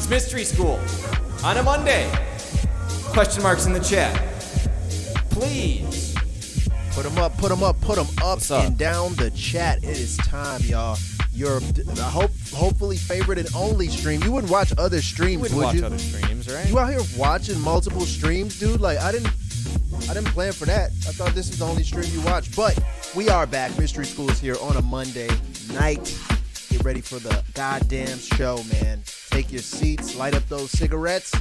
It's Mystery School on a Monday. Question marks in the chat. Please. Put them up, What's up? and down the chat. It is time, y'all. Your hopefully favorite and only stream. You wouldn't watch other streams, You wouldn't would watch you? other streams, right? You out here watching multiple streams, dude? Like, I didn't plan for that. I thought this is the only stream you watch. But we are back. Mystery School is here on a Monday night. Get ready for the goddamn show, man. Take your seats, light up those cigarettes.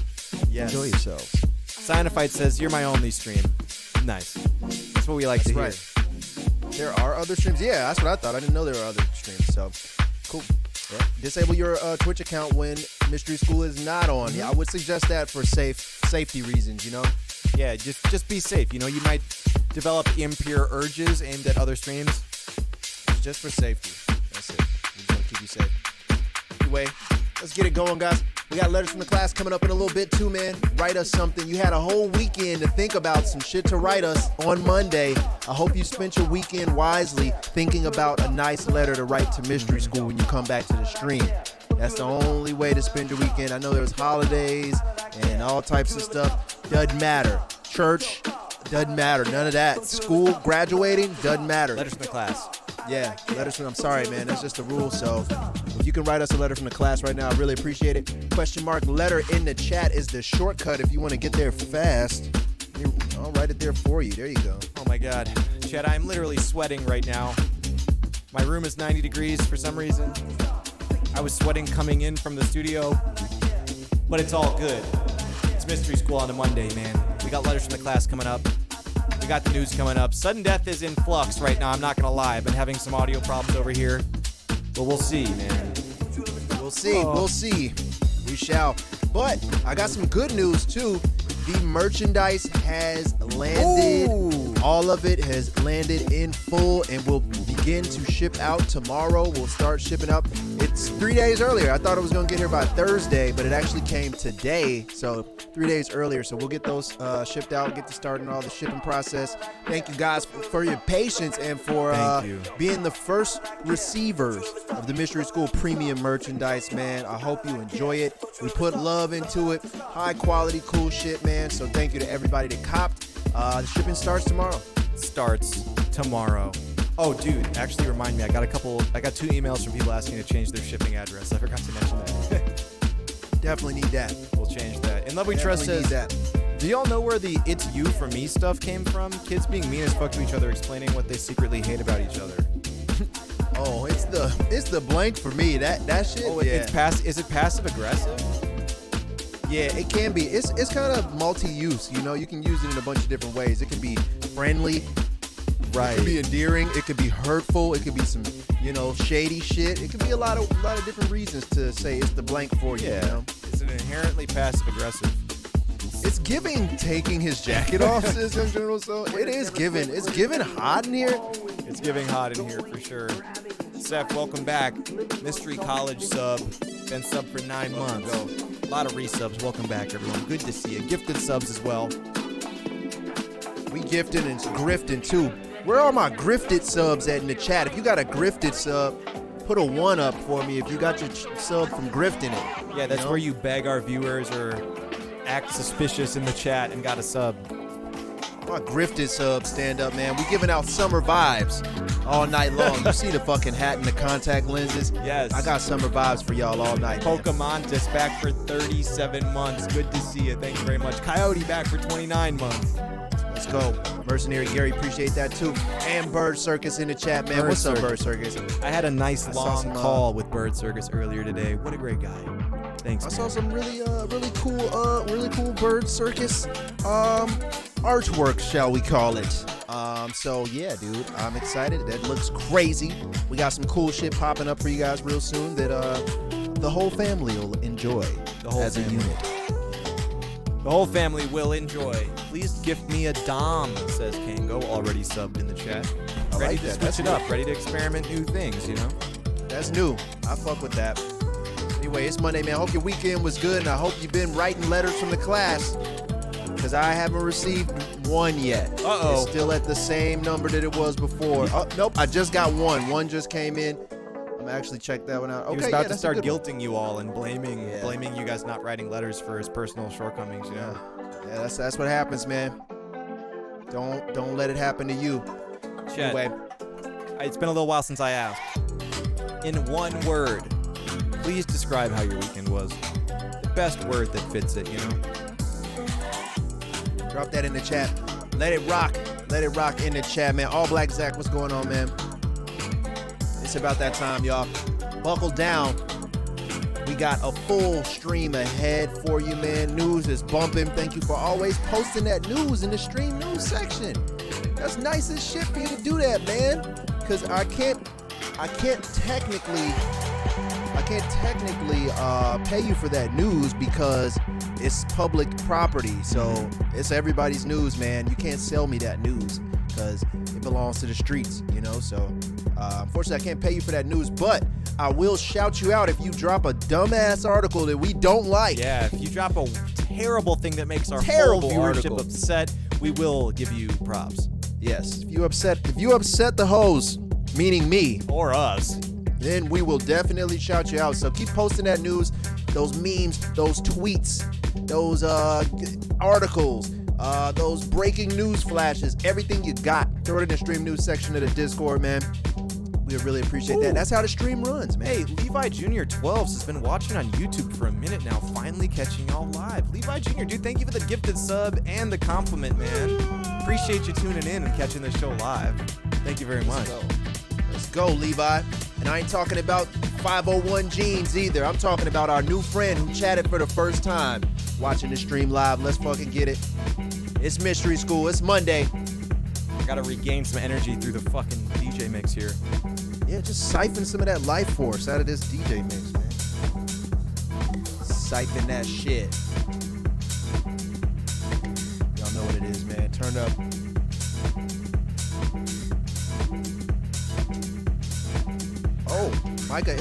Yes. Enjoy yourselves. Cyanophyte says, you're my only stream. Nice. That's what we like to hear. Right. There are other streams. Yeah, that's what I thought. I didn't know there were other streams. So, cool. Yeah. Disable your Twitch account when Mystery School is not on. Yeah, I would suggest that for safety reasons, you know? Yeah, just be safe. You know, you might develop impure urges aimed at other streams. It's just for safety. That's it. We just want to keep you safe. Anyway, let's get it going, guys. We got letters from the class coming up in a little bit, too, man. Write us something. You had a whole weekend to think about some shit to write us on Monday. I hope you spent your weekend wisely thinking about a nice letter to write to Mystery School when you come back to the stream. That's the only way to spend your weekend. I know there's holidays and all types of stuff. Doesn't matter. Church, doesn't matter. None of that. School, graduating, doesn't matter. Letters from the class. Yeah, letters from, I'm sorry, man. That's just the rule. So if you can write us a letter from the class right now, I really appreciate it. Question mark letter in the chat is the shortcut if you want to get there fast. I'll write it there for you. There you go. Oh my God. Chad, I'm literally sweating right now. My room is 90 degrees for some reason. I was sweating coming in from the studio, but it's all good. It's Mystery School on a Monday, man. We got letters from the class coming up. We got the news coming up. Sudden death is in flux right now. I'm not going to lie. I've been having some audio problems over here, but we'll see, man. We'll see. We'll see. We shall. But I got some good news, too. The merchandise has landed. Ooh. All of it has landed in full and will begin to ship out tomorrow. We'll start shipping out. It's 3 days earlier. I thought it was going to get here by Thursday, but it actually came today. So 3 days earlier. So we'll get those shipped out, get to starting all the shipping process. Thank you guys for your patience and for being the first receivers of the Mystery School premium merchandise, man. I hope you enjoy it. We put love into it. High quality, cool shit, man. So thank you to everybody that copped. The shipping starts tomorrow. Starts tomorrow. Oh, dude, actually remind me. I got 2 emails from people asking to change their shipping address. I forgot to mention that. Definitely need that. We'll change that. And Love We Trust Definitely says, need that. do y'all know where the "it's you for me" stuff came from? Kids being mean as fuck to each other, explaining what they secretly hate about each other. Oh, it's the blank for me. That shit. Oh, yeah. Is it passive aggressive? Yeah, it can be. It's kind of multi-use. You know, you can use it in a bunch of different ways. It can be friendly. Right. It could be endearing. It could be hurtful. It could be some, shady shit. It could be a lot of different reasons to say it's the blank for you. Yeah. You know? Is it inherently passive aggressive? It's giving taking his jacket off, says Young General. So it is giving. It's giving hot in here. It's giving hot in here for sure. Seth, welcome back. Mystery College sub. Been sub for 9 months. A lot of resubs. Welcome back, everyone. Good to see you. Gifted subs as well. We gifting and grifting too. Where are my grifted subs at in the chat? If you got a grifted sub, put a 1 up for me if you got your sub from grifting it. Yeah, that's where you beg our viewers or act suspicious in the chat and got a sub. My grifted subs stand up, man. We giving out summer vibes all night long. You see the fucking hat and the contact lenses? Yes. I got summer vibes for y'all all night. Man. Pokemon back for 37 months. Good to see you. Thank you very much. Coyote back for 29 months. Let's go. Mercenary Gary, appreciate that too. And Bird Circus in the chat, man. What's up, Bird Circus? I had a nice long call with Bird Circus earlier today. What a great guy. Thanks, I man. saw some really cool Bird Circus artwork, shall we call it. So yeah, dude, I'm excited. That looks crazy. We got some cool shit popping up for you guys real soon that the whole family will enjoy as a unit. The whole family will enjoy. Please gift me a Dom, says Kango, already subbed in the chat. Ready to switch it up, ready to experiment new things, you know? That's new. I fuck with that. Anyway, it's Monday, man. I hope your weekend was good, and I hope you've been writing letters from the class, because I haven't received one yet. Uh-oh. It's still at the same number that it was before. Oh, nope, I just got one. One just came in. I'm gonna actually check that one out. Okay, He was about to that's a start good one. guilting you all and blaming you guys not writing letters for his personal shortcomings. You know. Yeah, that's what happens, man. Don't let it happen to you. Chet, Anyway, it's been a little while since I asked. In one word, please describe how your weekend was. The best word that fits it, you know? drop that in the chat. Let it rock. Let it rock in the chat, man. All Black Zach, what's going on, man? It's about that time, y'all. Buckle down. We got a full stream ahead for you, man. News is bumping. Thank you for always posting that news in the stream news section. That's nice as shit for you to do that, man. Because I can't technically pay you for that news because it's public property. So it's everybody's news, man. You can't sell me that news because it belongs to the streets, you know. So unfortunately, I can't pay you for that news, but I will shout you out if you drop a dumbass article that we don't like. Yeah, if you drop a terrible thing that makes our Terrible whole viewership article. upset, we will give you props. Yes, if you upset the hoes, meaning me, Or us. then we will definitely shout you out. So keep posting that news, those memes, those tweets, those articles, those breaking news flashes, everything you got. Throw it in the stream news section of the Discord, man. We really appreciate that. That's how the stream runs, man. Hey, Levi Jr. 12s has been watching on YouTube for a minute now, finally catching y'all live. Levi Jr., dude, thank you for the gifted sub and the compliment, man. Appreciate you tuning in and catching the show live. Thank you very much. Let's go, Levi. And I ain't talking about 501 Jeans either. I'm talking about our new friend who chatted for the first time watching the stream live. Let's fucking get it. It's Mystery School. It's Monday. I gotta regain some energy through the fucking DJ mix here. Yeah, just siphon some of that life force out of this DJ mix, man. Siphon that shit. Y'all know what it is, man. Turn up. Oh, Micah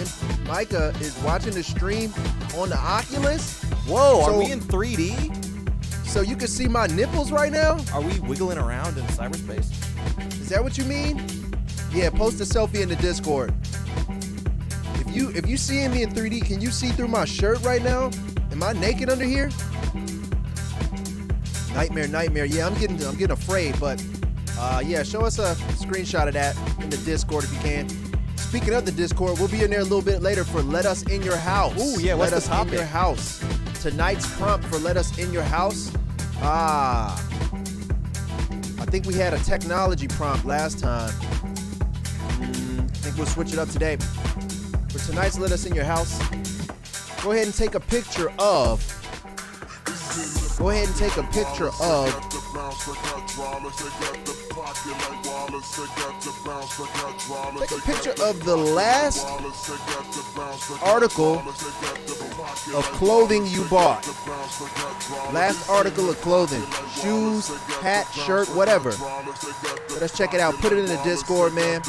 is watching the stream on the Oculus. Whoa, So- are we in 3D? So you can see my nipples right now? Are we wiggling around in cyberspace? Is that what you mean? Yeah, post a selfie in the Discord. If you seeing me in 3D, can you see through my shirt right now? Am I naked under here? Nightmare. Yeah, I'm getting afraid, but yeah, show us a screenshot of that in the Discord if you can. Speaking of the Discord, we'll be in there a little bit later for Let Us In Your House. Ooh, yeah, what's Let the Us topic? In Your House. Tonight's prompt for Let Us In Your House. I think we had a technology prompt last time. I think we'll switch it up today. For tonight's Let Us In Your House, go ahead and take a picture of. Take a picture of the last article of clothing you bought. Last article of clothing. Shoes, hat, shirt, whatever. Let us check it out. Put it in the Discord, man.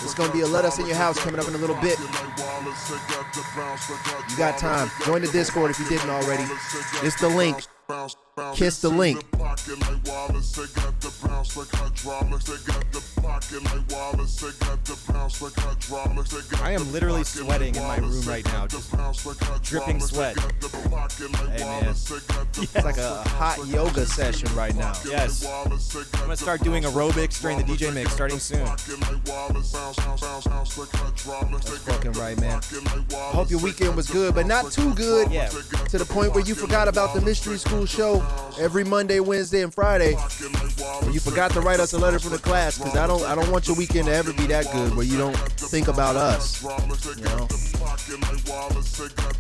It's going to be a Let Us In Your House coming up in a little bit. You got time. Join the Discord if you didn't already. It's the link. Kiss the link. I am literally sweating in my room right now, just dripping sweat. Hey, man. It's like a hot yoga session right now. Yes. I'm gonna start doing aerobics during the DJ mix starting soon. That's fucking right, man. I hope your weekend was good, but not too good. Yeah. To the point where you forgot about the Mystery School show every Monday, Wednesday, and Friday. Or you forgot to write us a letter from the class, because I don't want your weekend to ever be that good where you don't think about us. You know?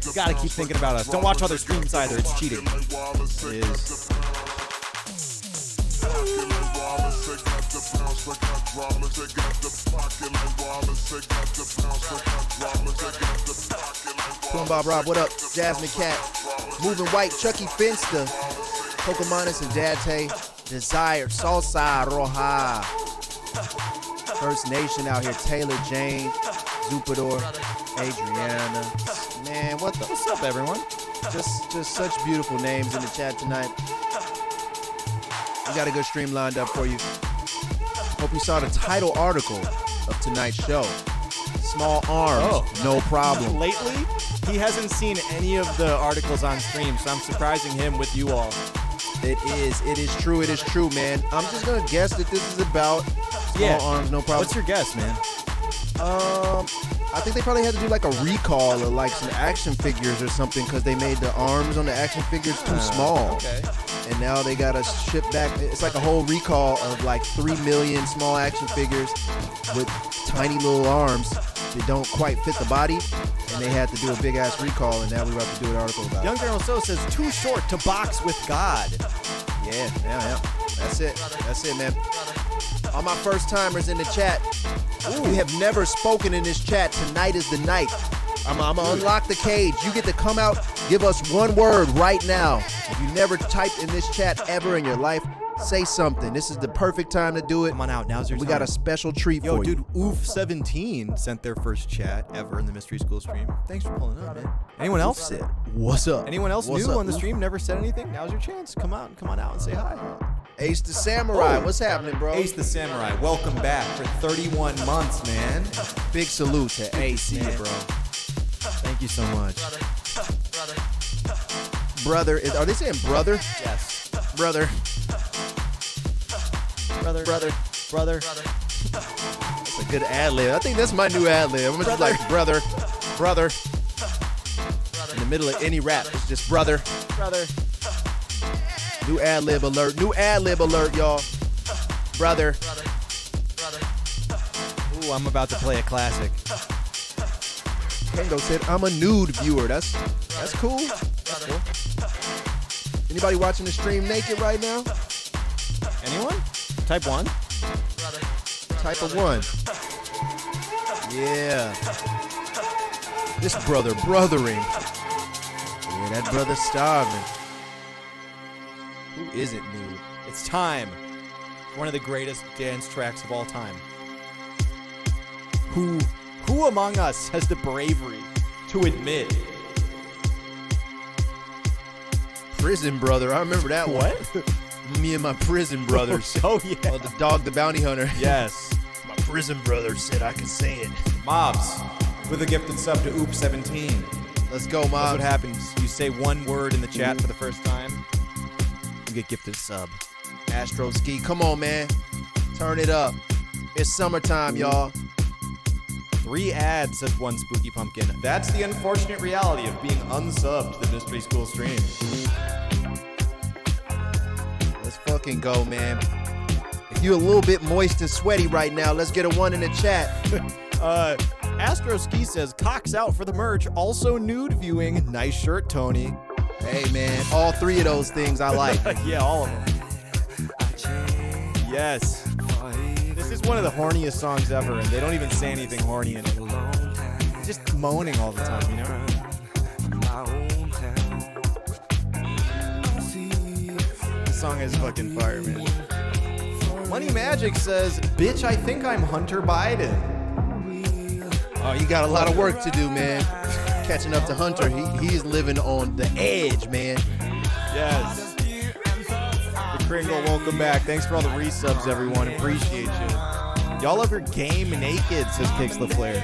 You gotta keep thinking about us. Don't watch other streams either. It's cheating. It is. Boom Bob Rob, what up? Jasmine Cat, Moving White, Chucky Finster, Pocahontas and Date, Desire, Salsa Roja, First Nation out here, Taylor Jane, Zupador, Adriana. Man, what the? What's up, everyone? Just such beautiful names in the chat tonight. We got a good stream lined up for you. Hope you saw the title article of tonight's show. small arms, no problem. Lately, he hasn't seen any of the articles on stream, so I'm surprising him with you all. It is true, man. I'm just gonna guess that this is about small arms, no problem. What's your guess, man? I think they probably had to do like a recall of like some action figures or something because they made the arms on the action figures too small. Okay. And now they gotta ship back. It's like a whole recall of like 3 million small action figures with tiny little arms that don't quite fit the body, and they had to do a big ass recall. And now we're about to do an article about it. Young General So says too short to box with God. Yeah. That's it, man. All my first timers in the chat, if you have never spoken in this chat, tonight is the night. I'm gonna unlock the cage. You get to come out, give us one word right now. If you never typed in this chat ever in your life, say something. This is the perfect time to do it. Come on out, now's your time. We got a special treat for you. Yo, dude, Oof17 sent their first chat ever in the Mystery School stream. Thanks for pulling up, man. Anyone else? Said, what's up? Anyone else new on the stream, never said anything? Now's your chance. Come on out and say hi. Ace the Samurai, what's happening, bro? Ace the Samurai, welcome back for 31 months, man. Big salute to Ace, man. Bro. Thank you so much. Brother, are they saying brother? Yes. Brother. That's a good ad-lib. I think that's my new ad-lib. I'm just like, brother. In the middle of any rap, it's just brother. New ad-lib alert, y'all. Brother. Ooh, I'm about to play a classic. Kango said, I'm a nude viewer. That's cool. Anybody watching the stream naked right now? Anyone? Type 1? Type of 1. Yeah. This brother brothering. Yeah, that brother's starving. Who isn't nude? It's time. One of the greatest dance tracks of all time. Who among us has the bravery to admit? Prison brother. I remember that one. What? Me and my prison brothers. Oh, yeah. Oh, the dog, the bounty hunter. Yes. My prison brother said I can say it. Mobs with a gifted sub to Oop17. Let's go, That's Mobs. what happens. You say one word in the chat for the first time, you get gifted a sub. Astro Ski, come on, man. Turn it up. It's summertime, y'all. 3 ads, says one Spooky Pumpkin. That's the unfortunate reality of being unsubbed to the Mystery School stream. Let's fucking go, man. If you're a little bit moist and sweaty right now, let's get a 1 in the chat. Astro Ski says, cocks out for the merch. Also nude viewing. Nice shirt, Tony. Hey, man. All 3 of those things I like. Yeah, all of them. Yes. This is one of the horniest songs ever, and they don't even say anything horny in it. Just moaning all the time, you know? This song is fucking fire, man. Money Magic says, bitch, I think I'm Hunter Biden. Oh, you got a lot of work to do, man. Catching up to Hunter. He's living on the edge, man. Yes. The Kringle, welcome back. Thanks for all the resubs, everyone. Appreciate you. Y'all ever game naked, says Kix LaFleur.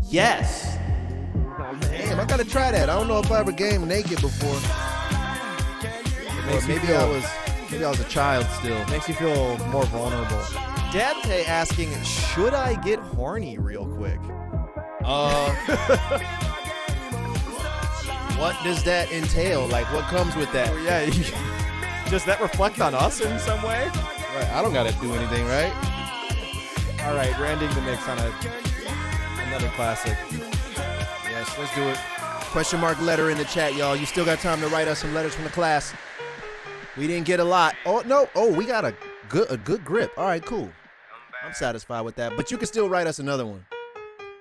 Yes. Damn, I gotta try that. I don't know if I ever gamed naked before. Maybe I was a child still. Makes you feel more vulnerable. Dante asking, should I get horny real quick? What does that entail? Like, what comes with that? Oh, yeah. Does that reflect on us in some way? Right, I don't gotta do anything, right? All right, we're ending the mix on another classic. Yes, let's do it. Question mark letter in the chat, y'all. You still got time to write us some letters from the class. We didn't get a lot. Oh, no. Oh, we got a good grip. All right, cool. I'm satisfied with that. But you can still write us another one.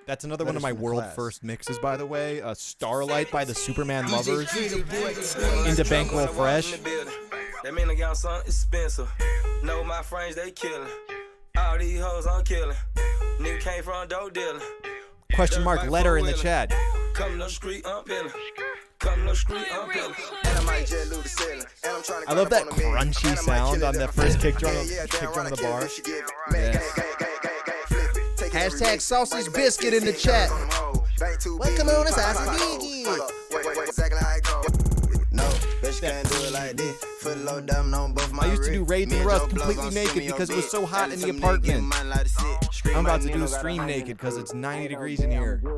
That's another one of my world first mixes, by the way. Starlight by the Superman Lovers into Bankroll Fresh. That mean I got something expensive. Know my friends, they killing. All these hoes I'm killing. Nigga came from dope dealing. Question mark letter in the chat. Come to the street, I'm peeling. Come to the street, I'm peeling. And I might just lose the ceiling. And I'm trying to I love that crunchy sound on the first kick drum of the bar. Yes. Hashtag sausage biscuit in the chat. Welcome on, it's Icy Biggie. No, bitch can't do it like this. Foot low down on both my I used to do wrist. Raids Me and Rust Joe completely Blows naked on because it was so hot in the Some nigga apartment. mine like to sit. Scream I'm about my to do nigga stream got a naked because it's 90 degrees in here. Yeah,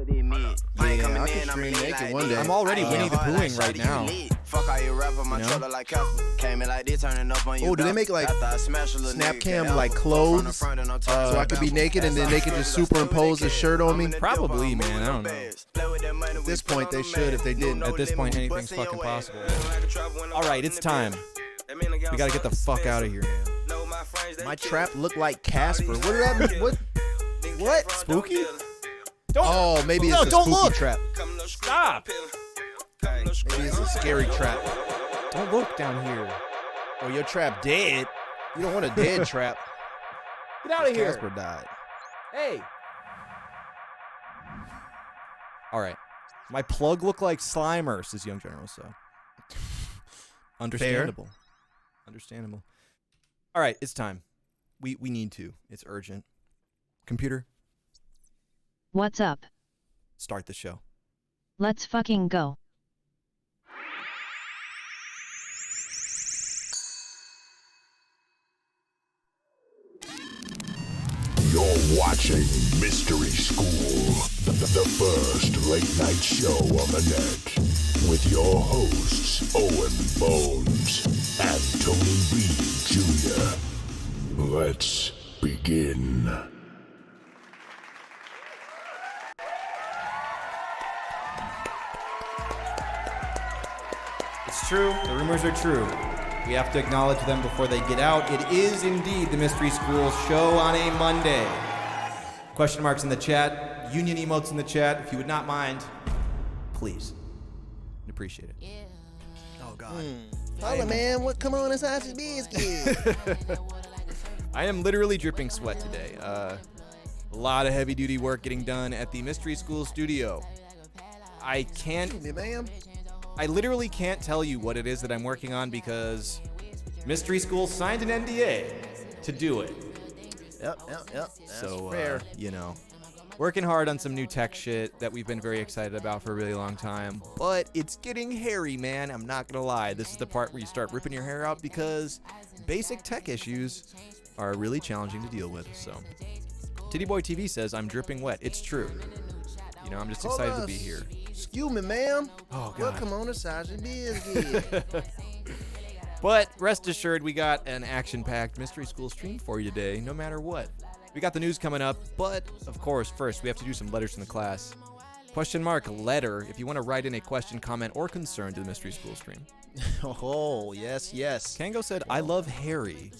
I can stream naked one day. I'm already Winnie the Poohing right now. Fuck how you rap on my You know? trailer like Casper. Came in like this, turning up on you. Oh, do they make like snap cam like clothes so I could be naked and then they could just superimpose a shirt on me? Probably, man. I don't know. At this point, they should if they didn't. At this point, anything's fucking possible. All right, it's time. We gotta get the fuck out of here, man. My trap looked like Casper. What did that mean? What? Spooky? Oh, maybe it's No, a don't spooky look. trap. Stop. Maybe it's a scary trap. Don't look down here. Oh, your trap dead. You don't want a dead trap. Get out of here. Casper died. Hey. All right. My plug looked like Slimer, says Young General, so. Understandable. Understandable. All right, it's time. We need to. It's urgent. Computer, What's up? start the show. Let's fucking go. You're watching Mystery School, the first late night show on the net, with your hosts Owen Bones and Tony B. Jr. Let's begin. It's true. The rumors are true. We have to acknowledge them before they get out. It is indeed the Mystery School show on a Monday. Question marks in the chat. Union emotes in the chat. If you would not mind, please. I'd appreciate it. Oh, God. Holla, man. What? Come on, it's Icy Biscuit. I am literally dripping sweat today. A lot of heavy-duty work getting done at the Mystery School studio. I literally can't tell you what it is that I'm working on because Mystery School signed an NDA to do it. Yep. That's So, fair. you know, working hard on some new tech shit that we've been very excited about for a really long time. But it's getting hairy, man. I'm not going to lie. This is the part where you start ripping your hair out because basic tech issues are really challenging to deal with. So, Titty Boy TV says, I'm dripping wet. It's true. You know, I'm just excited to be here. Excuse me, ma'am. Oh, God. Welcome on to Icy Biscuit. But rest assured, we got an action-packed Mystery School stream for you today, no matter what. We got the news coming up, but of course, first we have to do some letters from the class. Question mark letter if you want to write in a question, comment, or concern to the Mystery School stream. Oh, yes. Kango said, I love Harry.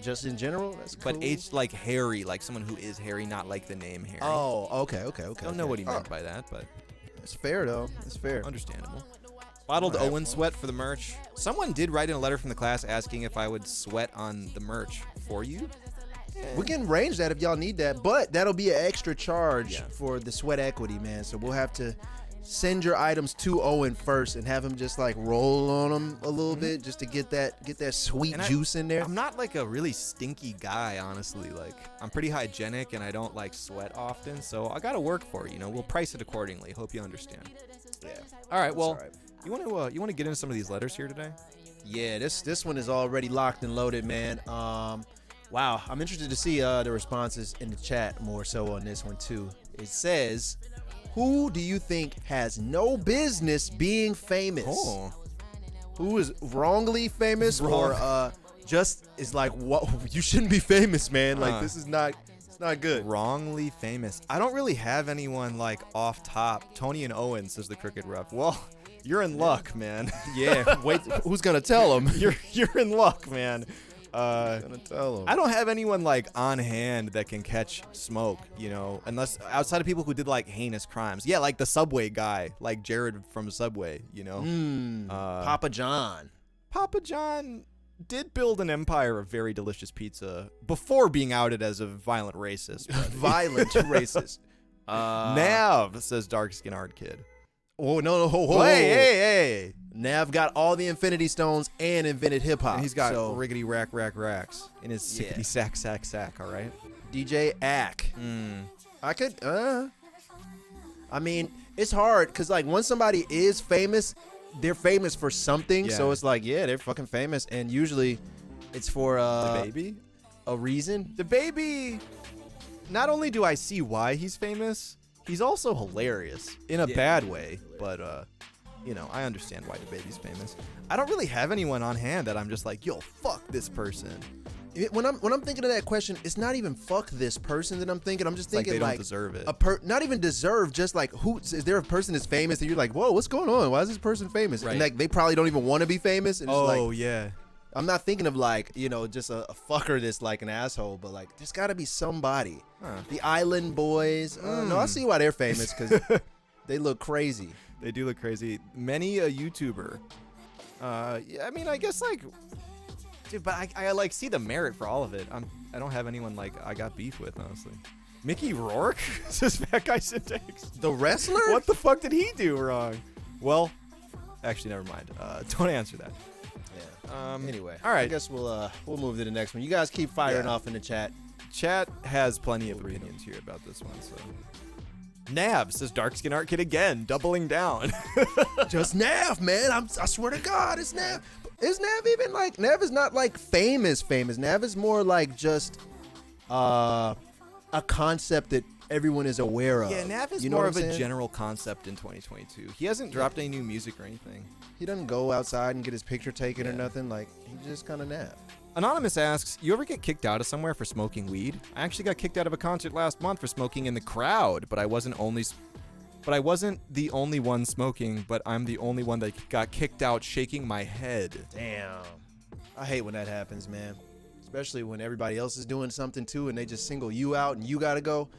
Just in general? That's cool. But H like Harry, like someone who is Harry, not like the name Harry. Oh, okay. I don't know what he meant by that, but It's fair, though. It's fair. understandable. Bottled Owen sweat for the merch. Someone did write in a letter from the class asking if I would sweat on the merch for you. We can arrange that if y'all need that, but that'll be an extra charge Yeah. for the sweat equity, man. So we'll have to send your items to Owen first and have him just like roll on them a little bit just to get that sweet And juice in there. I'm not like a really stinky guy, honestly. Like, I'm pretty hygienic and I don't like sweat often, so I gotta work for it. You know, we'll price it accordingly. Hope you understand. Yeah. All right. Well, all right. you want to get into some of these letters here today? Yeah, this one is already locked and loaded, man. Wow, I'm interested to see the responses in the chat more so on this one too. It says, who do you think has no business being famous? Oh. Who is wrongly famous or just is like, what? You shouldn't be famous, man. Like, this is not, it's not good. Wrongly famous. I don't really have anyone like off top. Tony and Owen, says the Crooked Rep. Well, you're in luck, man. Yeah, wait, who's gonna tell him? You're in luck, man. Gonna tell him. I don't have anyone like on hand that can catch smoke, you know, unless outside of people who did like heinous crimes. Yeah, like the Subway guy, like Jared from Subway, you know. Papa John. Papa John did build an empire of very delicious pizza before being outed as a violent racist. Violent racist. Nav, says Dark Skin Art Kid. Oh, no. Hey. Nav got all the Infinity Stones and invented hip hop. And he's got so, riggedy racks in his sickety sack, all right? DJ Ack. I could. I mean, it's hard because like once somebody is famous, they're famous for something. Yeah. So it's like, yeah, they're fucking famous, and usually it's for The Baby? a reason. The Baby, not only do I see why he's famous, he's also hilarious in a bad way. But, you know, I understand why The Baby's famous. I don't really have anyone on hand that I'm just like, yo, fuck this person. When I'm thinking of that question, it's not even fuck this person that I'm thinking. I'm just Like thinking they like don't deserve it. Not even deserve, just like is there a person that's famous and you're like, whoa, what's going on? Why is this person famous? Right. And like they probably don't even want to be famous. And it's Oh, like, yeah. I'm not thinking of like, you know, just a fucker that's like an asshole, but like there's got to be somebody. The Island Boys. No, I see why they're famous because they look crazy. They do look crazy. Many a YouTuber. Yeah, I mean, I guess like, dude, but I like see the merit for all of it. I don't have anyone like I got beef with, honestly. Mickey Rourke? Is this fat guy syntax? The wrestler? What the fuck did he do wrong? Well, actually, never mind. Don't answer that. Yeah. Anyway, all right. I guess we'll move to the next one. You guys keep firing off in the chat. Chat has plenty of opinions here about this one, so. Nav says dark skin art kid again, doubling down. Just Nav, man. I swear to God, it's Nav. Is Nav even like Nav is not like famous? Nav is more like just a concept that everyone is aware of. Yeah, Nav is You know more what of I'm a saying? general concept in 2022. He hasn't dropped any new music or anything. He doesn't go outside and get his picture taken or nothing. Like he's just kind of Nav. Anonymous asks, you ever get kicked out of somewhere for smoking weed? I actually got kicked out of a concert last month for smoking in the crowd, but I wasn't the only one smoking, but I'm the only one that got kicked out shaking my head. Damn. I hate when that happens, man. Especially when everybody else is doing something too and they just single you out and you gotta go.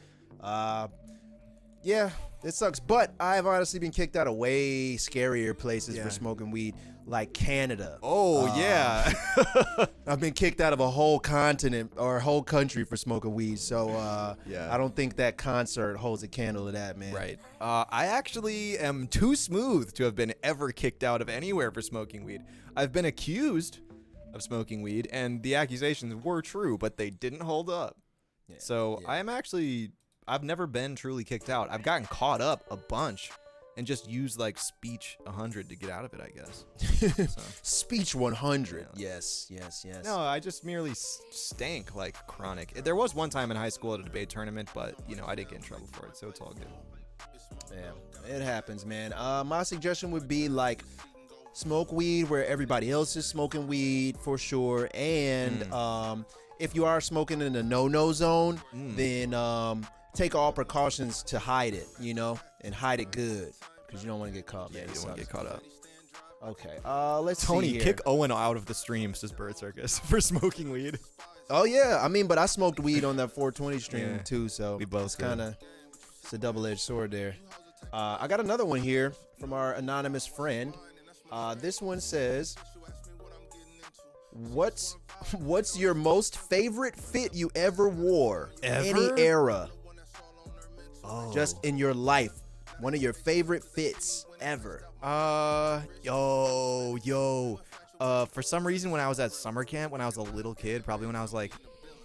Yeah, it sucks. But I've honestly been kicked out of way scarier places for smoking weed, like Canada. Oh, yeah. I've been kicked out of a whole continent or a whole country for smoking weed. So Yeah. I don't think that concert holds a candle to that, man. Right. I actually am too smooth to have been ever kicked out of anywhere for smoking weed. I've been accused of smoking weed, and the accusations were true, but they didn't hold up. Yeah, So yeah. I've never been truly kicked out. I've gotten caught up a bunch and just used like speech 100 to get out of it, I guess. So. Speech 100. Yes. No, I just merely stank like chronic. There was one time in high school at a debate tournament, but you know, I didn't get in trouble for it, so it's all good. Yeah, it happens, man. My suggestion would be like smoke weed where everybody else is smoking weed for sure. And if you are smoking in a no-no zone, then take all precautions to hide it, you know, and hide it good because you don't want to get caught. Yeah, man. you don't want to get caught up. Okay, let's Tony, see here. kick Owen out of the stream, says Bird Circus, for smoking weed. Oh yeah, I mean, but I smoked weed on that 420 stream Yeah, too, so we both it's kind of it's a double-edged sword there. I got another one here from our anonymous friend. This one says, "What's your most favorite fit you ever wore? Ever? Any era? Oh. Just in your life, one of your favorite fits ever." For some reason, when I was at summer camp, when I was a little kid, probably when I was like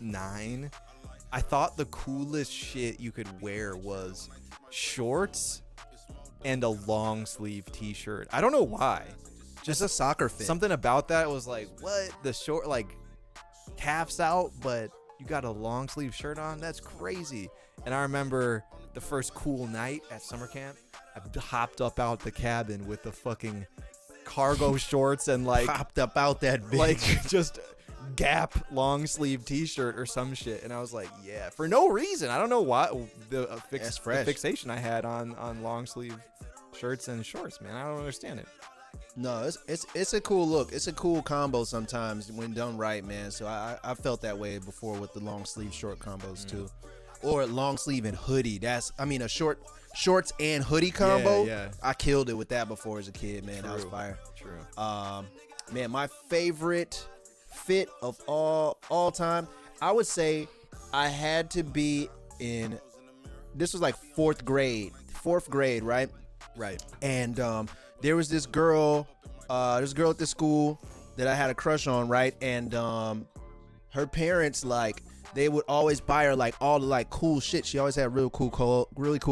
9, I thought the coolest shit you could wear was shorts and a long sleeve t-shirt. I don't know why. Just a soccer fit. Something about that was like, what? The short, like, calves out, but you got a long sleeve shirt on? That's crazy. And I remember the first cool night at summer camp, I hopped up out the cabin with the fucking cargo shorts and like popped up out that bitch. like just Gap long sleeve t-shirt or some shit, and I was like, yeah, for no reason. I don't know why the fixation I had on long sleeve shirts and shorts, man. I don't understand it. No, it's a cool look. It's a cool combo sometimes when done right, man. So I felt that way before with the long sleeve short combos too, or long sleeve and hoodie. A shorts and hoodie combo. Yeah. I killed it with that before as a kid, man. That was fire. True. Man, my favorite fit of all time, I would say I had to be in. This was like fourth grade, right? Right. And there was this girl at the school that I had a crush on, right? And her parents like they would always buy her like all the like cool shit. She always had really cool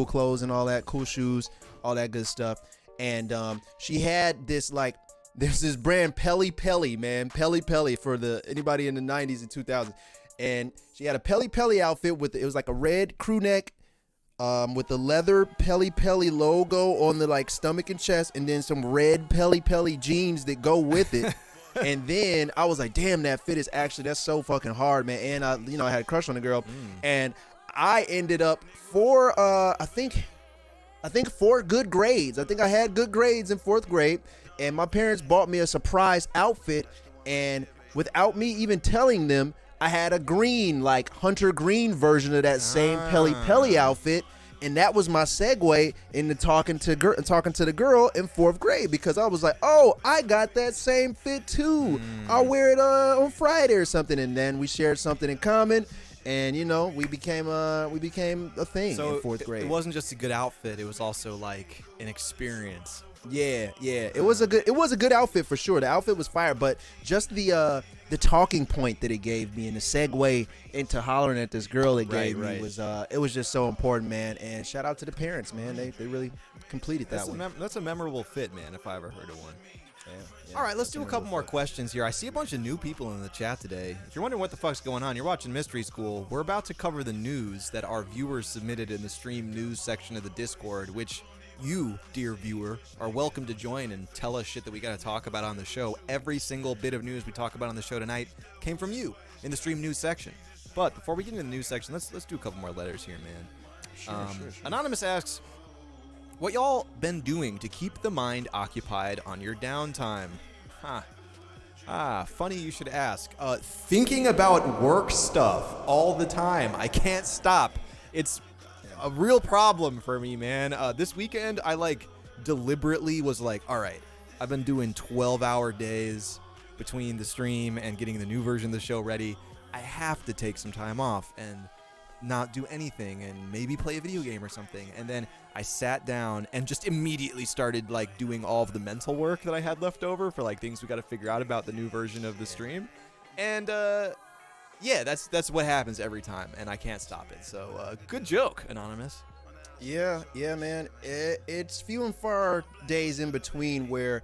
clothes and all that, cool shoes, all that good stuff. And she had this like, there's this brand Peli Peli, man, Peli Peli for anybody in the 90s and 2000s. And she had a Peli Peli outfit it was like a red crew neck with the leather Peli Peli logo on the like stomach and chest, and then some red Peli Peli jeans that go with it. And then I was like, damn, that fit is that's so fucking hard, man. And I had a crush on the girl. And I ended up I think 4 good grades. I think I had good grades in 4th grade. And my parents bought me a surprise outfit. And without me even telling them, I had a green, like hunter green version of that same Peli Peli outfit. And that was my segue into talking to the girl in 4th grade, because I was like, oh, I got that same fit too. I'll wear it on Friday or something. And then we shared something in common. And we became a thing in 4th grade. It wasn't just a good outfit; it was also like an experience. Yeah. It was a good outfit for sure. The outfit was fire, but just the talking point that it gave me and the segue into hollering at this girl it gave me was just so important, man. And shout out to the parents, man. They really completed that one. That's a memorable fit, man. If I ever heard of one. Yeah, all right, let's do a couple more questions here. I see a bunch of new people in the chat today. If you're wondering what the fuck's going on, you're watching Mystery School. We're about to cover the news that our viewers submitted in the stream news section of the Discord, which you, dear viewer, are welcome to join and tell us shit that we got to talk about on the show. Every single bit of news we talk about on the show tonight came from you in the stream news section. But before we get into the news section, let's do a couple more letters here, man. Sure. Anonymous asks, what y'all been doing to keep the mind occupied on your downtime? Funny you should ask. Thinking about work stuff all the time. I can't stop. It's a real problem for me, man. This weekend, I deliberately was like, all right, I've been doing 12-hour days between the stream and getting the new version of the show ready. I have to take some time off and not do anything and maybe play a video game or something. And then I sat down and just immediately started doing all of the mental work that I had left over for things we got to figure out about the new version of the stream. And yeah, that's what happens every time, and I can't stop it. So good joke, Anonymous. Yeah, man. It's few and far days in between where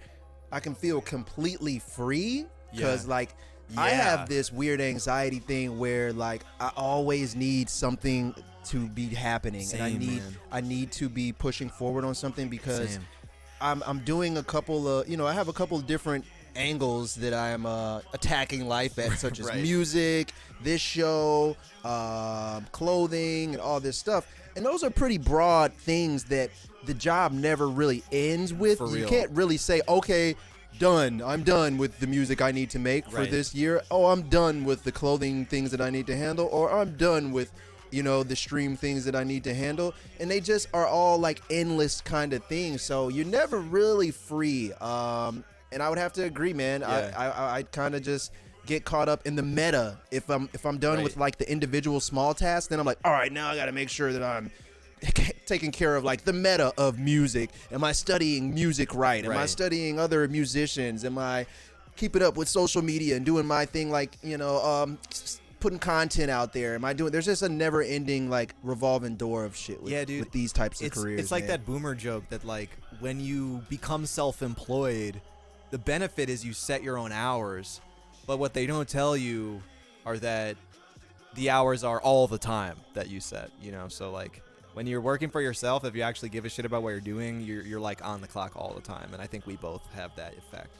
I can feel completely free, because I have this weird anxiety thing where I always need something to be happening. Same, and I need to be pushing forward on something, because I'm doing a couple of, I have a couple of different angles that I'm attacking life at, such as music, this show, clothing, and all this stuff. And those are pretty broad things that the job never really ends with. For real. You can't really say, okay, done. I'm done with the music I need to make for this year. Oh, I'm done with the clothing things that I need to handle, or I'm done with, the stream things that I need to handle. And they just are all endless kind of things. So you're never really free. And I would have to agree, man. Yeah. I kind of just get caught up in the meta. If I'm done with the individual small tasks, then I'm like, all right, now I got to make sure that I'm taking care of the meta of music. Am I studying music right? Am I studying other musicians? Am I keeping up with social media and doing my thing, putting content out there? Am I doing? There's just a never-ending revolving door of shit with these types of careers. It's like that boomer joke that when you become self-employed, the benefit is you set your own hours, but what they don't tell you are that the hours are all the time that you set, so when you're working for yourself, if you actually give a shit about what you're doing, you're on the clock all the time. And I think we both have that effect,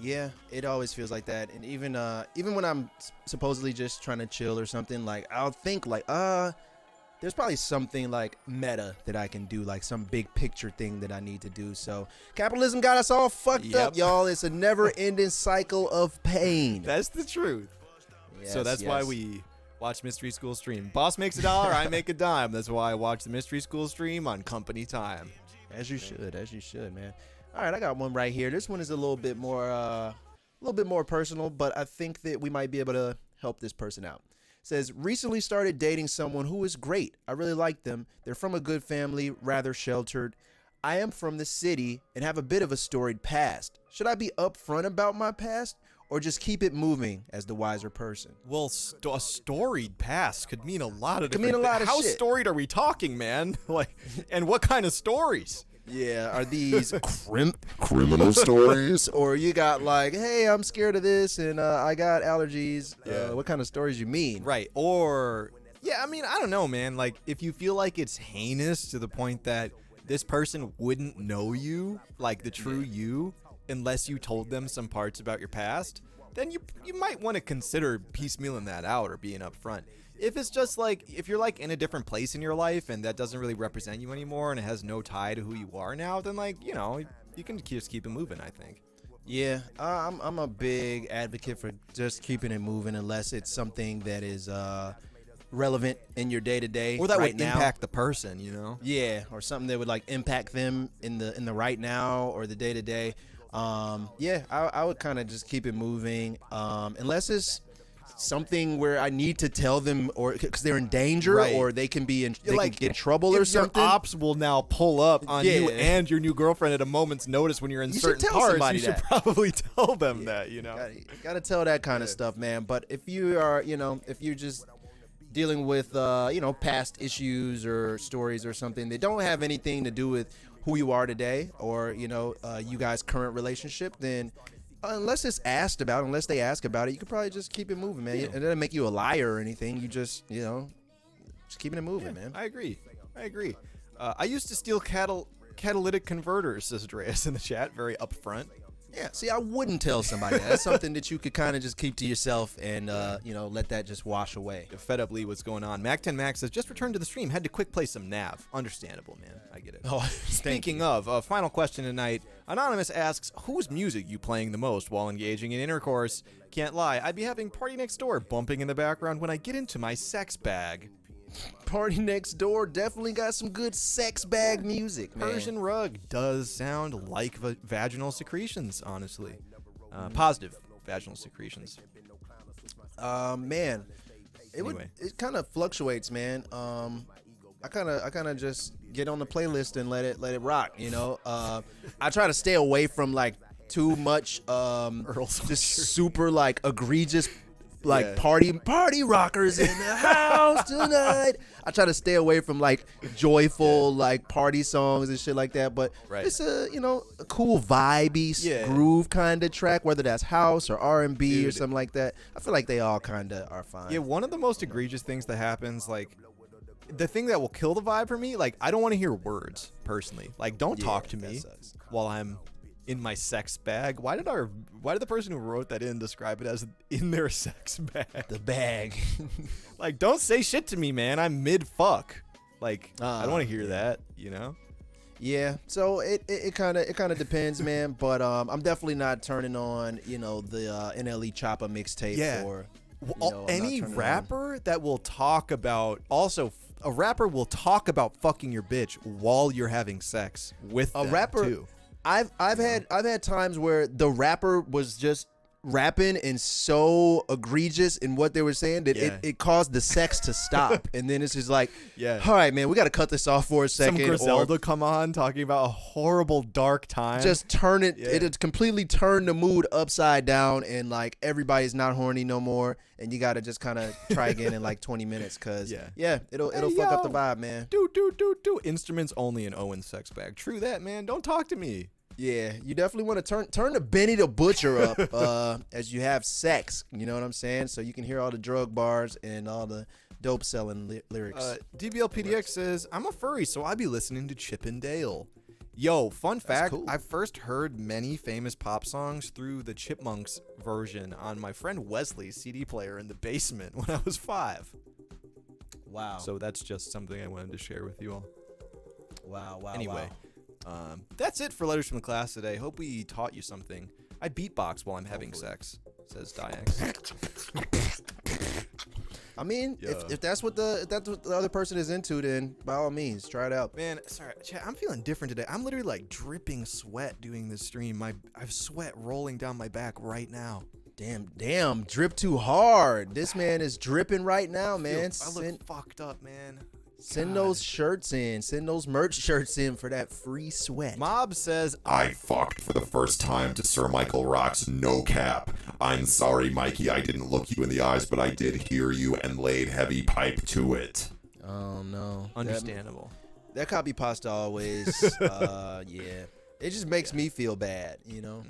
Yeah, it always feels like that. And even when I'm supposedly just trying to chill or something, I'll think there's probably something meta that I can do, some big picture thing that I need to do. So capitalism got us all fucked up, y'all. It's a never-ending cycle of pain. That's the truth. Yes, so that's why we watch Mystery School stream. Boss makes $1, I make a dime. That's why I watch the Mystery School stream on company time. As you should, man. All right, I got one right here. This one is a little bit more personal, but I think that we might be able to help this person out. It says, recently started dating someone who is great. I really like them. They're from a good family, rather sheltered. I am from the city and have a bit of a storied past. Should I be upfront about my past, or just keep it moving as the wiser person? Well, a storied past could mean a lot of Could different mean a lot of How shit. storied are we talking, man? Like, and what kind of stories? Yeah, are these Criminal stories? or you got like, hey, I'm scared of this and I got allergies. Yeah. What kind of stories you mean? Right. Or, yeah, I mean, I don't know, man. Like, if you feel like it's heinous to the point that this person wouldn't know you, like the true you, unless you told them some parts about your past, then you might want to consider piecemealing that out or being upfront. If it's just like, if you're like in a different place in your life and that doesn't really represent you anymore and it has no tie to who you are now, then like, you know, you can just keep it moving, I think. Yeah, I'm a big advocate for just keeping it moving unless it's something that is relevant in your day to day, Or that right would now. impact the person, you know? Yeah, or something that would like impact them in the right now or the day to day. Yeah, I would kind of just keep it moving, unless it's something where I need to tell them, or because they're in danger, Right. or they can be in, they Like, can get in trouble or If your something. ops will now pull up on you Yeah. and your new girlfriend at a moment's notice when you're in You should certain tell parts, somebody you should that. probably tell them that, you know? Gotta tell that kind of stuff, man. But if you are, if you're just dealing with, past issues or stories or something that don't have anything to do with who you are today or, you guys' current relationship, then unless they ask about it, you could probably just keep it moving, man. It doesn't make you a liar or anything. You just, just keeping it moving, man. I agree. I used to steal catalytic converters, says Andreas in the chat, very upfront. Yeah, see, I wouldn't tell somebody that. That's something that you could kind of just keep to yourself and, let that just wash away. Fed up Lee, what's going on? Mac10 Max says, just returned to the stream. Had to quick play some Nav. Understandable, man. I get it. Oh, Speaking of, final question tonight. Anonymous asks, whose music you playing the most while engaging in intercourse? Can't lie, I'd be having Party Next Door bumping in the background when I get into my sex bag. Party Next Door definitely got some good sex bag music, man. Persian Rug does sound like vaginal secretions, honestly. Positive vaginal secretions. Man, Anyway. it kind of fluctuates, man. I kind of just get on the playlist and let it rock, I try to stay away from like too much just super like egregious like party rockers in the house tonight. I try to stay away from like joyful like party songs and shit like that, but it's a cool vibey groove kind of track, whether that's house or R&B or something like that. I feel like they all kind of are fine. Yeah, one of the most egregious things that happens, like the thing that will kill the vibe for me, like I don't want to hear words personally. Like don't talk to me while I'm in my sex bag. Why did the person who wrote that in describe it as in their sex bag? The bag. Like, don't say shit to me, man. I'm mid fuck. Like, I don't want to hear that, Yeah, so it kind of depends, man. But I'm definitely not turning on the NLE Choppa mixtape. Yeah. Or any rapper that will talk about a rapper will talk about fucking your bitch while you're having sex with a them, rapper too. I've had times where the rapper was just rapping and so egregious in what they were saying that it caused the sex to stop. And then it's just like, all right, man, we got to cut this off for a second. Some Griselda come on talking about a horrible dark time. Just turn it. Yeah. It completely turned the mood upside down, and like everybody's not horny no more. And you got to just kind of try again in like 20 minutes, cause it'll fuck up the vibe, man. Do instruments only in Owen's sex bag. True that, man. Don't talk to me. Yeah, you definitely want to turn the Benny the Butcher up as you have sex. You know what I'm saying? So you can hear all the drug bars and all the dope selling lyrics. DBLPDX says, I'm a furry, so I be listening to Chip and Dale. Yo, fun fact, cool. I first heard many famous pop songs through the Chipmunks version on my friend Wesley's CD player in the basement when I was 5. Wow. So that's just something I wanted to share with you all. Wow. Anyway. That's it for Letters from the Class today. Hope we taught you something. I beatbox while I'm having sex, says Diax. I mean, if that's what the other person is into, then by all means, try it out. Man, sorry, chat, I'm feeling different today. I'm literally like dripping sweat doing this stream. I have sweat rolling down my back right now. Damn, drip too hard. This man is dripping right now, man. I look fucked up, man. Send those shirts in. Send those merch shirts in for that free sweat. Mob says, I fucked for the first time to Sir Michael Rock's No Cap. I'm sorry, Mikey, I didn't look you in the eyes, but I did hear you and laid heavy pipe to it. Oh, no. Understandable. That copy pasta always, yeah. It just makes me feel bad, you know?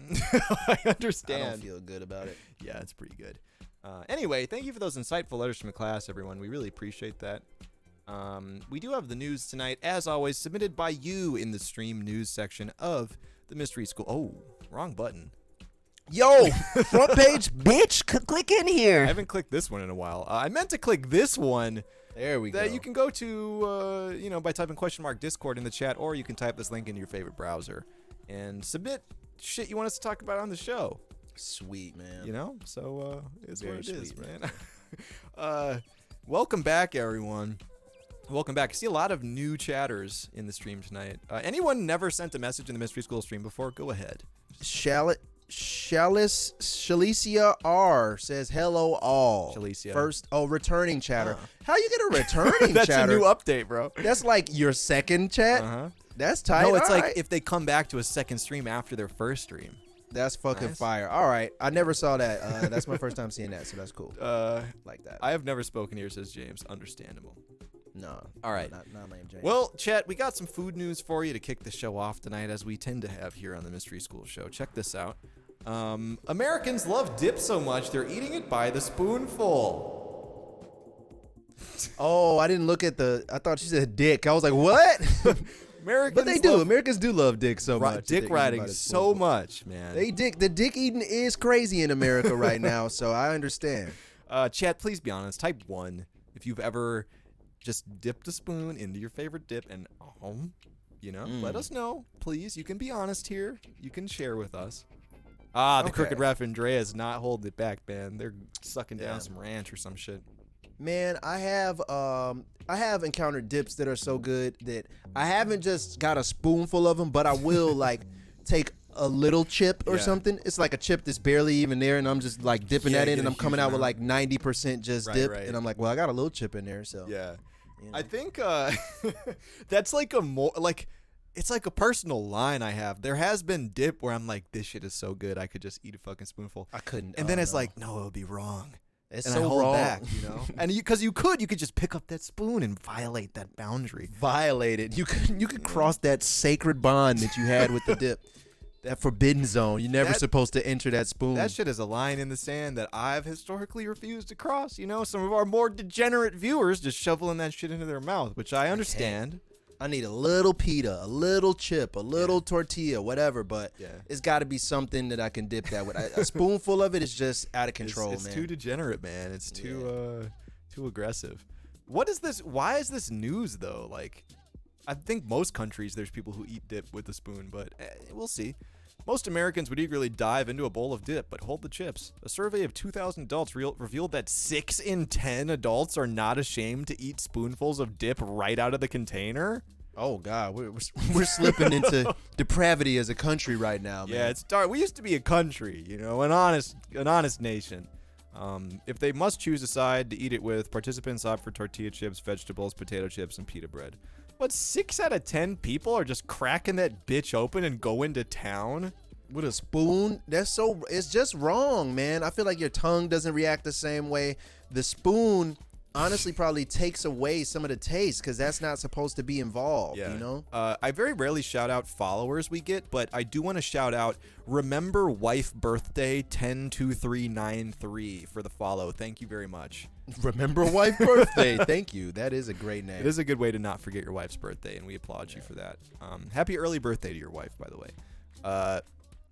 I understand. I don't feel good about it. Yeah, it's pretty good. Anyway, thank you for those insightful letters from the class, everyone. We really appreciate that. We do have the news tonight, as always, submitted by you in the stream news section of the Mystery School. Oh, wrong button. Yo, front page, bitch, click in here. I haven't clicked this one in a while. I meant to click this one. There we go. That you can go to, by typing _Discord in the chat, or you can type this link into your favorite browser and submit shit you want us to talk about on the show. Sweet, man. You know? So, it's Very what it is, sweet, man. Welcome back, everyone. Welcome back. I see a lot of new chatters in the stream tonight. Anyone never sent a message in the Mystery School stream before? Go ahead. Shalicia R says hello all. Shalicia. First, returning chatter. How you get a returning That's chatter? a new update, bro. That's like your second chat? Uh-huh. That's tight. No, it's All like right. if they come back to a second stream after their first stream. That's fucking Nice. fire. All right. I never saw that. That's my first time seeing that, so that's cool. Like that. I have never spoken here, says James. Understandable. No. All right. Not my name, James. Well, chat, we got some food news for you to kick the show off tonight, as we tend to have here on the Mystery School Show. Check this out. Americans love dip so much, they're eating it by the spoonful. Oh, I didn't look at I thought she said dick. I was like, what? Americans But they do. love Americans do love dick so much. dick riding so much, man. The dick eating is crazy in America right now, so I understand. Chat, please be honest. Type 1 if you've ever just dipped a spoon into your favorite dip and let us know, please. You can be honest here. You can share with us. The Okay. Crooked Ref Andrea's not holding it back, man. They're sucking down some ranch or some shit. Man, I have encountered dips that are so good that I haven't just got a spoonful of them, but I will like take a little chip or something. It's like a chip that's barely even there, and I'm just like dipping that in, get and a I'm coming huge out with amount. like 90% just dip, Right. and I'm like, well, I got a little chip in there, so Yeah. you know. I think that's like it's like a personal line I have. There has been dip where I'm like, this shit is so good, I could just eat a fucking spoonful. I couldn't. And oh, then it's no. like, no, it would be wrong. It's And so I hold wrong. back, and because you could just pick up that spoon and violate that boundary. Violated. You could cross that sacred bond that you had with the dip. That forbidden zone. You're never supposed to enter that spoon. That shit is a line in the sand that I've historically refused to cross. Some of our more degenerate viewers just shoveling that shit into their mouth, which I understand. I need a little pita, a little chip, a little tortilla, whatever, but it's got to be something that I can dip that with. A spoonful of it is just out of control, It's man. too degenerate, man. It's too aggressive. What is this? Why is this news though? Like, I think most countries there's people who eat dip with a spoon, but we'll see. Most Americans would eagerly dive into a bowl of dip, but hold the chips. A survey of 2,000 adults revealed that 6 in 10 adults are not ashamed to eat spoonfuls of dip right out of the container. Oh God, we're slipping into depravity as a country right now, man. Yeah, it's dark. We used to be a country, an honest nation. If they must choose a side to eat it with, participants opt for tortilla chips, vegetables, potato chips, and pita bread. But 6 out of 10 people are just cracking that bitch open and going to town with a spoon. It's just wrong, man. I feel like your tongue doesn't react the same way. The spoon honestly probably takes away some of the taste because that's not supposed to be involved, I very rarely shout out followers we get, but I do want to shout out Remember Wife Birthday 102393 for the follow. Thank you very much. Remember Wife Birthday. Thank you. That is a great name. It is a good way to not forget your wife's birthday, and we applaud you for that. Happy early birthday to your wife, by the way.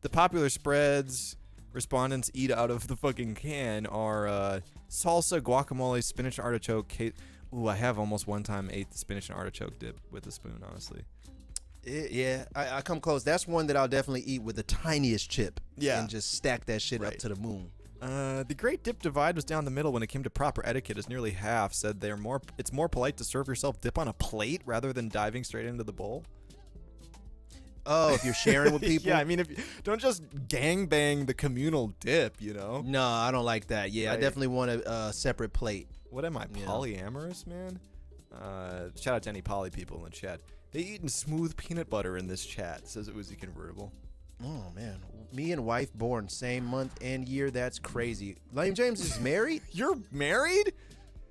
The popular spreads respondents eat out of the fucking can are salsa, guacamole, spinach, artichoke. Ooh, I have almost one time ate the spinach and artichoke dip with a spoon, honestly. I come close. That's one that I'll definitely eat with the tiniest chip. Yeah. And just stack that shit up to the moon. The great dip divide was down the middle when it came to proper etiquette, as nearly half said it's more polite to serve yourself dip on a plate rather than diving straight into the bowl. Oh, if you're sharing with people? Yeah, I mean, don't just gangbang the communal dip, No, I don't like that. Yeah, Right. I definitely want a separate plate. What am I, polyamorous, man? Shout out to any poly people in the chat. They eating smooth peanut butter in this chat, says it was a convertible. Oh man, me and wife born same month and year. That's crazy. Lame James is married. You're married,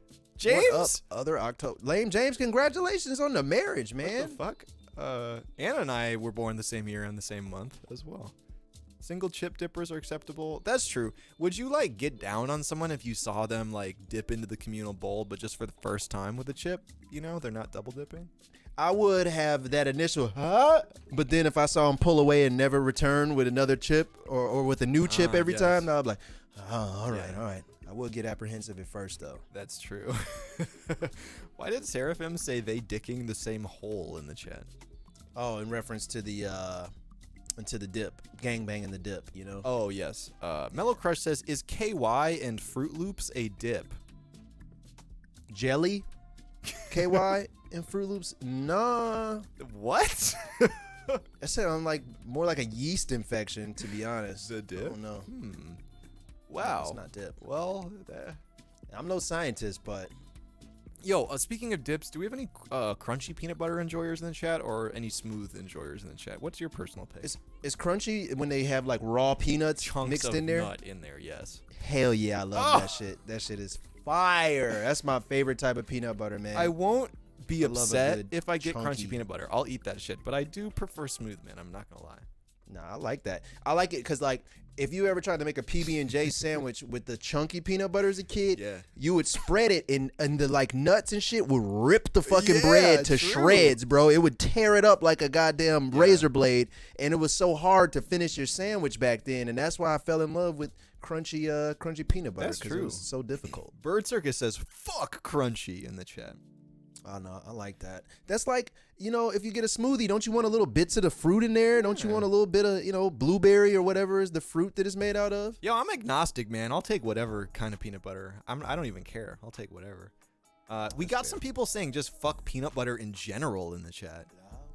What James? up, other October. Lame James, congratulations on the marriage, man. What the fuck? Anna and I were born the same year and the same month as well. Single chip dippers are acceptable. That's true. Would you like get down on someone if you saw them like dip into the communal bowl, but just for the first time with a chip? You know, they're not double dipping. I would have that initial, huh? But then if I saw him pull away and never return with another chip or with a new chip every yes. time, I'd be like, oh, all right, Yeah. all right. I would get apprehensive at first, though. That's true. Why did Seraphim say they dicking the same hole in the chat? Oh, in reference to the dip, gangbang in the dip, you know? Oh, yes. Mellow Crush says, is KY and Fruit Loops a dip? Jelly, KY, and Fruit Loops? Nah. What? That sounds like more like a yeast infection, to be honest. The dip? I don't know. Wow. It's not dip. Well, I'm no scientist, but yo, speaking of dips, do we have any crunchy peanut butter enjoyers in the chat or any smooth enjoyers in the chat? What's your personal pick? it's crunchy when they have like raw peanuts Chunks mixed of in there. nut in there, yes. Hell yeah, I love that shit. That shit is fire. That's my favorite type of peanut butter, man. I won't be I love a upset good if I get chunky- crunchy peanut butter. I'll eat that shit, but I do prefer smooth, man. I'm not gonna lie. Nah, I like that. I like it because like if you ever tried to make a PB&J sandwich with the chunky peanut butter as a kid, Yeah. you would spread it and the like nuts and shit would rip the fucking Yeah, bread to true. shreds, bro. It would tear it up like a goddamn razor blade, and it was so hard to finish your sandwich back then, and that's why I fell in love with crunchy peanut butter. That's 'cause true. It was so difficult. Bird Circus says fuck crunchy in the chat. Oh no, I like that. That's like, you know, if you get a smoothie, don't you want a little bits of the fruit in there? Don't you want a little bit of, you know, blueberry or whatever is the fruit that is made out of? Yo, I'm agnostic, man. I'll take whatever kind of peanut butter. I don't even care. I'll take whatever. We got some people saying just fuck peanut butter in general in the chat.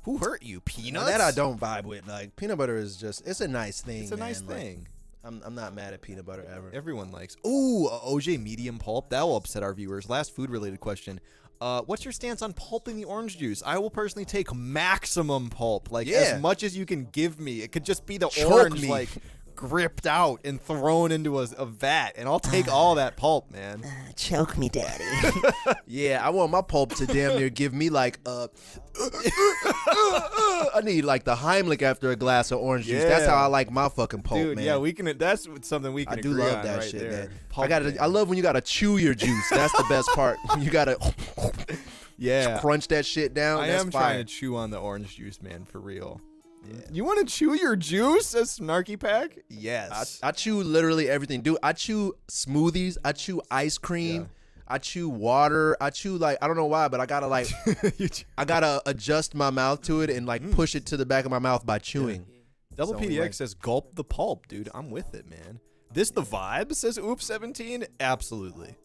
Who hurt you? Now, Peanuts? that I don't vibe with. Like peanut butter is just, it's a nice thing. It's a nice man. Like, thing. I'm not mad at peanut butter ever. Everyone likes. Ooh, OJ medium pulp. That will upset our viewers. Last food related question. What's your stance on pulping the orange juice? I will personally take maximum pulp, like as much as you can give me. It could just be the Choke orange, me. like gripped out and thrown into a vat, and I'll take all that pulp, man. Choke me, daddy. Yeah, I want my pulp to damn near give me like I need like the Heimlich after a glass of orange juice. That's Yeah. how I like my fucking pulp, Dude, man. yeah, we can. That's something we can. I do agree love on that right shit, there. man. Pulp, I love when you gotta chew your juice. That's the best part. You gotta yeah. crunch that shit down. I That's am fire. trying to chew on the orange juice, man, for real. You want to chew your juice, a snarky pack? Yes. I chew literally everything, dude. I chew smoothies. I chew ice cream. I chew water. I chew like, I don't know why, but I gotta like, I gotta adjust my mouth to it and like push it to the back of my mouth by chewing. Double So, PDX like- says gulp the pulp, dude. I'm with it, man. This the vibe, says Oops 17. Absolutely.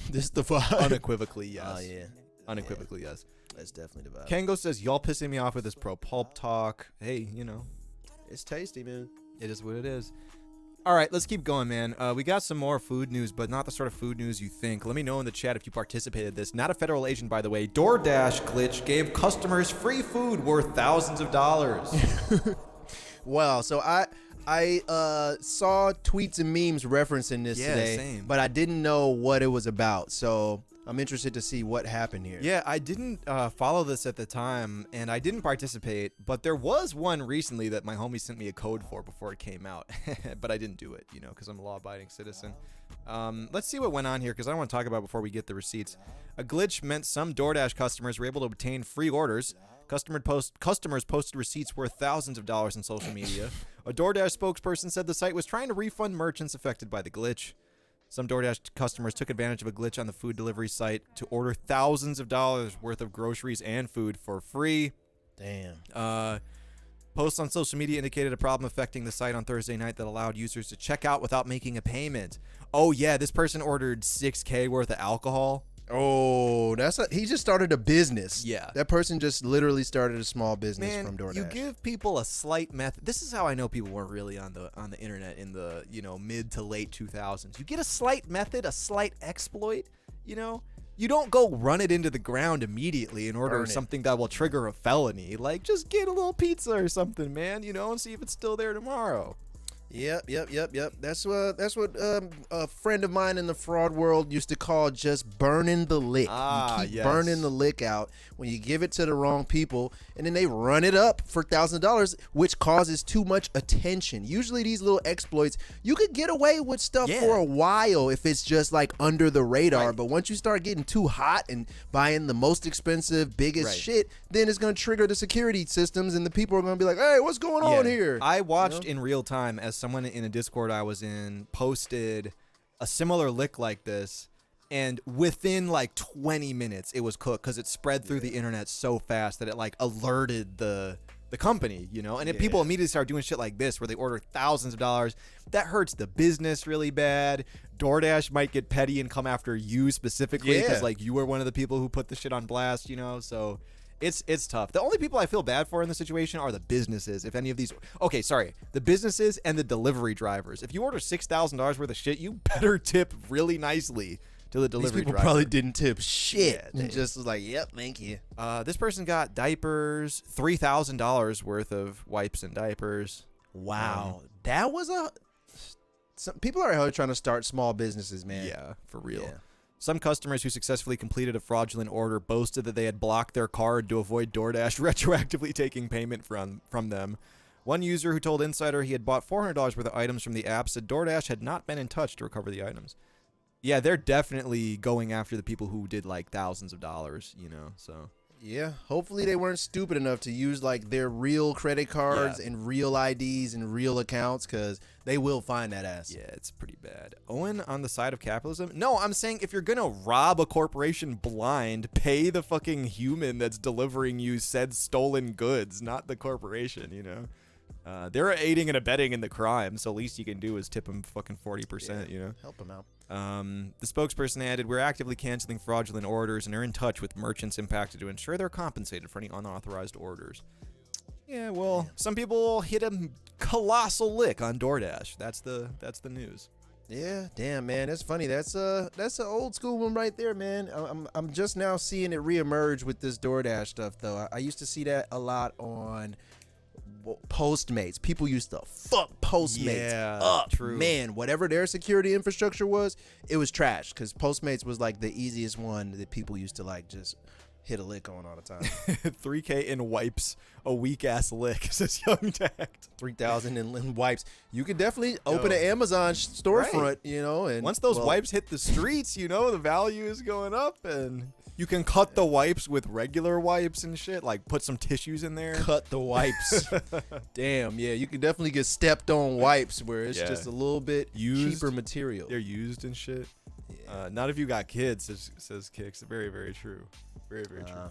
This is the vibe. Unequivocally, yes. Oh yeah, Unequivocally, yes. that's definitely the vibe. Kango says, y'all pissing me off with this pro pulp talk. Hey, you know, It's tasty, man. it is what it is. All right, let's keep going, man. We got some more food news, but not the sort of food news you think. Let me know in the chat if you participated in this. Not a federal agent, by the way. DoorDash glitch gave customers free food worth thousands of dollars. Wow. So I saw tweets and memes referencing this Yeah, today, same. but I didn't know what it was about. So I'm interested to see what happened here. Yeah, I didn't follow this at the time, and I didn't participate, but there was one recently that my homie sent me a code for before it came out, but I didn't do it, you know, because I'm a law-abiding citizen. Let's see what went on here, because I want to talk about it before we get the receipts. A glitch meant some DoorDash customers were able to obtain free orders. Customers posted receipts worth thousands of dollars on social media. A DoorDash spokesperson said the site was trying to refund merchants affected by the glitch. Some DoorDash customers took advantage of a glitch on the food delivery site to order thousands of dollars worth of groceries and food for free. Damn. Posts on social media indicated a problem affecting the site on Thursday night that allowed users to check out without making a payment. Oh, yeah, this person ordered $6,000 worth of alcohol. Oh, he just started a business. Yeah. That person just literally started a small business Man, from DoorDash. you give people a slight method. This is how I know people weren't really on the internet in the mid to late 2000s. You get a slight method, a slight exploit. you don't go run it into the ground immediately in order Burn of it. something that will trigger a felony. Like, just get a little pizza or something, man, and see if it's still there tomorrow. Yep. That's what a friend of mine in the fraud world used to call just burning the lick. You keep Yes. burning the lick out when you give it to the wrong people, and then they run it up for $1,000, which causes too much attention. Usually these little exploits, you could get away with stuff for a while if it's just like under the radar, but once you start getting too hot and buying the most expensive, biggest shit, then it's going to trigger the security systems, and the people are going to be like, hey, what's going on here? I watched in real time as someone in a Discord I was in posted a similar lick like this, and within like 20 minutes it was cooked because it spread through the internet so fast that it like alerted the company, and if people immediately start doing shit like this where they order thousands of dollars, that hurts the business really bad. DoorDash might get petty and come after you specifically because like you were one of the people who put the shit on blast, so it's tough. The only people I feel bad for in the situation are the businesses. If any of these, the businesses and the delivery drivers. If you order $6,000 worth of shit, you better tip really nicely to the delivery These people driver. probably didn't tip shit. Yeah, And just was like, yep, thank you. This person got diapers, $3,000 worth of wipes and diapers. Wow. That was some people are out here trying to start small businesses, man. Yeah, for real. Yeah. Some customers who successfully completed a fraudulent order boasted that they had blocked their card to avoid DoorDash retroactively taking payment from them. One user who told Insider he had bought $400 worth of items from the app said DoorDash had not been in touch to recover the items. Yeah, they're definitely going after the people who did like thousands of dollars, so. Yeah, hopefully they weren't stupid enough to use like their real credit cards and real IDs and real accounts, because they will find that ass. Yeah, it's pretty bad. Owen on the side of capitalism? No, I'm saying if you're going to rob a corporation blind, pay the fucking human that's delivering you said stolen goods, not the corporation, They're aiding and abetting in the crime, so least you can do is tip them fucking 40%, Help them out. The spokesperson added, we're actively canceling fraudulent orders and are in touch with merchants impacted to ensure they're compensated for any unauthorized orders. Yeah, well, some people hit a colossal lick on DoorDash. That's the news. Yeah, damn, man, that's funny. That's an old school one right there, man. I'm just now seeing it reemerge with this DoorDash stuff, though. I used to see that a lot on Postmates. People used to fuck Postmates up. True. Man, whatever their security infrastructure was, it was trash, because Postmates was like the easiest one that people used to like just hit a lick on all the time. 3K in wipes, a weak ass lick, says Young Tact. 3,000 in wipes. You could definitely open an Amazon storefront, and once those wipes hit the streets, the value is going up, and you can cut the wipes with regular wipes and shit, like put some tissues in there. Cut the wipes. Damn, yeah, you can definitely get stepped on wipes where it's just a little bit cheaper material. They're used and shit. Not if you got kids, says Kicks. Very, very true. Very, very true.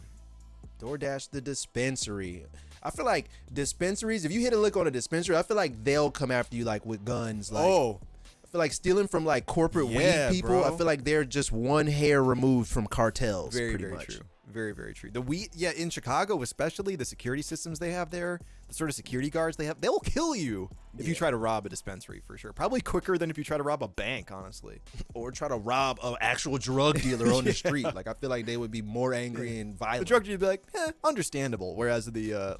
DoorDash the dispensary. I feel like dispensaries, if you hit a lick on a dispensary, I feel like they'll come after you like with guns. Like, I feel like stealing from like corporate weed people, bro. I feel like they're just one hair removed from cartels. Very, pretty very much. true. Very, very true. The weed, in Chicago especially, the security systems they have there, the sort of security guards they have, they'll kill you if you try to rob a dispensary, for sure. Probably quicker than if you try to rob a bank, honestly. Or try to rob an actual drug dealer on the street. Like, I feel like they would be more angry and violent. The drug dealer would be like, understandable. Whereas the,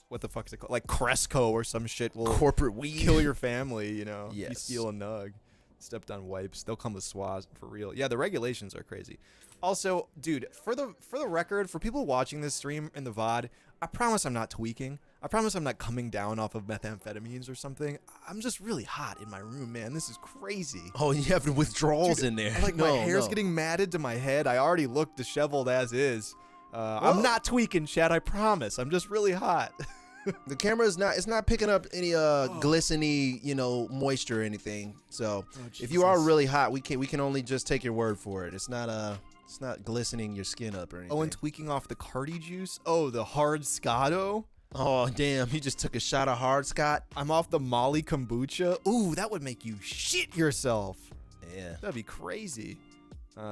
what the fuck is it called? Like Cresco or some shit will corporate weed kill your family, if you Yes. steal a nug. Stepped on wipes. They'll come with swaz for real. Yeah, the regulations are crazy. Also, dude, for the record, for people watching this stream in the VOD, I promise I'm not tweaking. I promise I'm not coming down off of methamphetamines or something. I'm just really hot in my room, man. This is crazy. Oh, you have withdrawals in there. Like, my hair's getting matted to my head. I already look disheveled as is. I'm not tweaking, Chad. I promise. I'm just really hot. The camera is not picking up any glistening, moisture or anything. So if you are really hot, we can only just take your word for it. It's not glistening your skin up or anything. Oh, and tweaking off the Cardi juice. Oh, the hard Scotto. Oh, damn. You just took a shot of hard Scott. I'm off the Molly kombucha. Ooh, that would make you shit yourself. Yeah. That'd be crazy.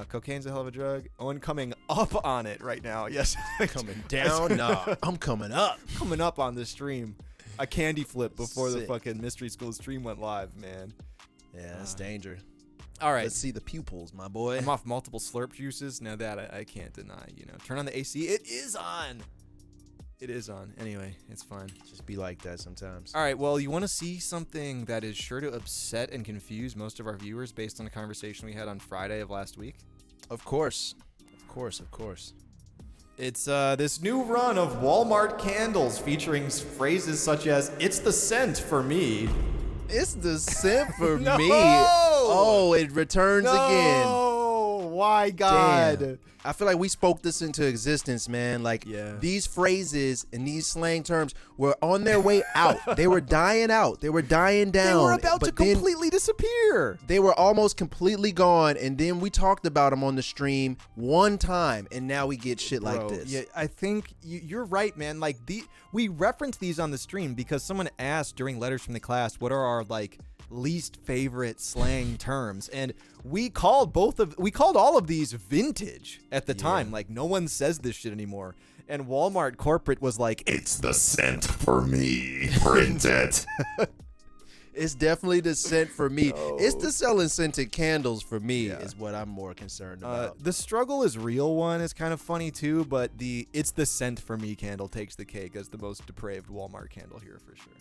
Cocaine's a hell of a drug. Owen coming up on it right now. Yes. Coming down? Nah, I'm coming up. Coming up on the stream. A candy flip before the Sick. fucking Mystery School stream went live, man. Yeah, that's danger. All right. Let's see the pupils, my boy. I'm off multiple slurp juices. Now that I can't deny, Turn on the AC. It is on. It is on. Anyway, it's fine. Just be like that sometimes. All right, well, you want to see something that is sure to upset and confuse most of our viewers based on a conversation we had on Friday of last week? Of course. Of course, of course. It's this new run of Walmart candles featuring phrases such as, "It's the scent for me." It's the scent for No! me. Oh, it returns again. Oh, why, God? Damn. I feel like we spoke this into existence, man. Like, these phrases and these slang terms were on their way out. They were dying out. They were dying down. They were about to completely disappear. They were almost completely gone, and then we talked about them on the stream one time, and now we get shit like this. Yeah, I think you're right, man. Like, we reference these on the stream because someone asked during Letters from the Class, what are our, least favorite slang terms, and we called all of these vintage at the time. Like, no one says this shit anymore, and Walmart corporate was like, "It's the scent for me. Print it." It's definitely the scent for me. It's the selling scented candles for me is what I'm more concerned about. The struggle is real one is kind of funny too, but it's the scent for me candle takes the cake as the most depraved Walmart candle here for sure.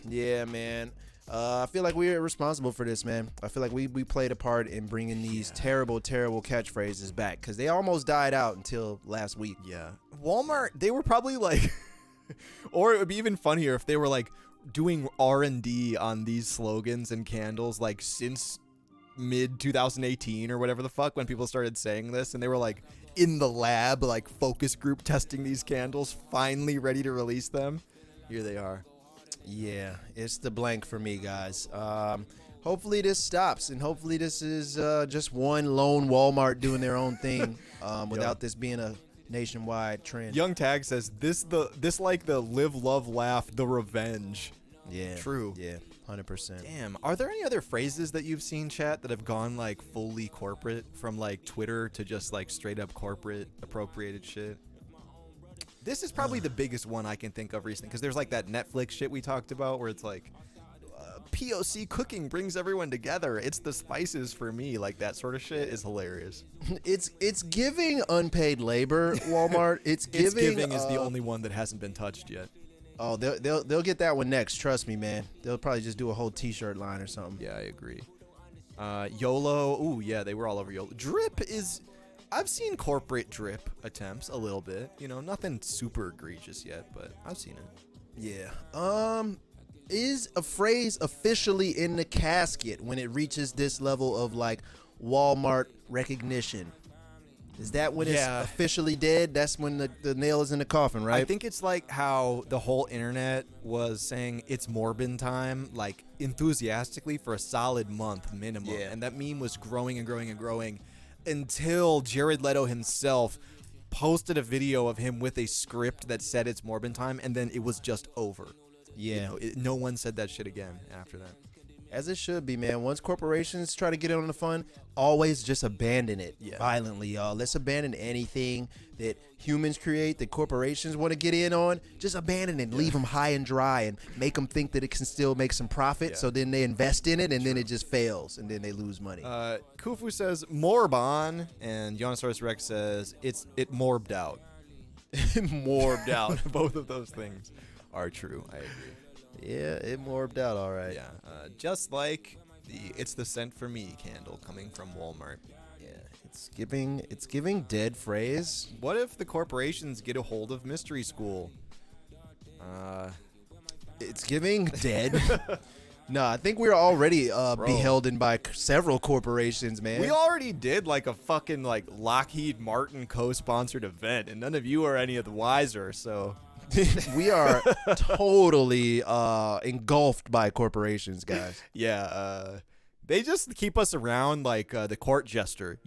Yeah, man. I feel like we're responsible for this, man. I feel like we played a part in bringing these terrible, terrible catchphrases back because they almost died out until last week. Yeah. Walmart, they were probably like, or it would be even funnier if they were like doing R&D on these slogans and candles like since mid 2018 or whatever the fuck when people started saying this, and they were like in the lab, like focus group testing these candles, finally ready to release them. Here they are. Yeah, it's the blank for me, guys. Hopefully this stops, and hopefully this is just one lone Walmart doing their own thing without this being a nationwide trend. Young Tag says this like the live, love, laugh, the revenge. Yeah, true. Yeah, 100%. Damn, are there any other phrases that you've seen, chat, that have gone like fully corporate from like Twitter to just like straight up corporate appropriated shit? This is probably the biggest one I can think of recently because there's like that Netflix shit we talked about where it's like POC cooking brings everyone together. It's the spices for me. Like that sort of shit is hilarious. It's giving unpaid labor, Walmart. It's giving is the only one that hasn't been touched yet. Oh, they'll get that one next. Trust me, man. They'll probably just do a whole T-shirt line or something. Yeah, I agree. YOLO. Ooh, yeah, they were all over YOLO. Drip is. I've seen corporate drip attempts a little bit. Nothing super egregious yet, but I've seen it. Yeah. Is a phrase officially in the casket when it reaches this level of like Walmart recognition? Is that when it's officially dead? That's when the nail is in the coffin, right? I think it's like how the whole internet was saying it's Morbin time, like enthusiastically for a solid month minimum. Yeah. And that meme was growing and growing and growing until Jared Leto himself posted a video of him with a script that said it's Morbin time, and then it was just over. Yeah. No one said that shit again after that. As it should be, man. Once corporations try to get in on the fun, always just abandon it violently, y'all. Let's abandon anything that humans create that corporations want to get in on. Just abandon it. Leave them high and dry and make them think that it can still make some profit. So then they invest in it, and then it just fails, and then they lose money. Kufu says Morbon, and Yonosaurus Rex says it morbed out. Morbed out. Both of those things are true. I agree. Yeah, it morbed out all right. Yeah, just like It's the Scent for Me candle coming from Walmart. Yeah, it's giving dead phrase. What if the corporations get a hold of Mystery School? It's giving dead. No, I think we're already beholden by several corporations, man. We already did like a fucking like Lockheed Martin co-sponsored event, and none of you are any of the wiser, so... We are totally engulfed by corporations, guys. Yeah, they just keep us around like the court jester,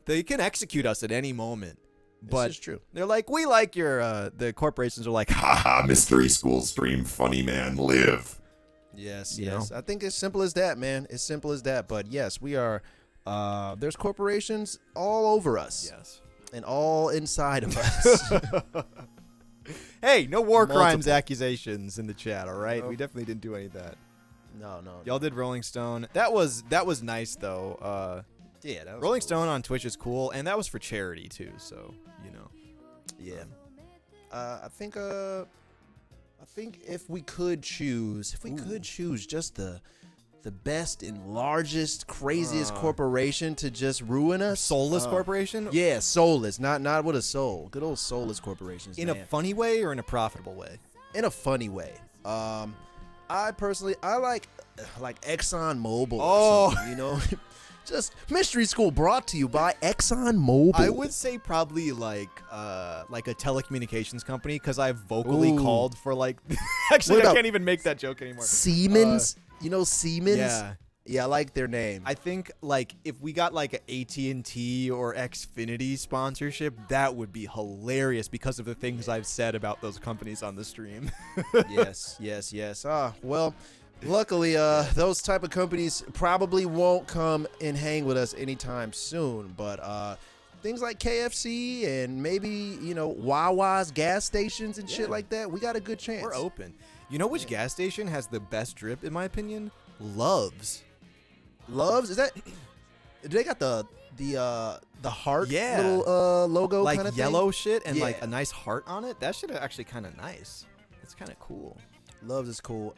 They can execute us at any moment. But this is true. They're like, we like your, the corporations are like, Haha, Mystery School stream, funny man, live. Yes, You yes. know? I think it's simple as that, man. As simple as that. But yes, we are, there's corporations all over us. yes. And all inside of us. Hey, no war crimes Multiple. accusations in the chat, all right? We definitely didn't do any of that. No. Y'all did Rolling Stone. That was nice though. Yeah, that was Rolling cool. Stone on Twitch is cool, and that was for charity too. So Yeah. I think if we could choose, just the best and largest, craziest corporation to just ruin us, Soulless Corporation. Yeah, soulless, not with a soul. Good old soulless corporations. In man. a funny way or in a profitable way? In a funny way. I personally like Exxon Mobil. Oh. Or something, you know. Just Mystery School brought to you by Exxon Mobil. I would say probably like a telecommunications company, because I've vocally called for like. Actually, I can't even make that joke anymore. Siemens. You know Siemens? Yeah, I like their name. I think like if we got like an AT&T or Xfinity sponsorship, that would be hilarious because of the things I've said about those companies on the stream. yes. Well, luckily, those type of companies probably won't come and hang with us anytime soon. But things like KFC and maybe, Wawa's gas stations and shit like that, we got a good chance. We're open. You know which gas station has the best drip, in my opinion? Love's. Love's? Is that? Do they got the heart little logo like kind of yellow thing? shit and like a nice heart on it? That shit is actually kind of nice. It's kind of cool. Love's is cool.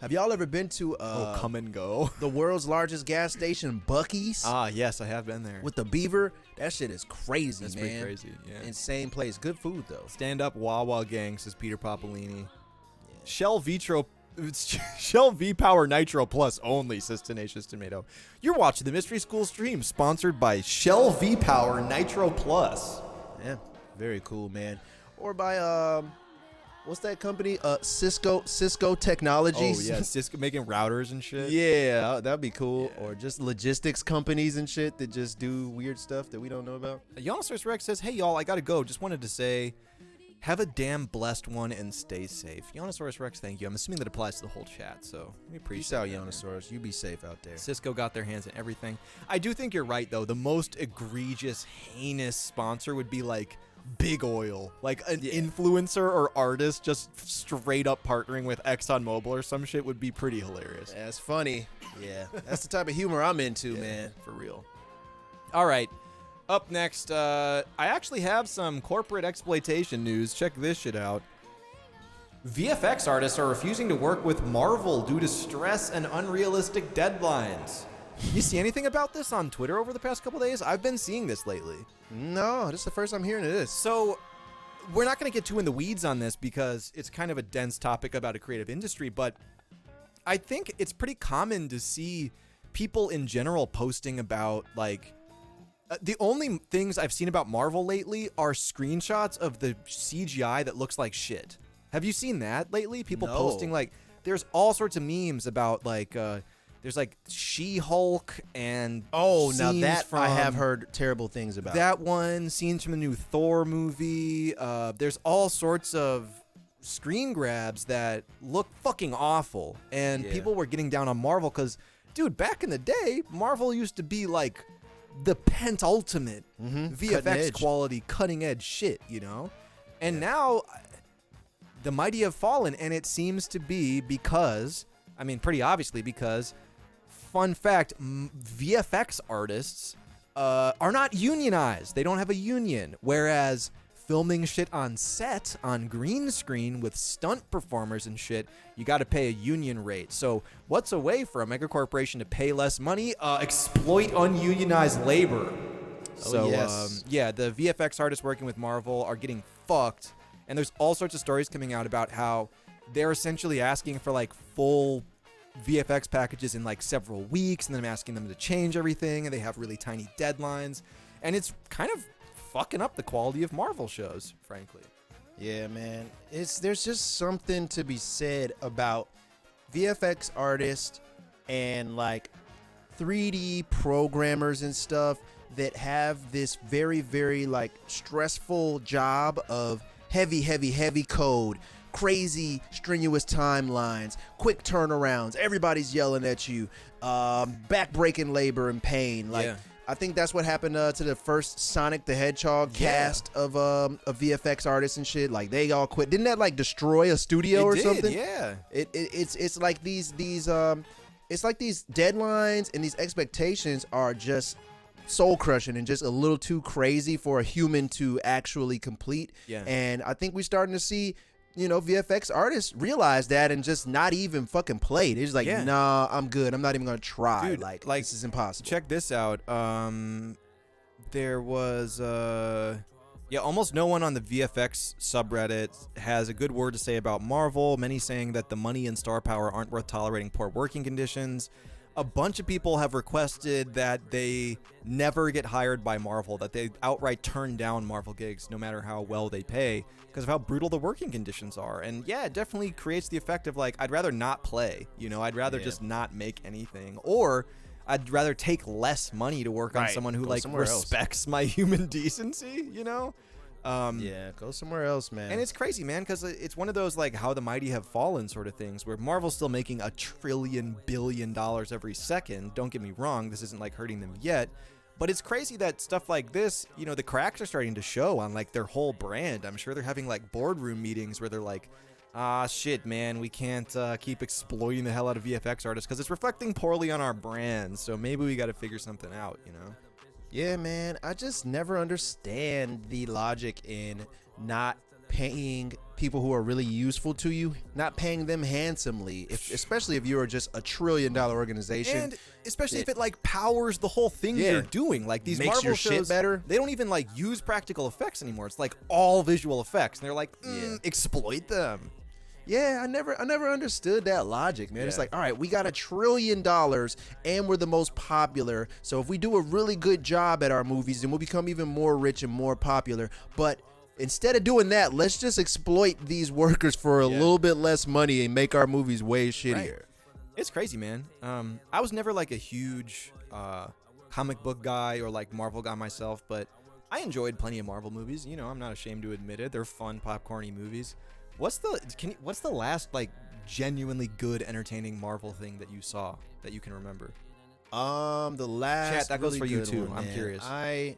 Have y'all ever been to come and go? the world's largest gas station, Buc-ee's? Yes, I have been there. With the beaver? That shit is crazy, That's man. pretty crazy, yeah. Insane place. Good food, though. Stand up Wawa gang, says Peter Popolini. Shell V-Power Nitro Plus only, says Tenacious Tomato. You're watching the Mystery School stream, sponsored by Shell V-Power Nitro Plus. Yeah, very cool, man. Or by, what's that company? Cisco Technologies. Oh, yeah, Cisco making routers and shit. Yeah, that'd be cool. Yeah. Or just logistics companies and shit that just do weird stuff that we don't know about. Yonosaurus Rex says, hey, y'all, I gotta go. Just wanted to say, have a damn blessed one and stay safe. Yonosaurus Rex, thank you. I'm assuming that applies to the whole chat, so we appreciate Peace out, that, Yonosaurus. You be safe out there. Cisco got their hands in everything. I do think you're right, though. The most egregious, heinous sponsor would be like Big Oil, like an influencer or artist just straight up partnering with ExxonMobil or some shit would be pretty hilarious. That's funny. Yeah, that's the type of humor I'm into, man. For real. All right. Up next, I actually have some corporate exploitation news. Check this shit out. VFX artists are refusing to work with Marvel due to stress and unrealistic deadlines. You see anything about this on Twitter over the past couple days? I've been seeing this lately. No, this is the first I'm hearing of this. So we're not going to get too in the weeds on this because it's kind of a dense topic about a creative industry, but I think it's pretty common to see people in general posting about like the only things I've seen about Marvel lately are screenshots of the CGI that looks like shit. Have you seen that lately? People posting like there's all sorts of memes about like there's like She-Hulk and now scenes that from I have heard terrible things about. that one, scenes from the new Thor movie. There's all sorts of screen grabs that look fucking awful, and people were getting down on Marvel because, dude, back in the day, Marvel used to be like the penultimate VFX quality, cutting edge shit, you know? And now the mighty have fallen, and it seems to be because, I mean, pretty obviously because, fun fact, VFX artists are not unionized. They don't have a union, whereas filming shit on set, on green screen with stunt performers and shit, you got to pay a union rate. So what's a way for a mega corporation to pay less money? Exploit ununionized labor. So yeah, the VFX artists working with Marvel are getting fucked. And there's all sorts of stories coming out about how they're essentially asking for like full VFX packages in like several weeks, and then I'm asking them to change everything, and they have really tiny deadlines. And it's kind of fucking up the quality of Marvel shows, frankly. Yeah, man. There's just something to be said about VFX artists and like 3D programmers and stuff that have this very, very like stressful job of heavy code, crazy strenuous timelines, quick turnarounds, everybody's yelling at you, back-breaking labor and pain. Like I think that's what happened to the first Sonic the Hedgehog cast of VFX artists and shit. Like they all quit. Didn't that like destroy a studio or something? Yeah. It's like these it's like these deadlines and these expectations are just soul crushing and just a little too crazy for a human to actually complete. Yeah. And I think we're starting to see, VFX artists realize that and just not even fucking play. They're just like, nah, I'm good. I'm not even gonna try. Dude, like this is impossible. Check this out. There was almost no one on the VFX subreddit has a good word to say about Marvel. Many saying that the money and star power aren't worth tolerating poor working conditions. A bunch of people have requested that they never get hired by Marvel, that they outright turn down Marvel gigs no matter how well they pay because of how brutal the working conditions are. And yeah, it definitely creates the effect of like, I'd rather not play, I'd rather just not make anything, or I'd rather take less money to work on someone who like respects my human decency, Go somewhere else, man. And it's crazy, man, because it's one of those like how the mighty have fallen sort of things where Marvel's still making $1 trillion billion every second. Don't get me wrong, this isn't like hurting them yet, but it's crazy that stuff like this, the cracks are starting to show on like their whole brand. I'm sure they're having like boardroom meetings where they're like, shit, man, we can't keep exploiting the hell out of VFX artists because it's reflecting poorly on our brand. So maybe we got to figure something out, Yeah, man, I just never understand the logic in not paying people who are really useful to you, not paying them handsomely, especially if you are just $1 trillion organization. And especially if it like powers the whole thing you're doing. Like these makes Marvel your shows, shit better. They don't even like use practical effects anymore. It's like all visual effects. And they're like, exploit them. Yeah, I never understood that logic, man. Yeah. It's like, all right, we got $1 trillion and we're the most popular. So if we do a really good job at our movies, then we'll become even more rich and more popular. But instead of doing that, let's just exploit these workers for a little bit less money and make our movies way shittier. Right. It's crazy, man. I was never like a huge comic book guy or like Marvel guy myself, but I enjoyed plenty of Marvel movies. I'm not ashamed to admit it. They're fun, popcorny movies. What's the last like genuinely good, entertaining Marvel thing that you saw that you can remember? The last Chat, that goes really for you good too. one, I'm man. curious. I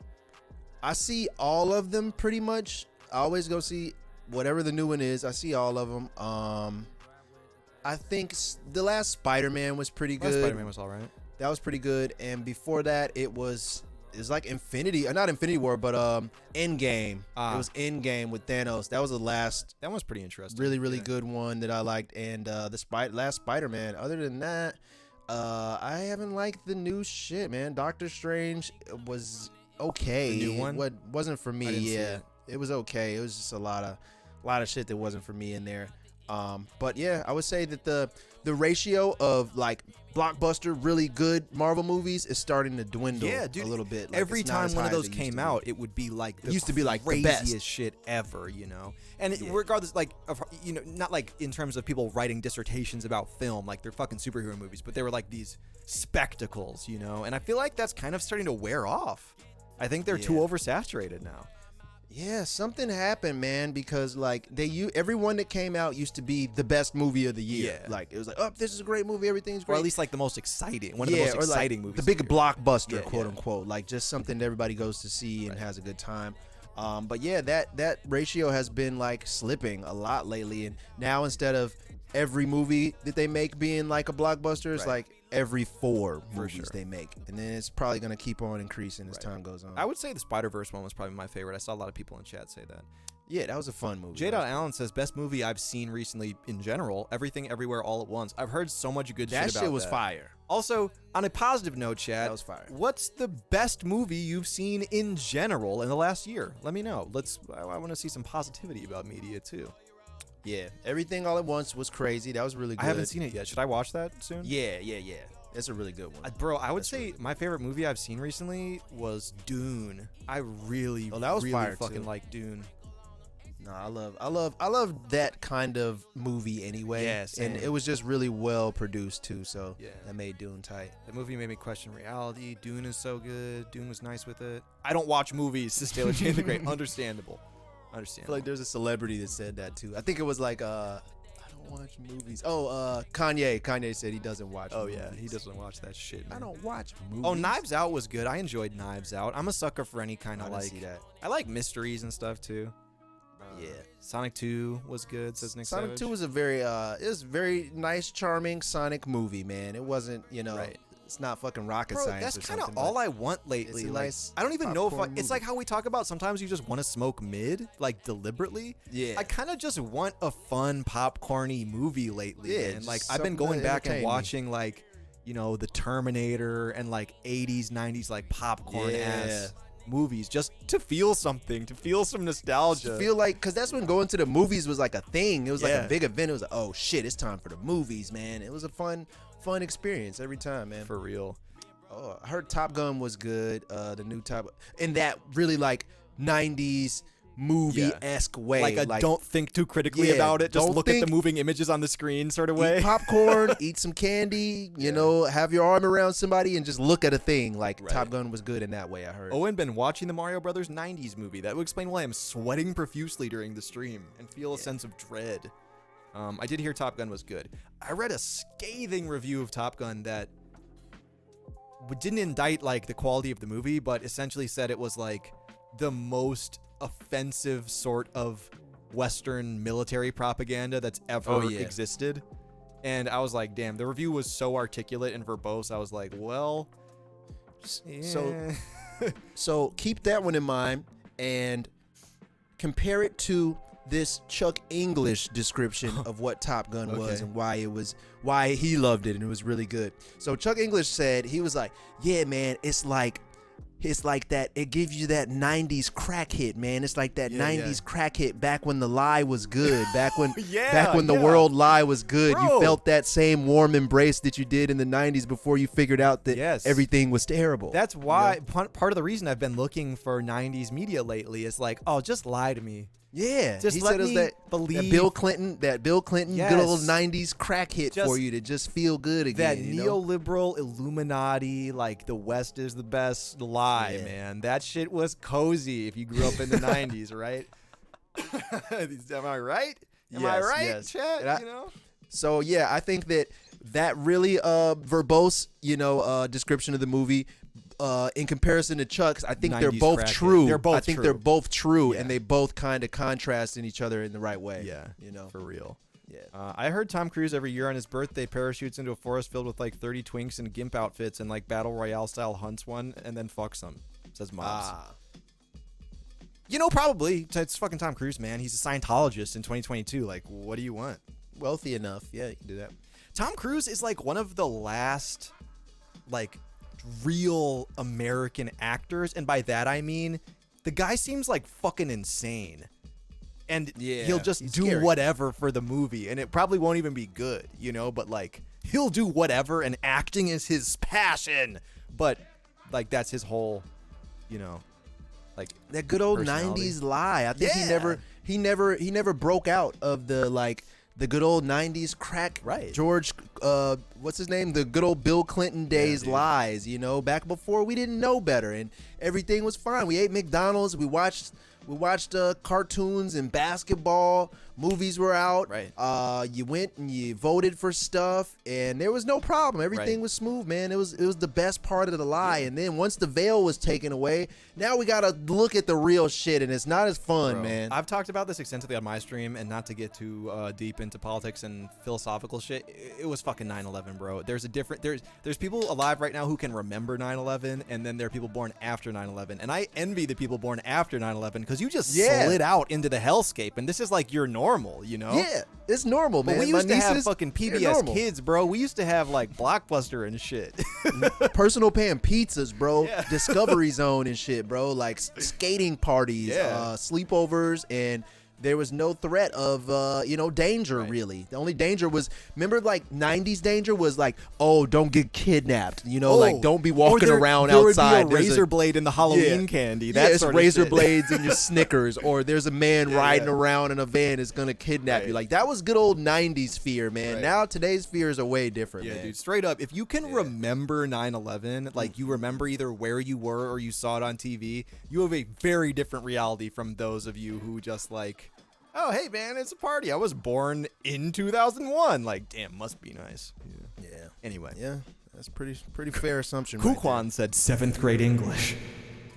see all of them pretty much. I always go see whatever the new one is. I see all of them. I think the last Spider-Man was pretty good. Spider-Man was all right. That was pretty good. And before that, it was like not Infinity War, but Endgame. It was Endgame with Thanos. That was the last. That one's pretty interesting. Really good one that I liked. And last Spider-Man. Other than that, I haven't liked the new shit, man. Doctor Strange was okay. The new one? What wasn't for me? I didn't see Yeah, it was okay. It was just a lot of shit that wasn't for me in there. But yeah, I would say that the ratio of like blockbuster, really good Marvel movies is starting to dwindle a little bit. Like, every time one of those came out, it would be like the used to be like the craziest best shit ever, And regardless, like, of, not like in terms of people writing dissertations about film, like they're fucking superhero movies, but they were like these spectacles, And I feel like that's kind of starting to wear off. I think they're too oversaturated now. Yeah, something happened, man, because like everyone that came out used to be the best movie of the year. Yeah. Like it was like, oh, this is a great movie, everything's great. Or at least like the most exciting, one of the most exciting movies. The big blockbuster, Yeah, quote unquote, like just something that everybody goes to see and has a good time. But yeah, that ratio has been like slipping a lot lately, and now instead of every movie that they make being like a blockbuster, it's like every 4 movies they make, and then it's probably gonna keep on increasing as time goes on. I would say the Spider-Verse one was probably my favorite. I saw a lot of people in chat say that. Yeah, that was a fun movie. J. Allen says best movie I've seen recently in general. Everything, Everywhere, All at Once. I've heard so much good shit about that. That shit was fire. Also, on a positive note, Chad, that was fire. What's the best movie you've seen in general in the last year? Let me know. I want to see some positivity about media too. Yeah, Everything All at Once was crazy. That was really good. I haven't seen it yet. Should I watch that soon? Yeah. It's a really good one. Bro, I would say my favorite movie I've seen recently was Dune. I really, that was really fire fucking too. like Dune. No, I love that kind of movie anyway. Yeah, same. And it was just really well produced too, so that made Dune tight. The movie made me question reality. Dune is so good. Dune was nice with it. I don't watch movies, says Taylor Jane the Great. Understandable. I feel like there's a celebrity that said that too. I think it was like I don't watch movies. Oh, Kanye. Kanye said he doesn't watch Oh movies. yeah, he doesn't watch that shit, man. I don't watch movies. Oh, Knives Out was good. I enjoyed Knives Out. I'm a sucker for any kind I of didn't like. see that. I like mysteries and stuff too. Yeah. Sonic 2 was good. Says Nick Sonic Savage. 2 was a very very nice, charming Sonic movie, man. It wasn't, Right. it's not fucking rocket Bro, science that's or kind something. of all but I want lately. it's a Like, nice I don't even know if popcorn it's movie. like how we talk about sometimes you just want to smoke mid, like deliberately. Yeah. I kind of just want a fun popcorny movie lately. Yeah, man. Like just I've been something to going back and entertain me. watching like, the Terminator and like 80s, 90s like popcorn ass movies just to feel something, to feel some nostalgia. I feel like, because that's when going to the movies was like a thing. It was like Yeah. a big event. It was like, oh shit, it's time for the movies, man. It was a fun experience every time, man. For real. Oh, I heard Top Gun was good. The new Top, in that really like 90s movie-esque way. Like a don't think too critically Yeah, about it. Just don't look at the think- moving images on the screen sort of way. Eat popcorn, eat some candy, have your arm around somebody and just look at a thing. Like Right. Top Gun was good in that way, I heard. Owen been watching the Mario Brothers 90s movie. That would explain why I'm sweating profusely during the stream and feel a sense of dread. I did hear Top Gun was good. I read a scathing review of Top Gun that didn't indict like the quality of the movie, but essentially said it was like the most offensive sort of Western military propaganda that's ever existed. And I was like, damn, the review was so articulate and verbose. I was like, well, So keep that one in mind and compare it to this Chuck English description of what Top Gun was and why he loved it and it was really good. So Chuck English said, he was like, yeah, man, it's like that, it gives you that 90s crack hit, man. It's like that 90s crack hit back when the lie was good, back when the world lie was good. Bro. You felt that same warm embrace that you did in the 90s before you figured out that everything was terrible. That's why part of the reason I've been looking for 90s media lately is like, oh, just lie to me. Yeah, Just he let said it was me that believe. Bill Clinton Yes. good old 90s crack hit Just for you to just feel good That again. You know? neoliberal Illuminati, like the West is the best lie, man. That shit was cozy if you grew up in the 90s, right? Am I right? Am I Yes, right, yes. chat? And So yeah, I think that really verbose, description of the movie, in comparison to Chuck's, I think they're 90s both crack hit. true. They're both I think true. they're both true, Yeah. and they both kind of contrast in each other in the right way. Yeah, For for real. Yeah. I heard Tom Cruise every year on his birthday parachutes into a forest filled with like 30 twinks and gimp outfits and like battle royale style hunts one and then fucks them. Says Mobs. Probably. It's fucking Tom Cruise, man. He's a Scientologist in 2022. Like, what do you want? Wealthy enough. Yeah, you can do that. Tom Cruise is like one of the last like real American actors, and by that I mean the guy seems like fucking insane. And he'll just he's do scary. whatever for the movie, and it probably won't even be good, but like he'll do whatever, and acting is his passion. But like that's his whole, like that good old personality. 90s lie. I think he never broke out of the good old 90s crack. Right. George, what's his name? The good old Bill Clinton days lies, back before we didn't know better and everything was fine. We ate McDonald's. We watched cartoons and basketball. Movies were out. Right. You went and you voted for stuff, and there was no problem. Everything was smooth, man. It was the best part of the lie. And then once the veil was taken away, now we gotta look at the real shit, and it's not as fun, Bro, man. I've talked about this extensively on my stream, and not to get too deep into politics and philosophical shit, it was fucking 9/11, bro. There's people alive right now who can remember 9/11, and then there are people born after 9/11, and I envy the people born after 9/11 because you just slid out into the hellscape, and this is like your normal, Yeah, it's normal, man. But we My used to have nieces, fucking they're PBS normal. Kids, bro. We used to have like Blockbuster and shit. Personal pan pizzas, bro. Yeah. Discovery Zone and shit, bro. Like skating parties, sleepovers, and there was no threat of danger really. The only danger was, remember, like 90s danger was like, oh, don't get kidnapped, like don't be walking around outside. There would be a There's razor blade in the Halloween candy. That it's sort of razor shit. blades in your Snickers, or there's a man riding around in a van is gonna kidnap you. Like that was good old 90s fear, man. Right. Now today's fears are way different, Yeah, man. dude, straight up. If you can remember 9/11, like you remember either where you were or you saw it on TV, you have a very different reality from those of you who just like Oh, hey, man, it's a party. I was born in 2001. Like, damn, must be nice. Yeah. Anyway. Yeah. That's pretty fair assumption. Right Kukwan said 7th grade English.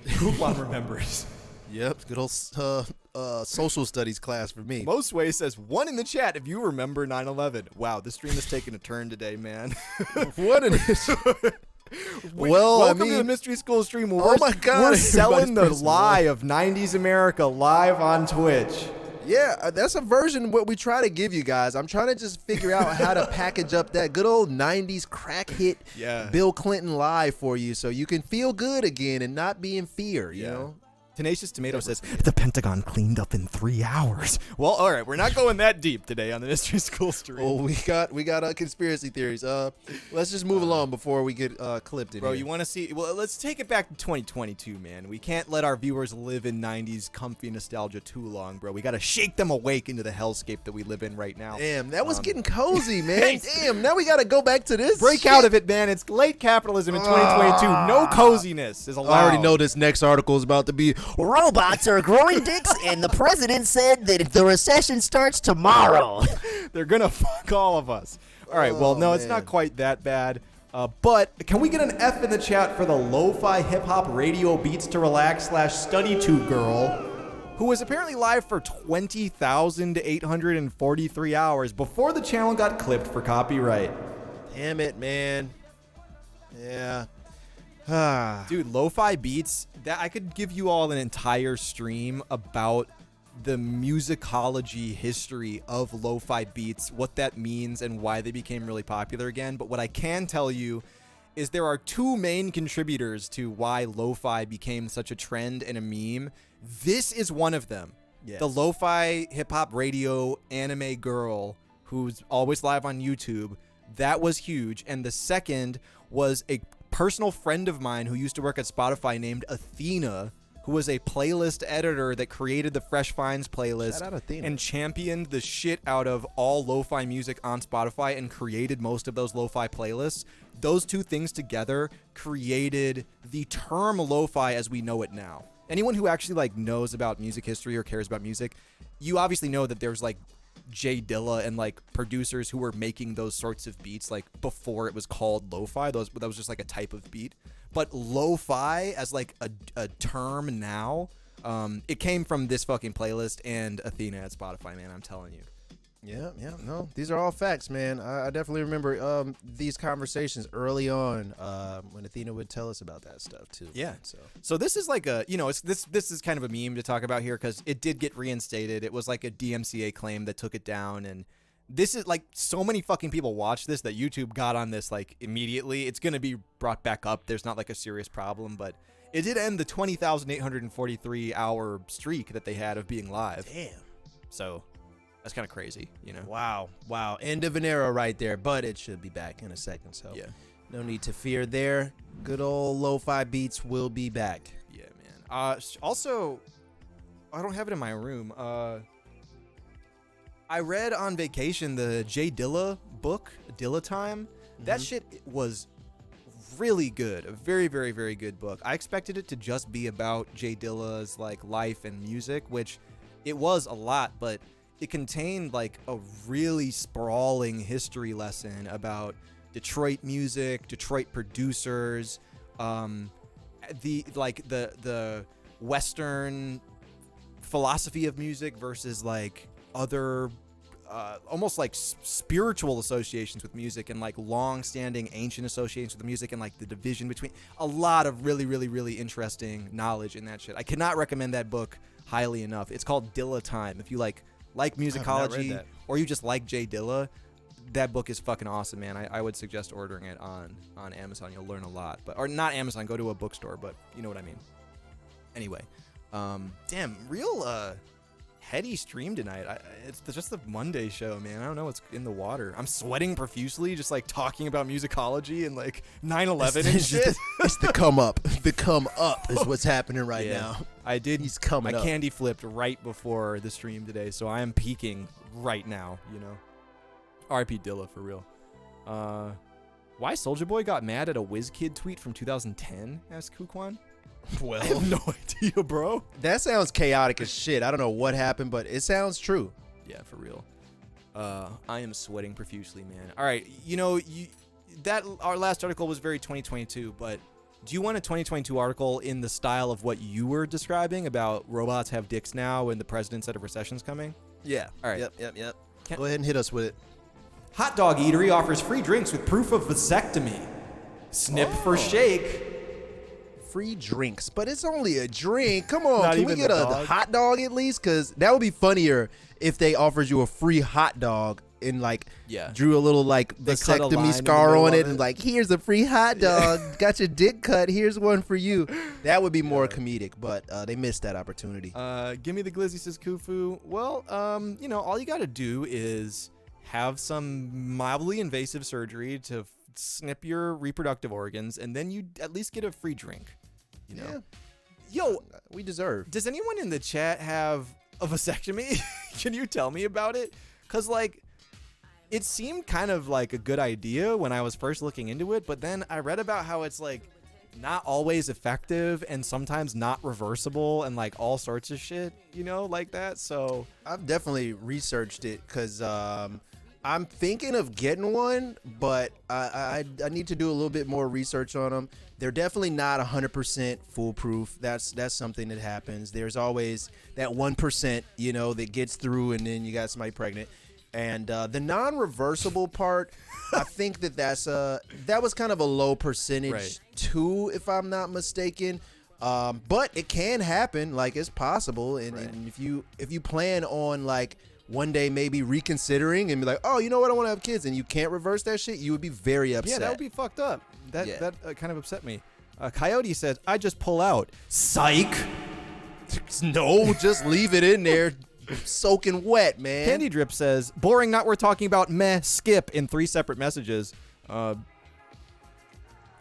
Kukwan remembers. Yep. Good old social studies class for me. Mostway says 1 in the chat if you remember 9/11. Wow, this stream is taking a turn today, man. What an issue. Well, welcome to the Mystery School stream. Oh my God, we're selling the everybody's lie of 90s America live on Twitch. Yeah, that's a version what we try to give you guys. I'm trying to just figure out how to package up that good old 90s crack hit Bill Clinton live for you so you can feel good again and not be in fear, you know? Tenacious Tomato says, the Pentagon cleaned up in 3 hours. Well, all right, we're not going that deep today on the Mystery School stream. Oh, we got conspiracy theories. Let's just move along before we get clipped in Bro, here. you want to see? Well, let's take it back to 2022, man. We can't let our viewers live in 90s comfy nostalgia too long, bro. We got to shake them awake into the hellscape that we live in right now. Damn, that was getting cozy, man. Damn, now we got to go back to this. Break out of it, man. It's late capitalism in 2022. No coziness is allowed. I already know this next article is about to be robots are growing dicks, and the president said that the recession starts tomorrow. They're gonna fuck all of us. All right, well, no, it's not quite that bad. But can we get an F in the chat for the lo-fi hip-hop radio beats to relax / study to girl, who was apparently live for 20,843 hours before the channel got clipped for copyright. Damn it, man. Yeah. Dude, lo-fi beats, that I could give you all an entire stream about the musicology history of lo-fi beats, what that means and why they became really popular again. But what I can tell you is there are 2 main contributors to why lo-fi became such a trend and a meme. This is one of them. Yes. The lo-fi hip-hop radio anime girl who's always live on YouTube. That was huge. And the second was a personal friend of mine who used to work at Spotify named Athena, who was a playlist editor that created the Fresh Finds playlist and championed the shit out of all lo-fi music on Spotify and created most of those lo-fi playlists. Those 2 things together created the term lo-fi as we know it now. Anyone who actually like knows about music history or cares about music, you obviously know that there's like Jay Dilla and like producers who were making those sorts of beats like before it was called lo-fi. That was just like a type of beat. But lo-fi as like a term now, it came from this fucking playlist and Athena at Spotify, man. I'm telling you. Yeah, no, these are all facts, man. I definitely remember these conversations early on when Athena would tell us about that stuff too. Yeah. So this is like a, this is kind of a meme to talk about here because it did get reinstated. It was like a DMCA claim that took it down, and this is like so many fucking people watch this that YouTube got on this like immediately. It's gonna be brought back up. There's not like a serious problem, but it did end the 20,843 hour streak that they had of being live. Damn. So that's kind of crazy, you know? Wow. End of an era right there, but it should be back in a second, so yeah, no need to fear there. Good old lo-fi beats will be back. Yeah, man. Also, I don't have it in my room. I read on vacation the Jay Dilla book, Dilla Time. That shit was really good. A very, very, very good book. I expected it to just be about Jay Dilla's like life and music, which it was a lot, but it contained like a really sprawling history lesson about Detroit music, Detroit producers, the Western philosophy of music versus like other almost like spiritual associations with music and like long-standing ancient associations with music and like the division between a lot of really, really, really interesting knowledge in that shit. I cannot recommend that book highly enough. It's called Dilla Time. If you like musicology or you just like Jay Dilla, that book is fucking awesome, man. I would suggest ordering it on Amazon. You'll learn a lot. Or not Amazon, go to a bookstore, but you know what I mean. Anyway, damn, real heady stream tonight. It's just the Monday show, man. I don't know what's in the water. I'm sweating profusely just like talking about musicology and like 9/11 and shit. It's the come up. The come up is what's happening right now. He's coming up. I candy flipped right before the stream today, so I am peaking right now, you know. R.I.P. Dilla for real. Why Soulja Boy got mad at a WizKid tweet from 2010? Asked Kukwan. Well, I have no idea, bro. that sounds chaotic as shit. I don't know what happened, but it sounds true. Yeah, for real. I am sweating profusely, man. All right, our last article was very 2022, but do you want a 2022 article in the style of what you were describing about robots have dicks now and the president said a recession's coming? Yeah. All right. Yep. Go ahead and hit us with it. Hot dog eatery offers free drinks with proof of vasectomy. Snip for shake. Free drinks, but it's only a drink. Come on, Not can we even get the a dog? hot dog at least? Because that would be funnier if they offered you a free hot dog and like drew a little like They cut a line vasectomy in the scar middle on of it and like, here's a free hot dog. Got your dick cut. Here's one for you. That would be more comedic, but they missed that opportunity. Give me the glizzy, says Kufu. Well, all you got to do is have some mildly invasive surgery to snip your reproductive organs, and then you at least get a free drink. Yeah. Yo, We deserve. does anyone in the chat have a vasectomy? Can you tell me about it? Because, it seemed kind of like a good idea when I was first looking into it, but then I read about how it's, not always effective and sometimes not reversible and, all sorts of shit, like that. So I've definitely researched it because I'm thinking of getting one, but I need to do a little bit more research on them. They're definitely not 100% foolproof. That's something that happens. There's always that 1%, that gets through, and then you got somebody pregnant. And the non-reversible part, I think that was kind of a low percentage too, if I'm not mistaken. But it can happen. It's possible. And if you plan on one day maybe reconsidering and be like, oh, you know what, I want to have kids, and you can't reverse that shit, you would be very upset. yeah, that would be fucked up. That kind of upset me. Coyote says, I just pull out. Psych. No, just leave it in there soaking wet, man. Candy Drip says, boring, not worth talking about, meh, skip, in 3 separate messages.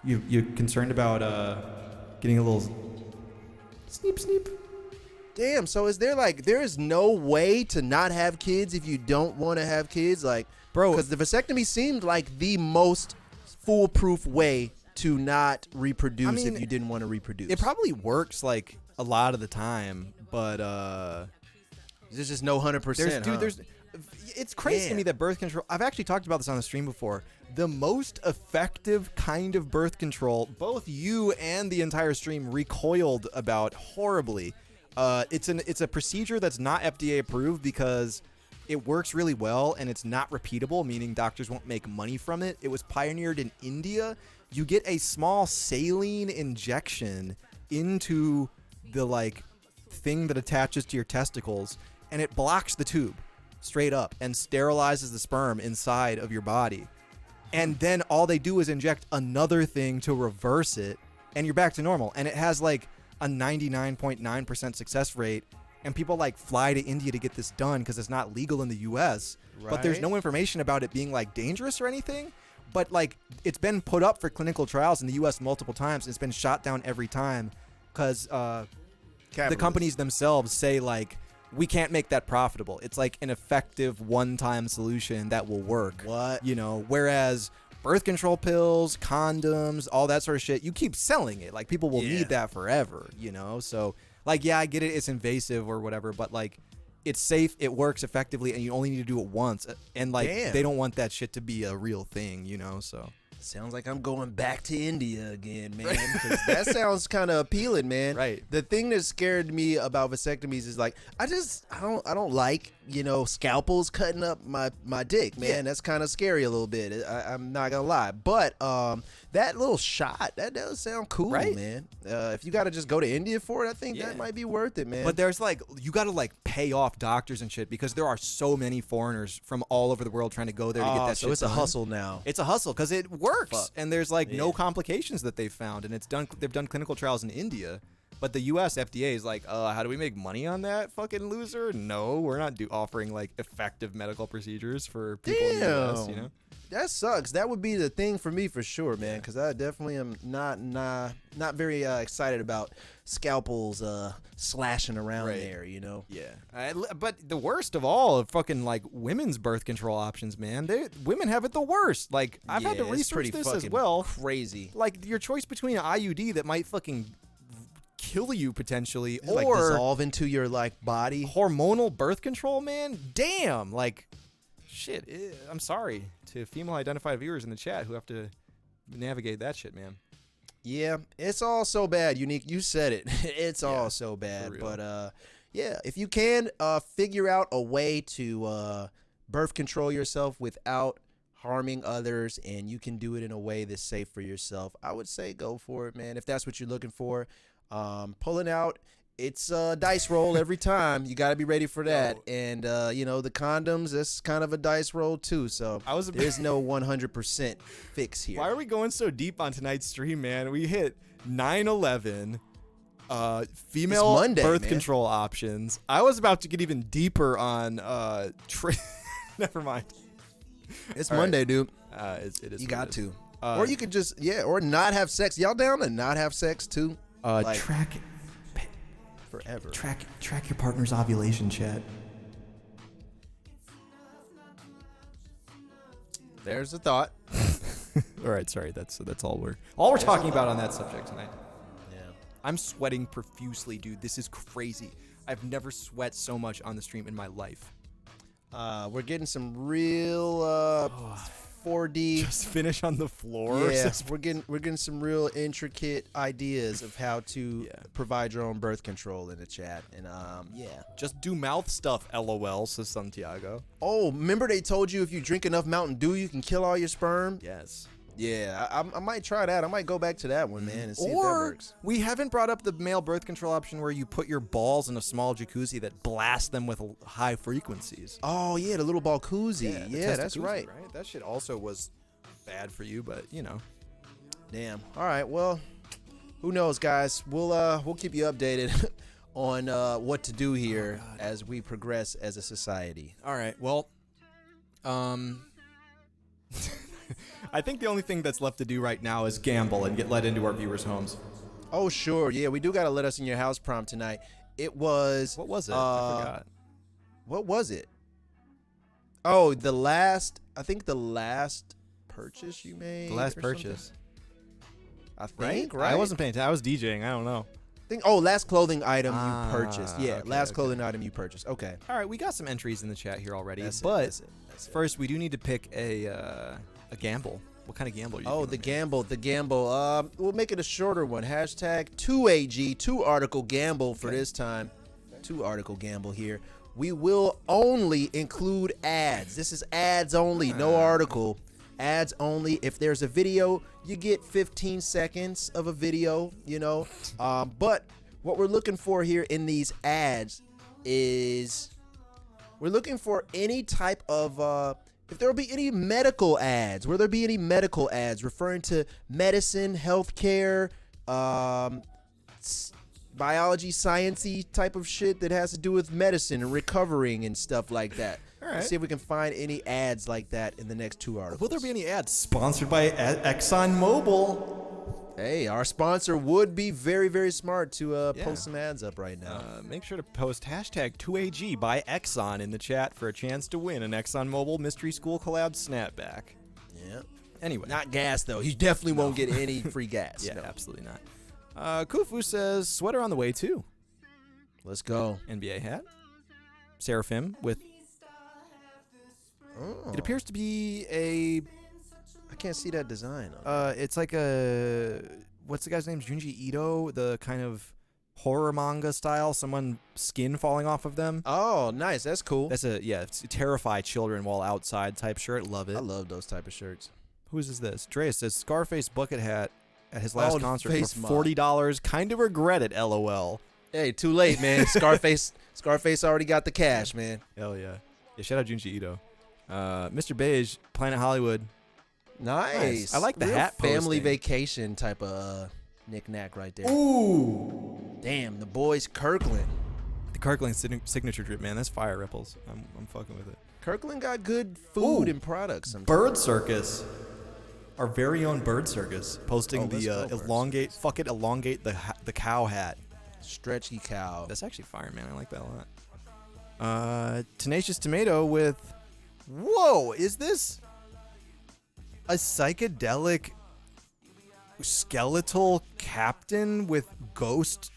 You concerned about getting a little sneep? Damn, so is there there is no way to not have kids if you don't want to have kids? Bro, because the vasectomy seemed like the most foolproof way to not reproduce if you didn't want to reproduce. it probably works a lot of the time, but there's just no 100%. it's crazy to me that birth control, I've actually talked about this on the stream before, the most effective kind of birth control, both you and the entire stream recoiled about horribly. It's a procedure that's not FDA approved because it works really well and it's not repeatable, meaning doctors won't make money from it. It was pioneered in India. You get a small saline injection into the thing that attaches to your testicles, and it blocks the tube straight up and sterilizes the sperm inside of your body. And then all they do is inject another thing to reverse it, and you're back to normal. And it has a 99.9% success rate, and people fly to India to get this done because it's not legal in the US. But there's no information about it being dangerous or anything. But it's been put up for clinical trials in the US multiple times, and it's been shot down every time because the companies themselves say we can't make that profitable. It's an effective one-time solution that will work. What? Whereas birth control pills, condoms, all that sort of shit, you keep selling it. People will need that forever, So, yeah, I get it. It's invasive or whatever, but it's safe, it works effectively, and you only need to do it once. And they don't want that shit to be a real thing, So Sounds like I'm going back to India again, man. 'Cause that sounds kind of appealing, man. Right. The thing that scared me about vasectomies is I don't like scalpels cutting up my dick, man. Yeah. That's kind of scary a little bit. I'm not gonna lie, but that little shot that does sound cool, Right. man. If you got to just go to India for it, I think that might be worth it, man. But there's you got to pay off doctors and shit because there are so many foreigners from all over the world trying to go there to get that so shit it's a done. hustle now. It's a hustle because it works, Fuck. and there's no complications that they've found, and they've done clinical trials in India, but the U.S. FDA is how do we make money on that, fucking loser? No, we're not offering effective medical procedures for people in the U.S. That sucks. That would be the thing for me for sure, man. Because I definitely am not very excited about scalpels slashing around there. Yeah, but the worst of all of fucking women's birth control options, man. Women have it the worst. I've had to it's research pretty this as fucking well. Crazy. Your choice between an IUD that might fucking kill you potentially, Or like dissolve into your like body. hormonal birth control, man. Damn, like shit. I'm sorry to female identified viewers in the chat who have to navigate that shit, man. Yeah, it's all so bad. Unique, you said it. It's all so bad. real. But yeah, if you can figure out a way to birth control yourself without harming others, and you can do it in a way that's safe for yourself, I would say go for it, man. If that's what you're looking for, pulling out, it's a dice roll every time. You got to be ready for that. And you know, the condoms, that's kind of a dice roll too. So there's no 100% fix here. Why are we going so deep on tonight's stream, man? We hit 9/11. Female Monday, birth man. control options. I was about to get even deeper on never mind. It's All Monday, right. dude. It is. You what got it is. to. Or you could just, or not have sex. Y'all down to not have sex too? Like, track forever. Track your partner's ovulation, chat. There's the thought. All right, sorry. That's all we're talking about on that subject tonight. Yeah. I'm sweating profusely, dude. This is crazy. I've never sweat so much on the stream in my life. We're getting some real 4D. Just finish on the floor. Yeah, we're getting some real intricate ideas of how to provide your own birth control in the chat, and yeah. Just do mouth stuff, LOL, says Santiago. Oh, remember they told you if you drink enough Mountain Dew, you can kill all your sperm? Yes. Yeah, I might try that. I might go back to that one, man, and see if that Or works. we haven't brought up the male birth control option where you put your balls in a small jacuzzi that blasts them with high frequencies. Oh yeah, the little ball koozie. the Yeah, that's testacuzzi, right. That shit also was bad for you, but you know. Damn. All right. Well, who knows, guys? We'll keep you updated on what to do here as we progress as a society. All right. Well, I think the only thing that's left to do right now is gamble and get let into our viewers' homes. Oh sure, yeah, we do got to let us in your house prompt tonight. It was What was it? I forgot. What was it? Oh, I think the last purchase you made. The last or purchase. something. I think, right? I wasn't paying attention. I was DJing. I don't know. Last clothing item you purchased. Yeah, okay, last clothing item you purchased. Okay. All right, we got some entries in the chat here already, That's but it. first we do need to pick a gamble. What kind of gamble are you Oh, feeling? the gamble. We'll make it a shorter one. Hashtag 2AG, 2 article gamble for this time. 2 article gamble here. We will only include ads. This is ads only, no article. Ads only. If there's a video, you get 15 seconds of a video, you know. But what we're looking for here in these ads is we're looking for any type of if there will be any medical ads, will there be any medical ads referring to medicine, healthcare, biology, sciencey type of shit that has to do with medicine and recovering and stuff like that. All right. Let's see if we can find any ads like that in the next 2 articles. Will there be any ads sponsored by ExxonMobil? Hey, our sponsor would be very, very smart to post some ads up right now. Make sure to post hashtag 2AG by Exxon in the chat for a chance to win an ExxonMobil Mystery School collab snapback. Yeah. Anyway. Not gas, though. You definitely won't get any free gas. Yeah, No. absolutely not. Kufu says, sweater on the way too. Let's go. NBA hat. Seraphim with, Oh. it appears to be a, I can't see that design. it's like a, what's the guy's name? Junji Ito, the kind of horror manga style, someone skin falling off of them. Oh, nice. That's cool. That's it's terrify children while outside type shirt. Love it. I love those type of shirts. Whose is this? Dreas says Scarface bucket hat at his last Oh, concert face for mod. $40. Kind of regret it, LOL. Hey, too late, man. Scarface already got the cash, man. Hell yeah. Yeah, shout out Junji Ito. Mr. Beige, Planet Hollywood. Nice. I like the Real hat family posting. vacation type of knick-knack right there. Ooh. Damn, the boys Kirkland. The Kirkland signature drip, man. That's fire ripples. I'm fucking with it. Kirkland got good food Ooh. and products. Sometimes. Bird Circus. Our very own Bird Circus posting let's the go, Bird elongate the cow hat. Stretchy cow. That's actually fire, man. I like that a lot. Tenacious Tomato with, whoa, is this a psychedelic skeletal captain with ghost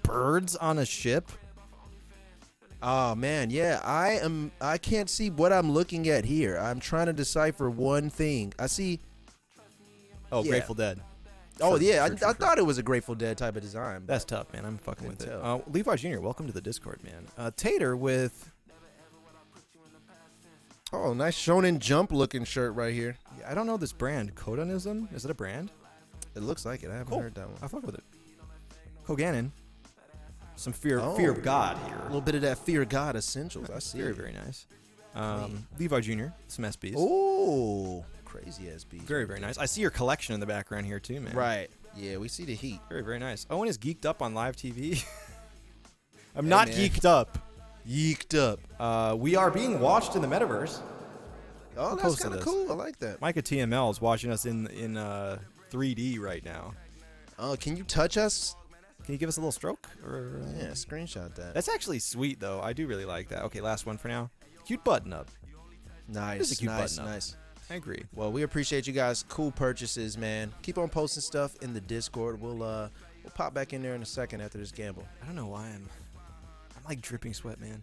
birds on a ship? Oh man, yeah. I can't see what I'm looking at here. I'm trying to decipher one thing. I see. Oh, Yeah. Grateful Dead. Oh Sure, yeah, sure, I thought it was a Grateful Dead type of design. That's tough, man. I'm fucking with Couldn't it. tell. Levi Jr., welcome to the Discord, man. Tater with. Oh, nice Shonen Jump looking shirt right here. I don't know this brand. Kodanism? Is it a brand? It looks like it. I haven't Cool. heard that one. I fuck with it. Koganon. Some fear Oh. of God here. A little bit of that Fear God essentials. I see. Very, very nice. Levi Jr., some SBs. Oh, crazy SB. Very, very nice. I see your collection in the background here, too, man. Right. Yeah, we see the heat. Very, very nice. Owen is geeked up on live TV. I'm not man. geeked up. Yeeked up. We are being watched in the metaverse. Oh, that's close to kind of this. cool. I like that. Micah TML is watching us in 3D right now. Oh, can you touch us? Can you give us a little stroke? Or, Yeah, screenshot that. That's actually sweet, though. I do really like that. Okay, last one for now. Cute button up. Nice, This is a cute nice, button up. nice. I agree. Well, we appreciate you guys. Cool purchases, man. Keep on posting stuff in the Discord. We'll pop back in there in a second after this gamble. I don't know why I'm like dripping sweat, man.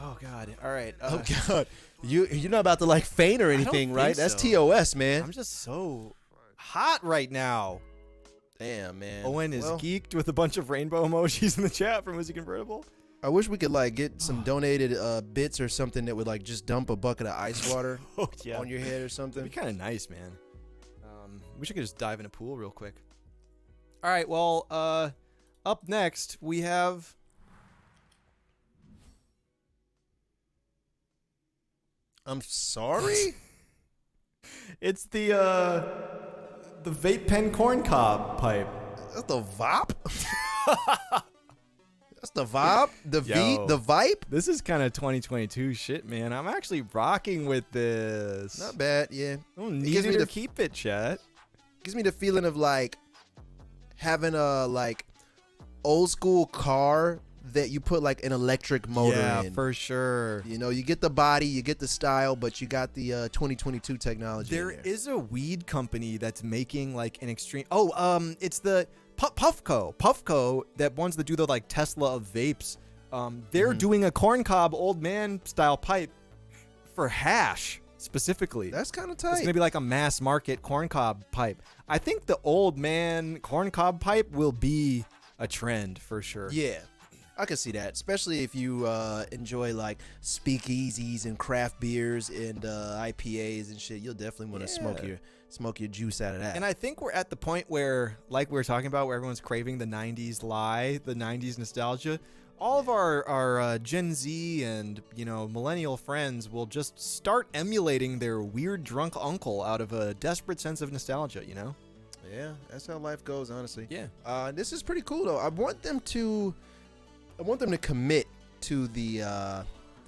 Oh God. All right. Oh God, you're not about to like faint or anything, think right? That's so. TOS, man. I'm just so hot right now. Damn, man. Owen is Well, geeked with a bunch of rainbow emojis in the chat from Wizzy Convertible. I wish we could like get some donated bits or something that would like just dump a bucket of ice water Oh yeah. on your head or That'd something. be kind of nice, man. Wish I could just dive in a pool real quick. All right. Well, up next we have. I'm sorry. It's the vape pen corn cob pipe. That's the VOP. That's the VOP. Yo. The Vipe. This is kind of 2022 shit, man. I'm actually rocking with this. Not bad. Yeah. Don't gives need me to the- keep it, chat. Gives me the feeling of like having a like old school car that you put like an electric motor Yeah, in. for sure. You know, you get the body, you get the style, but you got the 2022 technology. There in is a weed company that's making like an extreme. Oh, it's the Puffco. Puffco, that ones that do the like Tesla of vapes. They're doing a corncob old man style pipe for hash specifically. That's kind of It's tight. gonna be like a mass market corncob pipe. I think the old man corncob pipe will be a trend for sure. Yeah, I can see that, especially if you enjoy like speakeasies and craft beers and IPAs and shit. You'll definitely want to smoke your juice out of that. And I think we're at the point where, like we were talking about, where everyone's craving the 90s lie, the 90s nostalgia. All of our Gen Z and, millennial friends will just start emulating their weird drunk uncle out of a desperate sense of nostalgia, Yeah, that's how life goes, honestly. Yeah. This is pretty cool though. I want them to commit to the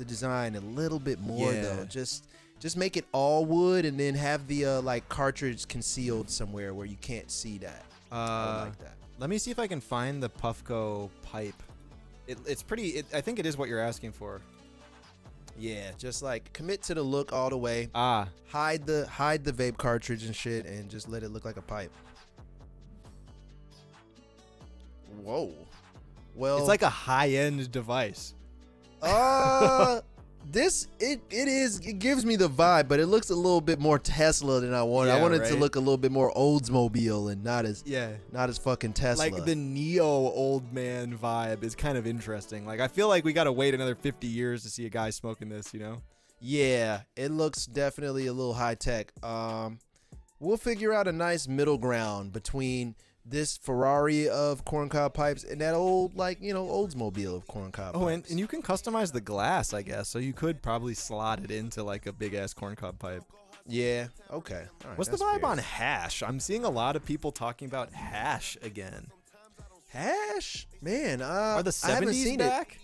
design a little bit more Yeah. though. Just make it all wood and then have the like cartridge concealed somewhere where you can't see that. I like that. Let me see if I can find the Puffco pipe. It's pretty. I think it is what you're asking for. Yeah, just like commit to the look all the way. Ah, Hide the vape cartridge and shit, and just let it look like a pipe. Whoa. Well, it's like a high-end device. it gives me the vibe, but it looks a little bit more Tesla than I wanted. I Yeah, wanted it to right? look a little bit more Oldsmobile and not as fucking Tesla. Like the Neo old man vibe is kind of interesting. Like I feel like we gotta wait another 50 years to see a guy smoking this. Yeah, it looks definitely a little high tech. We'll figure out a nice middle ground between this Ferrari of corncob pipes and that old, Oldsmobile of corncob Oh, pipes. and you can customize the glass, I guess. So you could probably slot it into like a big ass corncob pipe. Yeah, okay. All right, What's the that's vibe fair. on hash? I'm seeing a lot of people talking about hash again. Hash? Man, Are the I haven't 70s seen back?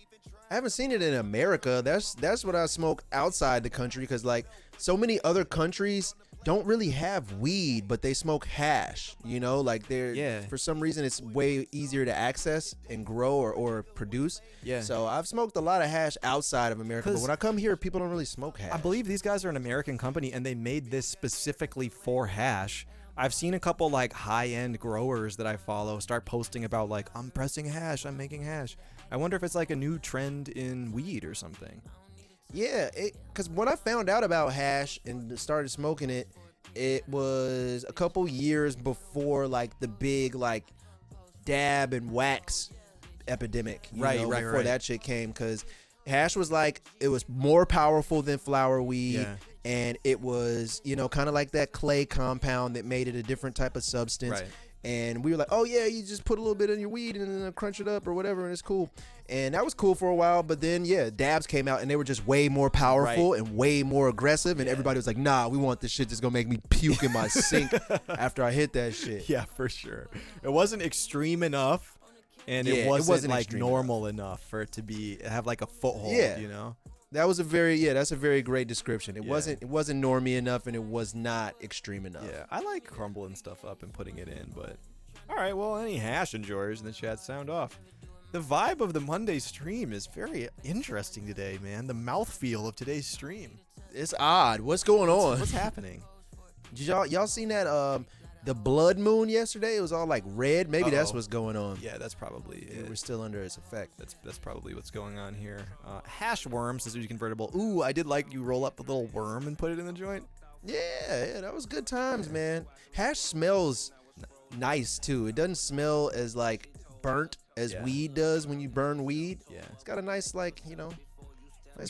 I haven't seen it in America. That's what I smoke outside the country because like so many other countries don't really have weed, but they smoke hash. Like for some reason it's way easier to access and grow or produce. Yeah. So I've smoked a lot of hash outside of America, but 'Cause when I come here, people don't really smoke hash. I believe these guys are an American company and they made this specifically for hash. I've seen a couple like high-end growers that I follow start posting about like, I'm pressing hash, I'm making hash. I wonder if it's like a new trend in weed or something. Yeah, because when I found out about hash and started smoking it, it was a couple years before like the big like dab and wax epidemic. Right. Before that shit came, because hash was like, it was more powerful than flower weed. Yeah. And it was, kind of like that clay compound that made it a different type of substance. Right. And we were like, oh, yeah, you just put a little bit in your weed and then crunch it up or whatever, and it's cool. And that was cool for a while. But then, yeah, dabs came out, and they were just way more powerful and way more aggressive. And everybody was like, nah, we want this shit that's going to make me puke in my sink after I hit that shit. Yeah, for sure. It wasn't extreme enough, and it wasn't like normal enough for it to have like a foothold, That was that's a very great description. It wasn't normie enough, and it was not extreme enough. Yeah, I like crumbling stuff up and putting it in, but all right, well, any hash enjoyers in the chat, sound off. The vibe of the Monday stream is very interesting today, man. The mouthfeel of today's stream. It's odd. What's going on? What's happening? Did y'all seen that the blood moon yesterday? It was all like red. Maybe that's what's going on. Yeah, that's probably it. We're still under its effect. That's probably what's going on here. Hash worm says use convertible. Ooh, I did like you roll up the little worm and put it in the joint. Yeah, that was good times, man. Hash smells nice too. It doesn't smell as like burnt as weed does when you burn weed. Yeah, it's got a nice nice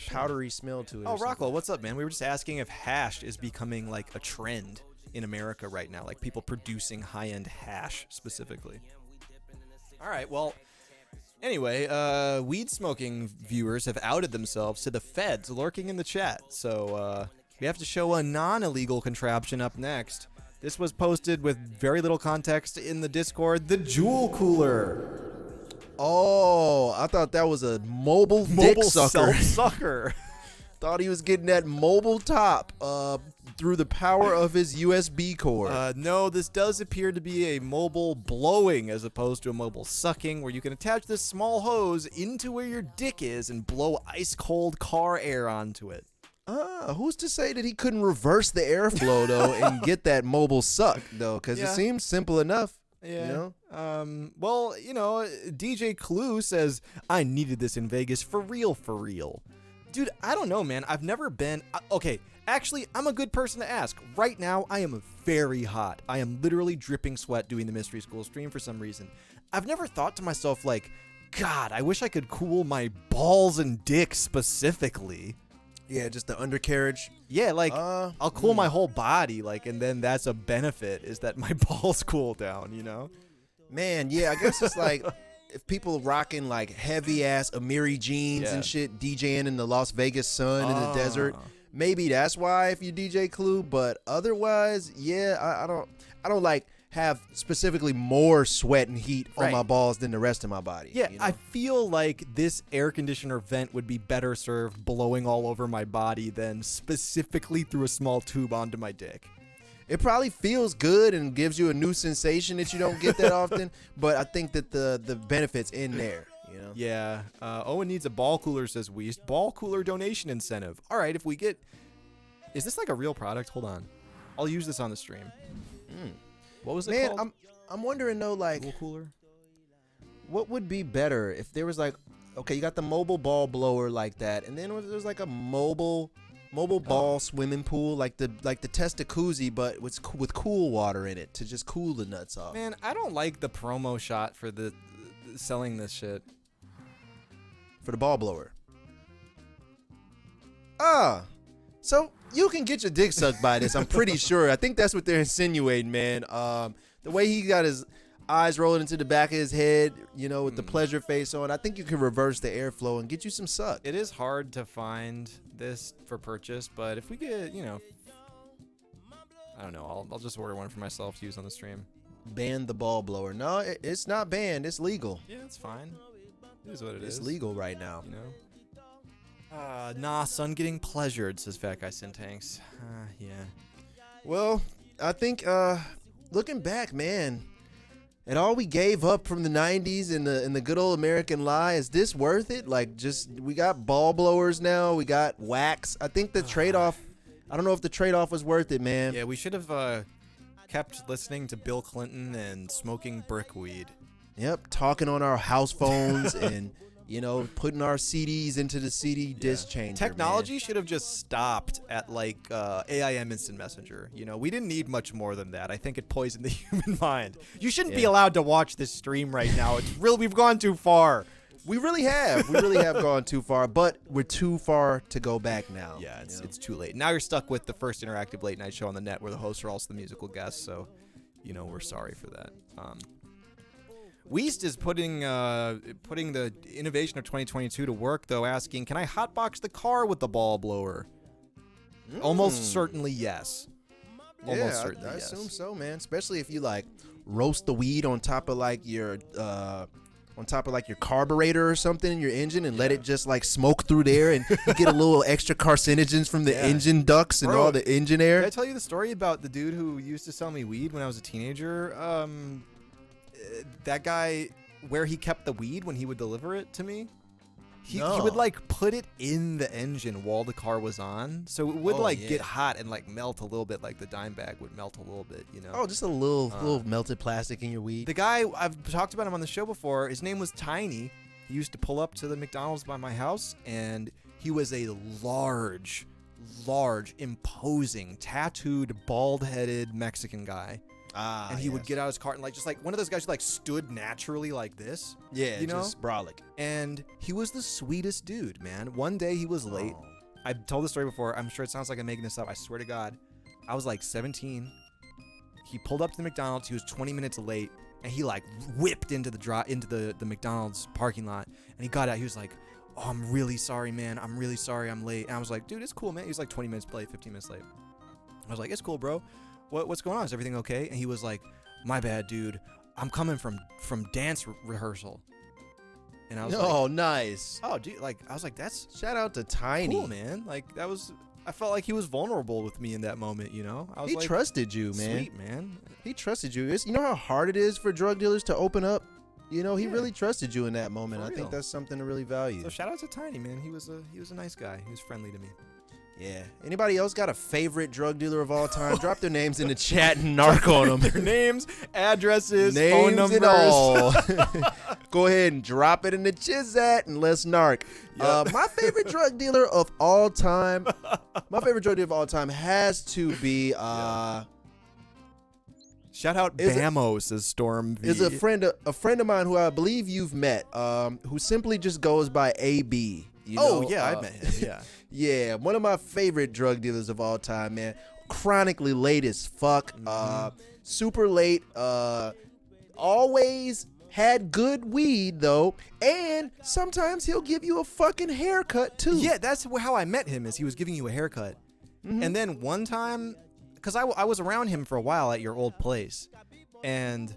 powdery smell to it. Oh, Rockwell, what's up, man? We were just asking if hash is becoming like a trend in America right now, like people producing high-end hash specifically. All right, well, anyway, weed smoking viewers have outed themselves to the feds lurking in the chat, so we have to show a non-illegal contraption up next. This was posted with very little context in the Discord, the Jewel Cooler. Oh, I thought that was a mobile dick sucker. Self-sucker. Thought he was getting that mobile top through the power of his USB cord. No, this does appear to be a mobile blowing as opposed to a mobile sucking, where you can attach this small hose into where your dick is and blow ice cold car air onto it. Who's to say that he couldn't reverse the airflow though and get that mobile suck though? Because it seems simple enough. Yeah. Well, DJ Clue says, I needed this in Vegas for real. Dude, I don't know, man. I've never been. Okay, actually, I'm a good person to ask. Right now, I am very hot. I am literally dripping sweat doing the Mystery School stream for some reason. I've never thought to myself, like, God, I wish I could cool my balls and dick specifically. Yeah, just the undercarriage. Yeah, like, I'll cool my whole body, like, and then that's a benefit, is that my balls cool down, Man, yeah, I guess it's like, if people rocking, like, heavy-ass Amiri jeans and shit, DJing in the Las Vegas sun in the desert, maybe that's why if you DJ Clue, but otherwise, yeah, I don't, like, have specifically more sweat and heat on my balls than the rest of my body. Yeah, I feel like this air conditioner vent would be better served blowing all over my body than specifically through a small tube onto my dick. It probably feels good and gives you a new sensation that you don't get that often, but I think that the benefit's in there, Yeah. Owen needs a ball cooler, says Weast. Ball cooler donation incentive. All right, if we get... Is this like a real product? Hold on. I'll use this on the stream. What was it called? I'm wondering though, like, Ball cooler? What would be better if there was like, okay, you got the mobile ball blower like that, and then there's like a mobile ball swimming pool, like the Testacuzzi, but with cool water in it to just cool the nuts off. Man, I don't like the promo shot for the selling this shit. For the ball blower. So you can get your dick sucked by this, I'm pretty sure. I think that's what they're insinuating, man. The way he got his eyes rolling into the back of his head, with the pleasure face on, I think you can reverse the airflow and get you some suck. It is hard to find this for purchase, but if we get, I don't know, I'll just order one for myself to use on the stream. Ban the ball blower. No, it's not banned. It's legal. Yeah, it's fine. It is what it is. It's legal right now. Nah, son getting pleasured, says Fat Guy Syntax. Yeah. Well, I think, looking back, man, and all we gave up from the 90s and the good old American lie, is this worth it? Like, we got ball blowers now, we got wax. I think the trade-off, I don't know if the trade-off was worth it, man. Yeah, we should have kept listening to Bill Clinton and smoking brick weed. Yep, talking on our house phones and, putting our CDs into the CD disc changer. Technology should have just stopped at like AIM Instant Messenger. We didn't need much more than that. I think it poisoned the human mind. You shouldn't be allowed to watch this stream right now. We've gone too far. We really have. We really have gone too far, but we're too far to go back now. Yeah, it's too late. Now you're stuck with the first interactive late night show on the net where the hosts are also the musical guests, so, we're sorry for that. Weast is putting the innovation of 2022 to work, though, asking, can I hotbox the car with the ball blower? Almost certainly yes. Almost certainly I yes. assume so, man. Especially if you, roast the weed on top of, your carburetor or something in your engine and let it just smoke through there, and you get a little extra carcinogens from the engine ducts and all the engine air. Did I tell you the story about the dude who used to sell me weed when I was a teenager? That guy, where he kept the weed when he would deliver it to me, he would put it in the engine while the car was on, so it would get hot and melt a little bit, like the dime bag would melt a little bit, Oh, just a little melted plastic in your weed. The guy, I've talked about him on the show before. His name was Tiny. He used to pull up to the McDonald's by my house, and he was a large, imposing, tattooed, bald-headed Mexican guy. And he would get out of his car and just one of those guys who stood naturally like this. Yeah, just brolic. And he was the sweetest dude, man. One day he was late. I've told the story before. I'm sure it sounds like I'm making this up. I swear to God. I was 17. He pulled up to the McDonald's. He was 20 minutes late, and he whipped into the McDonald's parking lot. And he got out. He was like, "Oh, I'm really sorry, man. I'm really sorry I'm late." And I was like, "Dude, it's cool, man." He was 20 minutes late, 15 minutes late. I was like, "It's cool, bro. What's going on? Is everything okay?" And he was like, "My bad, dude. I'm coming from dance rehearsal." And I was nice. "Oh, dude, I was like, that's shout out to Tiny. Cool, man. That was, I felt like he was vulnerable with me in that moment, I was he trusted you, man. Sweet, man. He trusted you. You know how hard it is for drug dealers to open up? He really trusted you in that moment. I think that's something to really value. So shout out to Tiny, man. He was a nice guy. He was friendly to me. Yeah. Anybody else got a favorite drug dealer of all time? Drop their names in the chat and narc on them. Their names, addresses, phone numbers. And all. Go ahead and drop it in the chizat and let's narc. Yep. My favorite drug dealer of all time. Has to be. Shout out Bamo, says Storm V. Is a friend of mine who I believe you've met. Who simply just goes by AB. I met him. Yeah. Yeah, one of my favorite drug dealers of all time, man. Chronically late as fuck. Super late. Always had good weed, though. And sometimes he'll give you a fucking haircut, too. Yeah, that's how I met him, is he was giving you a haircut. Mm-hmm. And then one time, because I was around him for a while at your old place. And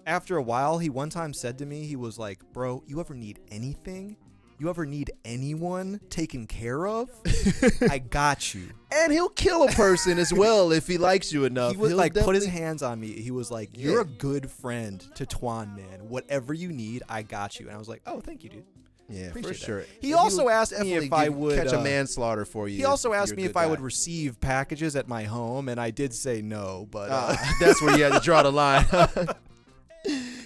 after a while, he one time said to me, he was like, "Bro, you ever need anything? You ever need anyone taken care of? I got you." And he'll kill a person as well if he likes you enough. He would put his hands on me. He was like, "You're a good friend to Twan, man. Whatever you need, I got you." And I was like, "Oh, thank you, dude." Yeah, Appreciate for sure. That. He also asked me if I would catch a manslaughter for you. He also asked me if I would receive packages at my home, and I did say no, but that's where you had to draw the line.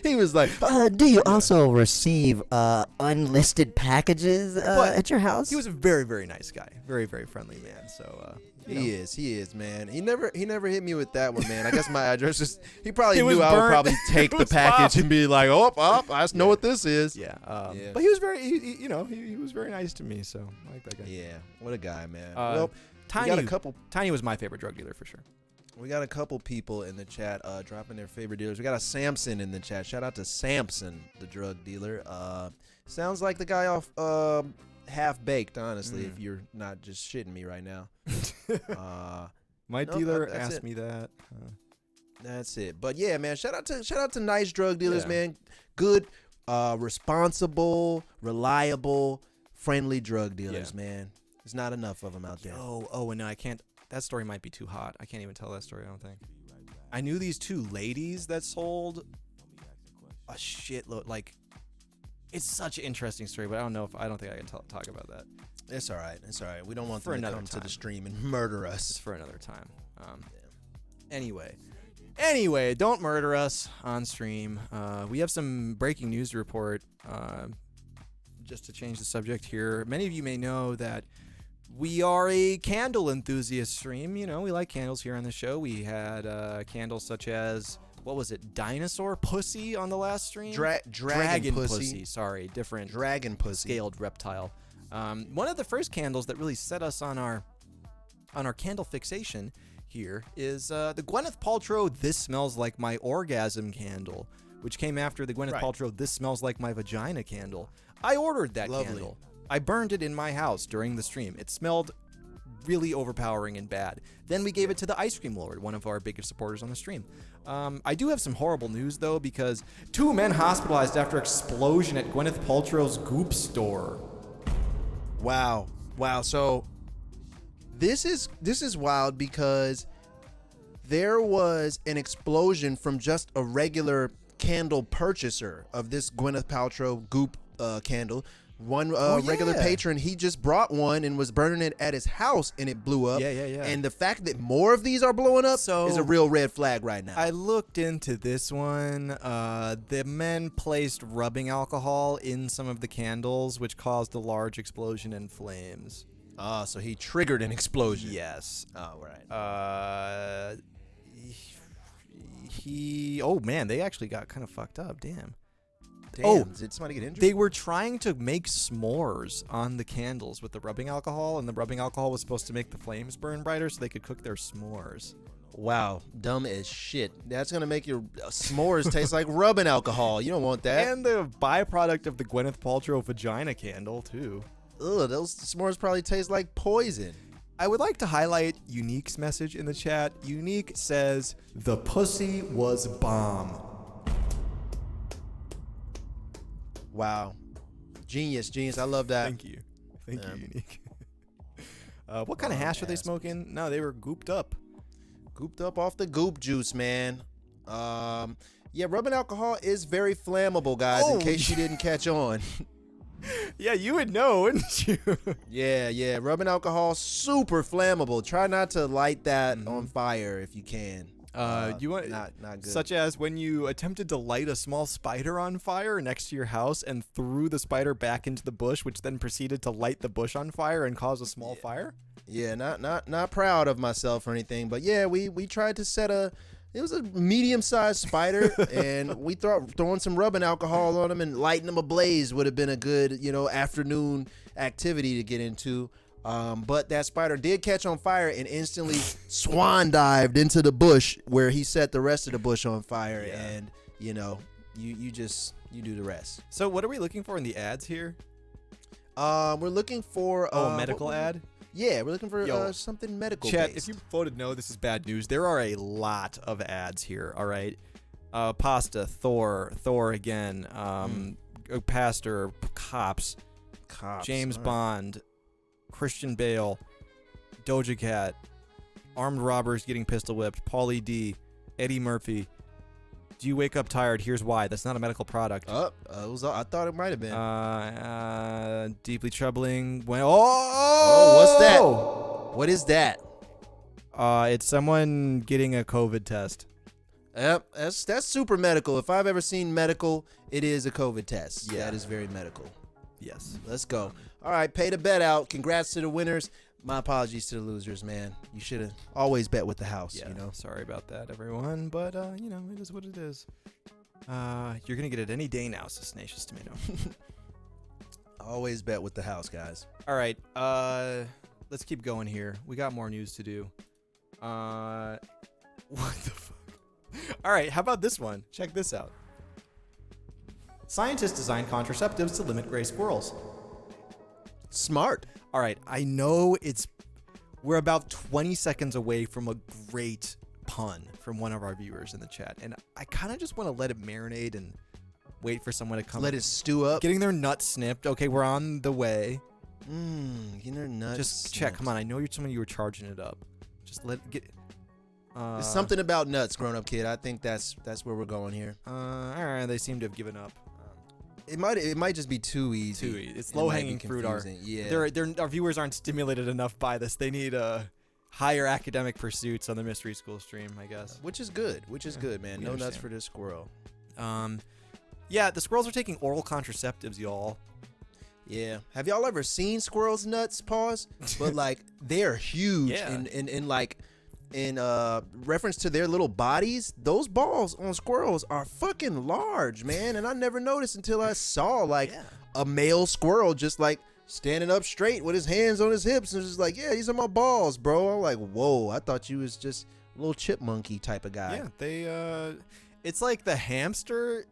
He was like, do you also receive unlisted packages at your house? He was a very, very nice guy. Very, very friendly man. So he is, man. He never hit me with that one, man. I guess my address is. He probably knew I would probably take the package and be like, "Oh, I know what this is." Yeah. But he was very, he was very nice to me. So I like that guy. Yeah. What a guy, man. Tiny, we got a couple. Tiny was my favorite drug dealer for sure. We got a couple people in the chat dropping their favorite dealers. We got a Samson in the chat. Shout out to Samson, the drug dealer. Sounds like the guy off Half Baked, honestly, if you're not just shitting me right now. My dealer asked me that. That's it. But yeah, man, shout out to nice drug dealers, man. Good, responsible, reliable, friendly drug dealers, man. There's not enough of them out there. And I can't. That story might be too hot. I can't even tell that story, I don't think. I knew these two ladies that sold a shitload. It's such an interesting story, but I don't think I can talk about that. It's all right. We don't want them to come to the stream and murder us. It's for another time. Anyway, Anyway, don't murder us on stream. We have some breaking news to report. Just to change the subject here, many of you may know that we are a candle enthusiast stream. You know, we like candles here on the show. We had candles such as, what was it, dinosaur pussy on the last stream? Dragon pussy. Sorry, different. Dragon pussy. Scaled reptile. One of the first candles that really set us on our candle fixation here is the Gwyneth Paltrow "This Smells Like My Orgasm" candle, which came after the Gwyneth Paltrow "This Smells Like My Vagina" candle. I ordered that candle. I burned it in my house during the stream. It smelled really overpowering and bad. Then we gave it to the Ice Cream Lord, one of our biggest supporters on the stream. I do have some horrible news, though, because 2 men hospitalized after explosion at Gwyneth Paltrow's Goop store. Wow. So this is wild because there was an explosion from just a regular candle purchaser of this Gwyneth Paltrow Goop candle. One regular patron, he just brought one and was burning it at his house, and it blew up. Yeah. And the fact that more of these are blowing up is a real red flag right now. I looked into this one. The men placed rubbing alcohol in some of the candles, which caused a large explosion in flames. So he triggered an explosion. Yes. Oh, right. Oh man, they actually got kind of fucked up. Damn. Did somebody get injured? They were trying to make s'mores on the candles with the rubbing alcohol, and the rubbing alcohol was supposed to make the flames burn brighter so they could cook their s'mores. Wow, dumb as shit. That's gonna make your s'mores taste like rubbing alcohol. You don't want that. And the byproduct of the Gwyneth Paltrow vagina candle too. Ugh, those s'mores probably taste like poison. I would like to highlight Unique's message in the chat. Unique says, "The pussy was bomb." Wow. Genius. I love that. Thank you, Unique. What kind of hash are they smoking? No, they were gooped up. Gooped up off the goop juice, man. Yeah, rubbing alcohol is very flammable, guys, in case you didn't catch on. Yeah, you would know, wouldn't you? Yeah. Rubbing alcohol, super flammable. Try not to light that on fire if you can. You want not good. Such as when you attempted to light a small spider on fire next to your house and threw the spider back into the bush, which then proceeded to light the bush on fire and cause a small fire. Yeah, not proud of myself or anything, but yeah, we tried to set it was a medium-sized spider, and we throwing some rubbing alcohol on him and lighting him ablaze would have been a good, afternoon activity to get into. But that spider did catch on fire and instantly swan dived into the bush where he set the rest of the bush on fire. And you do the rest. So what are we looking for in the ads here? We're looking for a medical ad. Yeah, we're looking for something medical. Chat, based. if you voted no, this is bad news. There are a lot of ads here. All right, Pasta, Thor again, Pastor, Cops, James Bond, Christian Bale, Doja Cat, armed robbers getting pistol whipped, Pauly D, Eddie Murphy. Do you wake up tired? Here's why. That's not a medical product. I thought it might have been. Deeply troubling. What's that? What is that? It's someone getting a COVID test. Yep, that's super medical. If I've ever seen medical, it is a COVID test. Yeah. That is very medical. Yes. Let's go. All right, pay the bet out. Congrats to the winners. My apologies to the losers, man. You should have always bet with the house, Sorry about that, everyone. But, it is what it is. You're going to get it any day now, Sisnacious Tomato. Always bet with the house, guys. All right. Let's keep going here. We got more news to do. What the fuck? All right, how about this one? Check this out. Scientists design contraceptives to limit gray squirrels. Smart. All right, I know we're about 20 seconds away from a great pun from one of our viewers in the chat, and I kind of just want to let it marinate and wait for someone to come. Let it stew up. Getting their nuts snipped. Okay, we're on the way. Getting their nuts Just snipped. check. Come on, I know you're someone you were charging it up. Just let it get. There's something about nuts, grown-up kid. I think that's where we're going here. All right, they seem to have given up. It might just be too easy. It's low-hanging fruit. Our viewers aren't stimulated enough by this. They need higher academic pursuits on the mystery school stream, I guess. Which is good. Man. we No nuts understand. for this squirrel. Yeah, the squirrels are taking oral contraceptives, y'all. Yeah. Have y'all ever seen squirrels' nuts? Pause. But like they're huge Yeah. in reference to their little bodies. Those balls on squirrels are fucking large, man. And I never noticed until I saw like a male squirrel just like standing up straight with his hands on his hips and just like, yeah, these are my balls, bro. I'm like, whoa, I thought you was just a little chipmunky type of guy. Yeah, it's like the hamster.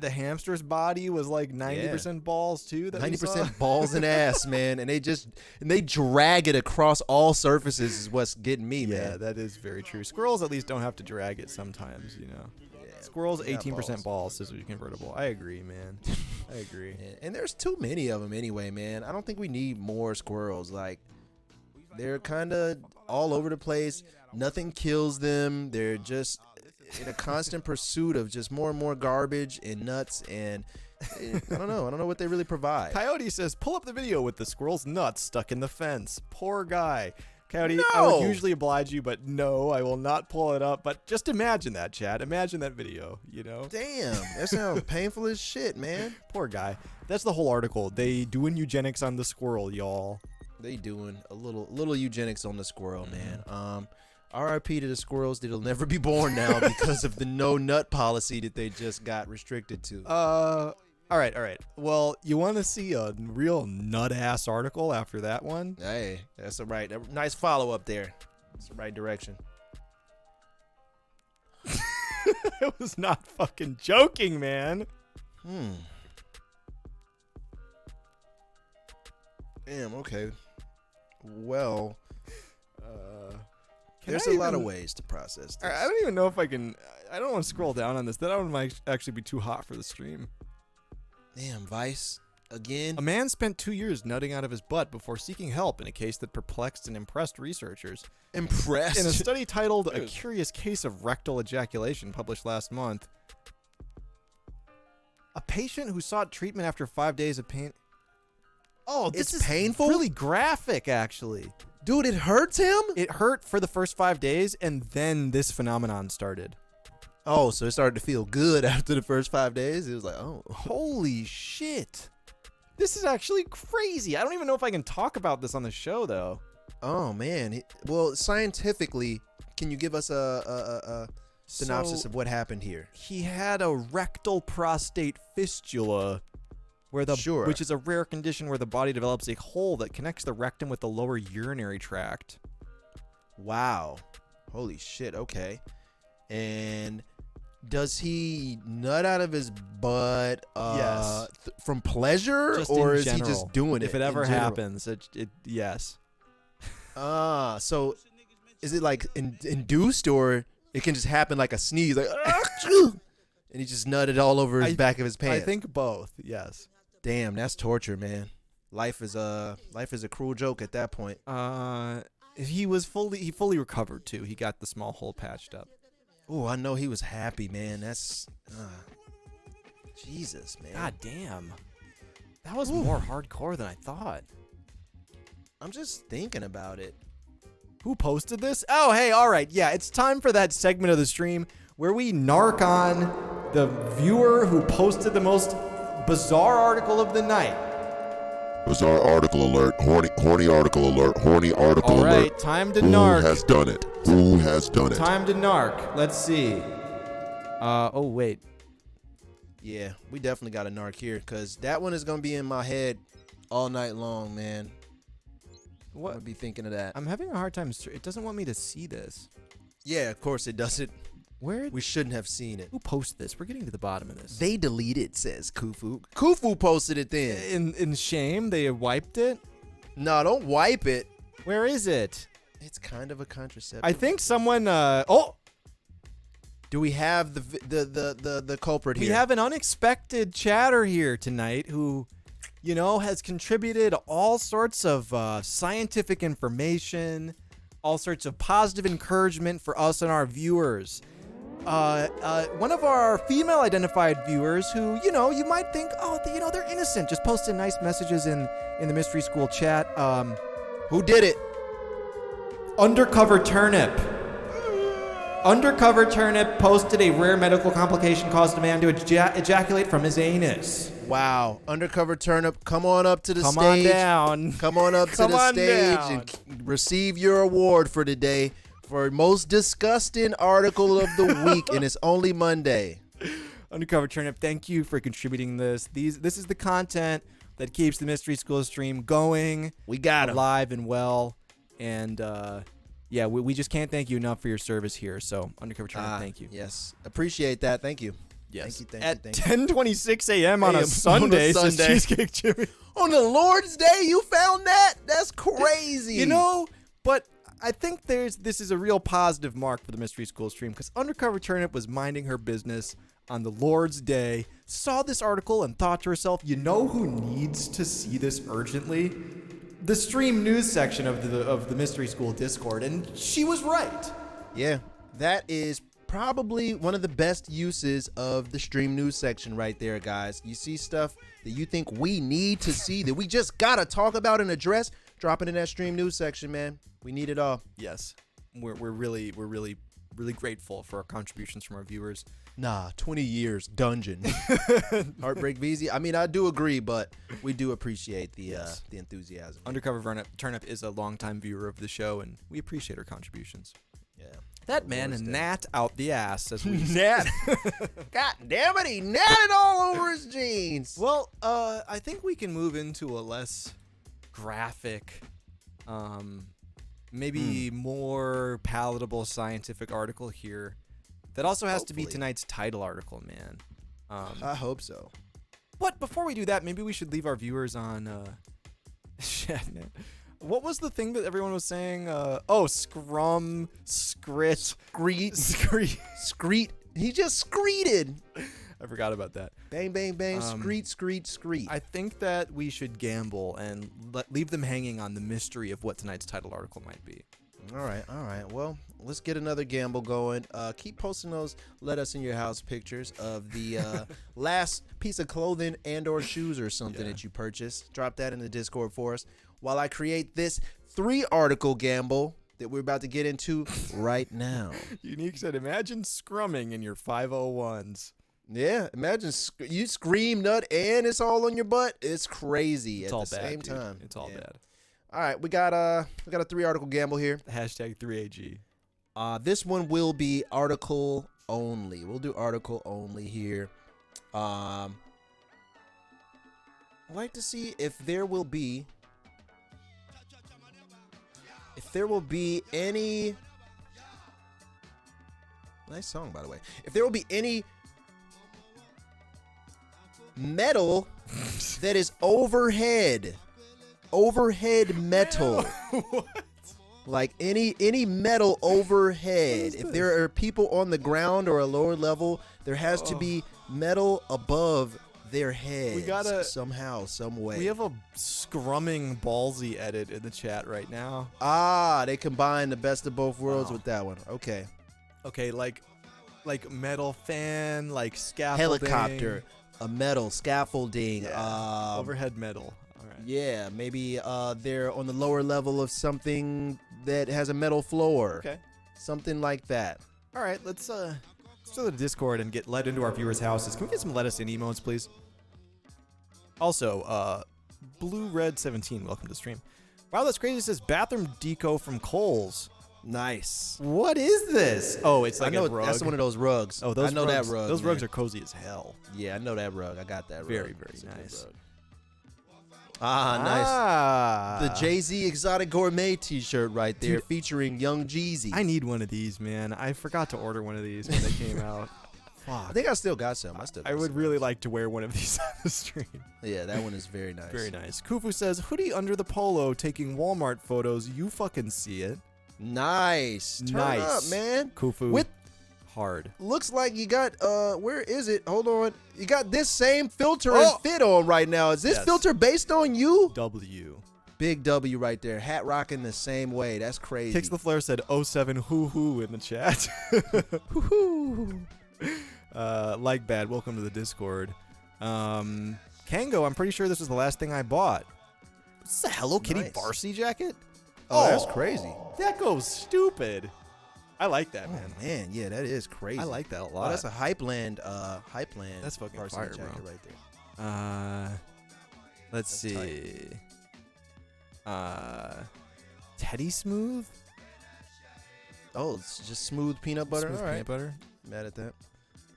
The hamster's body was like 90% balls too. 90% balls and ass, man, and they drag it across all surfaces is what's getting me, man. Yeah, that is very true. Squirrels at least don't have to drag it sometimes, you know. Squirrels they got 18% balls, scissors convertible. I agree, man. I agree. And there's too many of them anyway, man. I don't think we need more squirrels. Like they're kind of all over the place. Nothing kills them. They're just in a constant pursuit of just more and more garbage and nuts, and I don't know what they really provide. Coyote says, pull up the video with the squirrel's nuts stuck in the fence. Poor guy. Coyote, No! I would usually oblige you, but no, I will not pull it up. But just imagine that, Chad. Imagine that video, you know? Damn, that sounds painful as shit, man. Poor guy. That's the whole article. They doing eugenics on the squirrel, y'all. They doing a little eugenics on the squirrel, man. RIP to the squirrels that'll never be born now because of the no nut policy that they just got restricted to. All right. Well, you want to see a real nut-ass article after that one? Hey, that's all right. Nice follow up there. That's the right direction. I was not fucking joking, man. Damn, okay. Well, Can there's I a lot of even- ways to process this. I don't even know if I can. I don't want to scroll down on this. That one might actually be too hot for the stream. Damn, Vice. Again? A man spent 2 years nutting out of his butt before seeking help in a case that perplexed and impressed researchers. Impressed. In a study titled A Curious Case of Rectal Ejaculation, published last month, a patient who sought treatment after 5 days of pain. Oh, this It's is painful? really graphic, actually. Dude, it hurts him? It hurt for the first 5 days, and then this phenomenon started. Oh, so it started to feel good after the first 5 days? It was like, oh. Holy shit. This is actually crazy. I don't even know if I can talk about this on the show, though. Oh, man. Well, scientifically, can you give us a synopsis So, of what happened here? He had a rectal prostate fistula, which is a rare condition where the body develops a hole that connects the rectum with the lower urinary tract. Wow. Holy shit. Okay. And does he nut out of his butt Yes. From pleasure, Just or in is general. he just doing it? If it ever in general? happens, yes. So is it like induced, or it can just happen like a sneeze, like and he just nutted all over his back of his pants? I think both, yes. Damn, that's torture, man. Life is a cruel joke at that point. He fully recovered too. He got the small hole patched up. Oh, I know he was happy, man. That's Jesus, man. God damn. That was more hardcore than I thought. I'm just thinking about it. Who posted this? Oh, hey, all right. Yeah, it's time for that segment of the stream where we narc on the viewer who posted the most bizarre article of the night. Bizarre article alert. Horny article alert. Horny article All alert. right, time to Who narc. has done it? Who has done it? Time to narc. Let's see. Oh, wait. Yeah, we definitely got a narc here, because that one is going to be in my head all night long, man. What? I'm going to be thinking of that. I'm having a hard time. It doesn't want me to see this. Yeah, of course it doesn't. Where? We shouldn't have seen it. Who posted this? We're getting to the bottom of this. They deleted, says Kufu. Kufu posted it then. In shame, they wiped it? No, don't wipe it. Where is it? It's kind of a contraceptive. I think someone, Do we have the culprit here? we have an unexpected chatter here tonight who, has contributed all sorts of scientific information, all sorts of positive encouragement for us and our viewers. One of our female-identified viewers who, you might think, they're innocent, just posted nice messages in the Mystery School chat. Who did it? Undercover Turnip. Undercover Turnip posted a rare medical complication caused a man to ejaculate from his anus. Wow. Undercover Turnip, come on up to the Come stage. on down. Come on up to Come the on stage down. and receive your award for today for most disgusting article of the week, and it's only Monday. Undercover Turnip, thank you for contributing this. This is the content that keeps the Mystery School stream going. We got him. Alive and well. And yeah, we just can't thank you enough for your service here. So, Undercover Turnip, thank you. Yes. Appreciate that. Thank you. Yes. Thank At you. 10:26 a.m. on a AM Sunday, on a says Sunday. Cheesecake Jimmy. On the Lord's Day, you found that? That's crazy. You know, but I think this is a real positive mark for the Mystery School stream, because Undercover Turnip was minding her business on the Lord's Day, saw this article and thought to herself, you know who needs to see this urgently? The stream news section of the Mystery School Discord, and she was right. Yeah, that is probably one of the best uses of the stream news section right there, guys. You see stuff that you think we need to see, that we just gotta talk about and address, drop it in that stream news section, man. We need it all. Yes, we're really grateful for our contributions from our viewers. Nah, 20 years dungeon. Heartbreak VZ. I mean, I do agree, but we do appreciate the enthusiasm. Undercover Turnip is a longtime viewer of the show, and we appreciate her contributions. Yeah. That man and Nat out the ass, as we Nat. God damn it, he natted all over his jeans. Well, I think we can move into a less graphic, maybe more palatable scientific article here that also has to be Hopefully. tonight's title article, man. I hope so. But before we do that, maybe we should leave our viewers on shit, man. What was the thing that everyone was saying? Scrum, scrit, Screet. He just screeted. I forgot about that. Bang, bang, bang. Screet. I think that we should gamble and leave them hanging on the mystery of what tonight's title article might be. All right. Well, let's get another gamble going. Keep posting those let us in your house pictures of the last piece of clothing and or shoes or something that you purchased. Drop that in the Discord for us while I create this 3-article gamble that we're about to get into right now. Unique said, imagine scrumming in your 501s. Yeah, imagine you scream nut and it's all on your butt. It's crazy It's at all the bad, same dude. time. It's all bad. All right, we got a 3-article gamble here. Hashtag 3AG. This one will be article only. We'll do article only here. I'd like to see if there will be any. Nice song, by the way. If there will be any metal that is overhead metal. What? Like any metal overhead. If there are people on the ground or a lower level, there has to be metal above their heads. We gotta somehow, some way. We have a scrumming ballsy edit in the chat right now. They combine the best of both worlds with that one. Okay. Okay, like metal fan, like scaffolding. Helicopter, a metal scaffolding, overhead metal. All right. Yeah, maybe they're on the lower level of something that has a metal floor. Okay. Something like that. All right, let's go to the Discord and get let into our viewers' houses. Can we get some let us in emotes, please? Also, Blue Red 17, welcome to the stream. Wow, that's crazy. It says bathroom deco from Kohl's. Nice. What is this? Oh, it's like I know a rug. That's one of those rugs. Oh, those I know rugs, that rug. Those man. rugs are cozy as hell. Yeah, I know that rug. I got that rug. Very, very It's a good nice. rug. Nice. The Jay-Z Exotic Gourmet t-shirt right there, Dude, featuring Young Jeezy. I need one of these, man. I forgot to order one of these when they came out. I think I still got some. I would really like to wear one of these on the stream. Yeah, that one is very nice. Very nice. Kufu says, hoodie under the polo taking Walmart photos. You fucking see it. Nice. Turn Nice. up, man. Kufu. With hard. looks like you got where is it? Hold on. You got this same filter and fit on right now. Is this Yes. filter based on you? W. Big W right there. Hat rocking the same way. That's crazy. Kicks the Flare said 07 hoo-hoo in the chat. Hoo-hoo. Like bad, welcome to the Discord. Kango, I'm pretty sure this was the last thing I bought. Is this a Hello Kitty Nice. varsity jacket? Oh, that's crazy. That goes stupid. I like that, man. Oh, man, yeah, that is crazy. I like that a Oh, lot. that's a hype land. That's fucking varsity fire, jacket bro. right there. Let's That's see. Teddy Smooth? Oh, it's just smooth peanut butter. Smooth All right. peanut butter. Mad at that.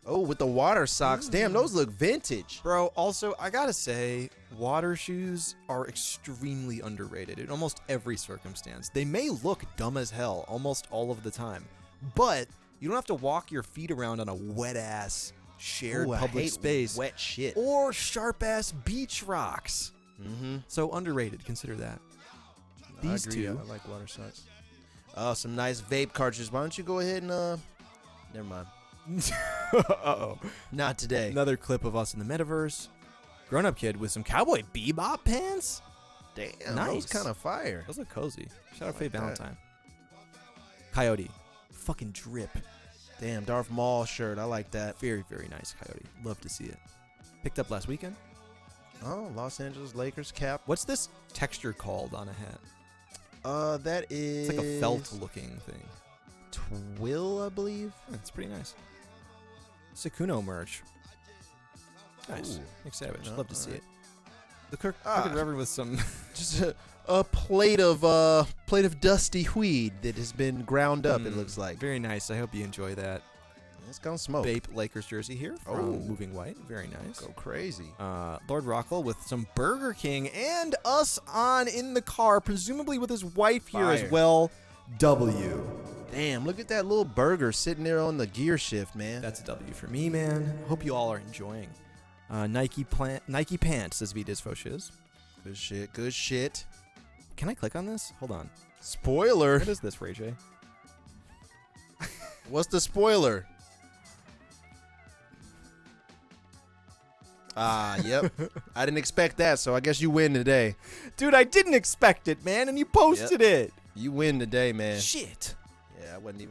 Oh, with the water socks. Damn, those look vintage. Bro, also, I gotta say, water shoes are extremely underrated in almost every circumstance. They may look dumb as hell almost all of the time, but you don't have to walk your feet around on a wet-ass shared Ooh, I public hate space wet shit. or sharp-ass beach rocks. Mm-hmm. So underrated, consider that. These I agree. two. I like water socks. Oh, some nice vape cartridges. Why don't you go ahead and never mind. Uh-oh. Not today. Another clip of us in the metaverse. Grown-up kid with some Cowboy Bebop pants. Damn, Nice. those kind of fire. Those look cozy. Shout out like Faye that. Valentine. Coyote. Fucking drip. Damn, Darth Maul shirt. I like that. Very, very nice Coyote. Love to see it. Picked up last weekend. Oh, Los Angeles Lakers cap. What's this texture called on a hat? That is. It's like a felt-looking thing. Twill, I believe. It's pretty nice. Sakuno merch. Nice. Ooh. Nick Savage. No, Love to see alright. it. The Crooked Reverend with some... Just a plate of dusty weed that has been ground up. It looks like. Very nice. I hope you enjoy that. It's gonna smoke. Bape Lakers jersey here from Oh. Moving White. Very nice. Go crazy. Lord Rockwell with some Burger King and us on in the car, presumably with his wife here as Fire. well. W. Damn, look at that little burger sitting there on the gear shift, man. That's a W for me, man. Hope you all are enjoying. Nike pants, says Vitas Foshiz. Good shit. Good shit. Can I click on this? Hold on. Spoiler. What is this, Ray J? What's the spoiler? Yep. I didn't expect that, so I guess you win today. Dude, I didn't expect it, man, and you posted it. You win today, man. Shit. Yeah, I wasn't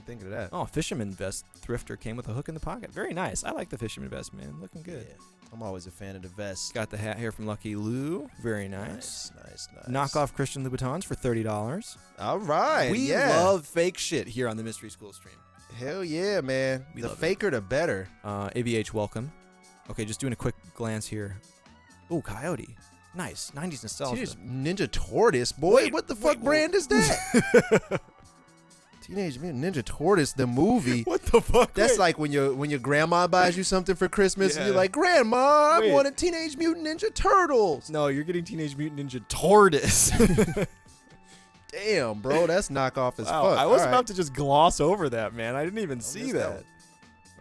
thinking of that. Oh, Fisherman Vest Thrifter came with a hook in the pocket. Very nice. I like the Fisherman Vest, man. Looking good. Yeah. I'm always a fan of the vest. Got the hat here from Lucky Lou. Very nice. Nice. Knockoff Christian Louboutins for $30. All right. We yeah. love fake shit here on the Mystery School stream. Hell yeah, man. We the love it. faker, the better. ABH, welcome. Okay, just doing a quick glance here. Ooh, Coyote. Nice. 90s nostalgia. Teenage Ninja Tortoise, boy. What the fuck brand is that? Teenage Mutant Ninja Tortoise, the movie. What the fuck? That's like when your grandma buys you something for Christmas and you're Yeah. like, Grandma, Wait. I want a Teenage Mutant Ninja Turtles. No, you're getting Teenage Mutant Ninja Tortoise. Damn, bro, that's knockoff as Wow, fuck. I was All about right. to just gloss over that, man. I didn't even see missed that. out.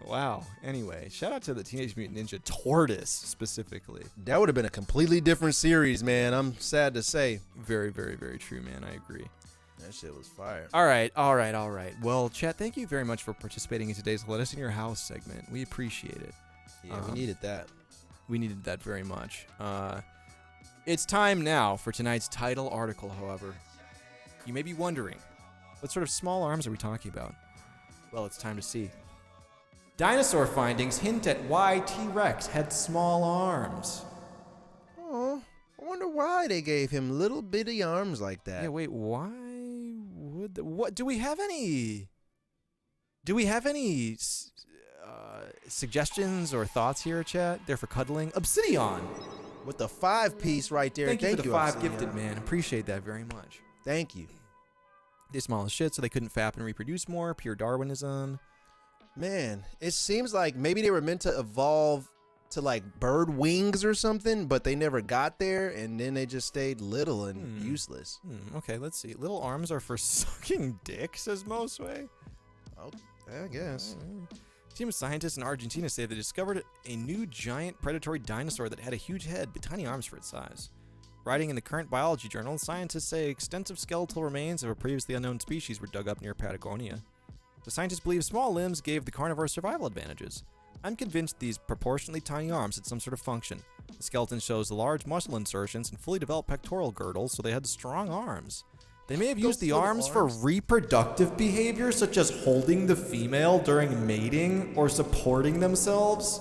Wow. Anyway, shout out to the Teenage Mutant Ninja Tortoise specifically. That would have been a completely different series, man. I'm sad to say. Very, very, very true, man. I agree. That shit was fire. All right. Well, chat, thank you very much for participating in today's Let Us In Your House segment. We appreciate it. Yeah, we needed that. We needed that very much. It's time now for tonight's title article, however. You may be wondering, what sort of small arms are we talking about? Well, it's time to see. Dinosaur findings hint at why T-Rex had small arms. Oh, I wonder why they gave him little bitty arms like that. Yeah, wait, why would what do we have any suggestions or thoughts here, chat? They're for cuddling. Obsidian. With the 5-piece right there. Thank you for the 5 Obsidian. gifted, man. Appreciate that very much. Thank you. They're small as shit, so they couldn't fap and reproduce more. Pure Darwinism. Man, it seems like maybe they were meant to evolve to like bird wings or something, but they never got there, and then they just stayed little and useless. Okay, let's see. Little arms are for sucking dick, says Mosway. Oh, I guess. A team of scientists in Argentina say they discovered a new giant predatory dinosaur that had a huge head but tiny arms for its size. Writing in the current biology journal, scientists say extensive skeletal remains of a previously unknown species were dug up near Patagonia. The scientists believe small limbs gave the carnivore survival advantages. I'm convinced these proportionately tiny arms had some sort of function. The skeleton shows large muscle insertions and fully developed pectoral girdles, so they had strong arms. They may have used the arms for reproductive behavior, such as holding the female during mating or supporting themselves.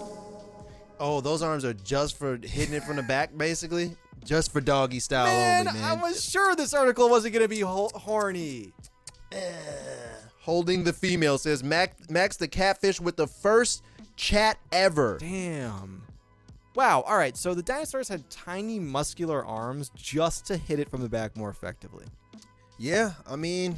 Oh, those arms are just for hitting it from the back, basically. Just for doggy style Man, only, I man. was sure this article wasn't gonna be horny. Holding the female says Max the catfish with the first chat ever. Damn. Wow. All right. So the dinosaurs had tiny muscular arms just to hit it from the back more effectively. Yeah, I mean,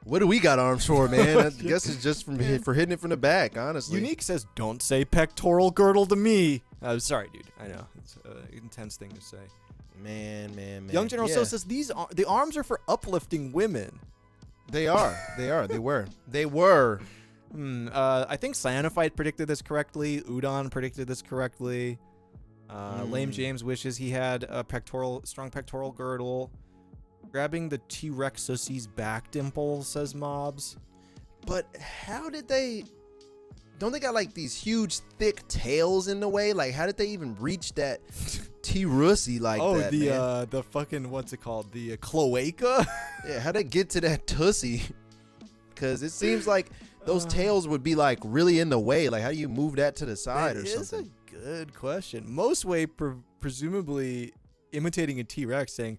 what do we got arms for, man? I guess it's just for hitting it from the back, honestly. Unique says, "Don't say pectoral girdle to me." Sorry, dude. I know it's an intense thing to say. Man. Young General Yeah. So says the arms are for uplifting women. They are. They were. I think Cyanophyte predicted this correctly. Udon predicted this correctly. Lame James wishes he had a strong pectoral girdle. Grabbing the T-Rex sussy's back dimple, says Mobs. But how did they? Don't they got like these huge, thick tails in the way? Like, how did they even reach that T-Russy like that? Man? The fucking what's it called? The cloaca. Yeah, how'd they get to that tussy? Because it seems like those tails would be like really in the way. Like, how do you move that to the side or something? That's a good question. Most way presumably imitating a T-Rex saying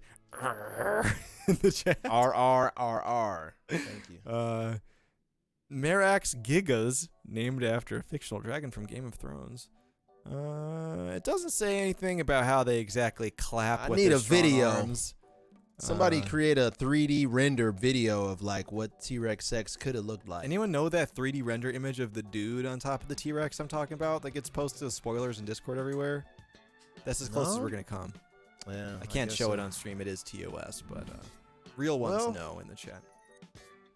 in the chat. R. Thank you. Merax Gigas, named after a fictional dragon from Game of Thrones. It doesn't say anything about how they exactly clap. I with need their a strong video. arms. Somebody create a 3D render video of like what T-Rex sex could have looked like. Anyone know that 3D render image of the dude on top of the T-Rex I'm talking about that gets posted as spoilers in Discord everywhere? That's as close as we're gonna come. Yeah, I can't guess show so. it on stream. It is TOS, but real ones know in the chat.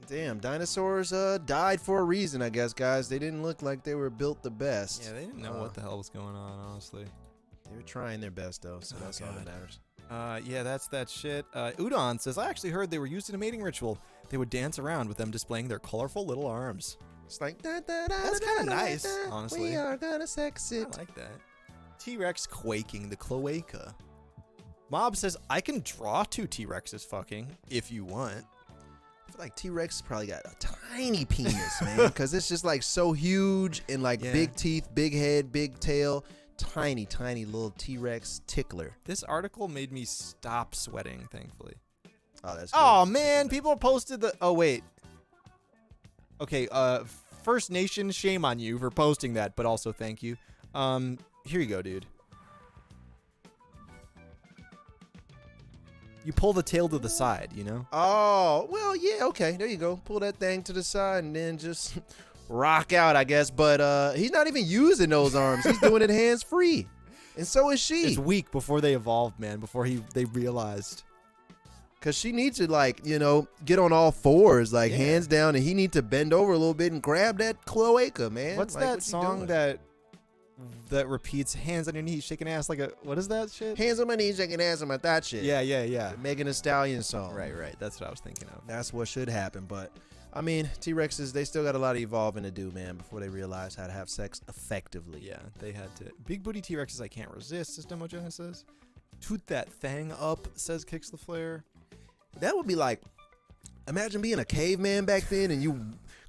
Damn, dinosaurs died for a reason, I guess, guys. They didn't look like they were built the best. Yeah, they didn't know what the hell was going on, honestly. They were trying their best, though, so that's all that matters. Yeah, that's that shit. Udon says, I actually heard they were used in a mating ritual. They would dance around with them displaying their colorful little arms. It's like, That's kind of nice, honestly. We are gonna sex it. I like that. T-Rex quaking the cloaca. Mob says, I can draw 2 T-Rexes fucking, if you want. I feel like T-Rex probably got a tiny penis, man, because it's just like so huge and like big teeth, big head, big tail, tiny little T-Rex tickler. This article made me stop sweating, thankfully. Oh, that's good. Oh, man, people posted the... Oh, wait. Okay, First Nation, shame on you for posting that, but also thank you. Here you go, dude. You pull the tail to the side, you know? Oh, well, yeah, okay. There you go. Pull that thing to the side and then just rock out, I guess. But he's not even using those arms. He's doing it hands-free. And so is she. It's weak before they evolved, man, before they realized. Because she needs to, like, you know, get on all fours, like, hands down, and he needs to bend over a little bit and grab that cloaca, man. What's like, that what you song doing? that repeats hands on your knees, shaking ass like a... What is that shit? Hands on my knees, shaking ass on my thought shit. Yeah. The Megan Thee Stallion song. Right. That's what I was thinking of. That's what should happen. But, I mean, T-Rexes, they still got a lot of evolving to do, man, before they realize how to have sex effectively. Yeah, they had to. Big booty T-Rexes I can't resist, says Demogenesis says. Toot that thang up, says Kicks the Flare. That would be like, imagine being a caveman back then and you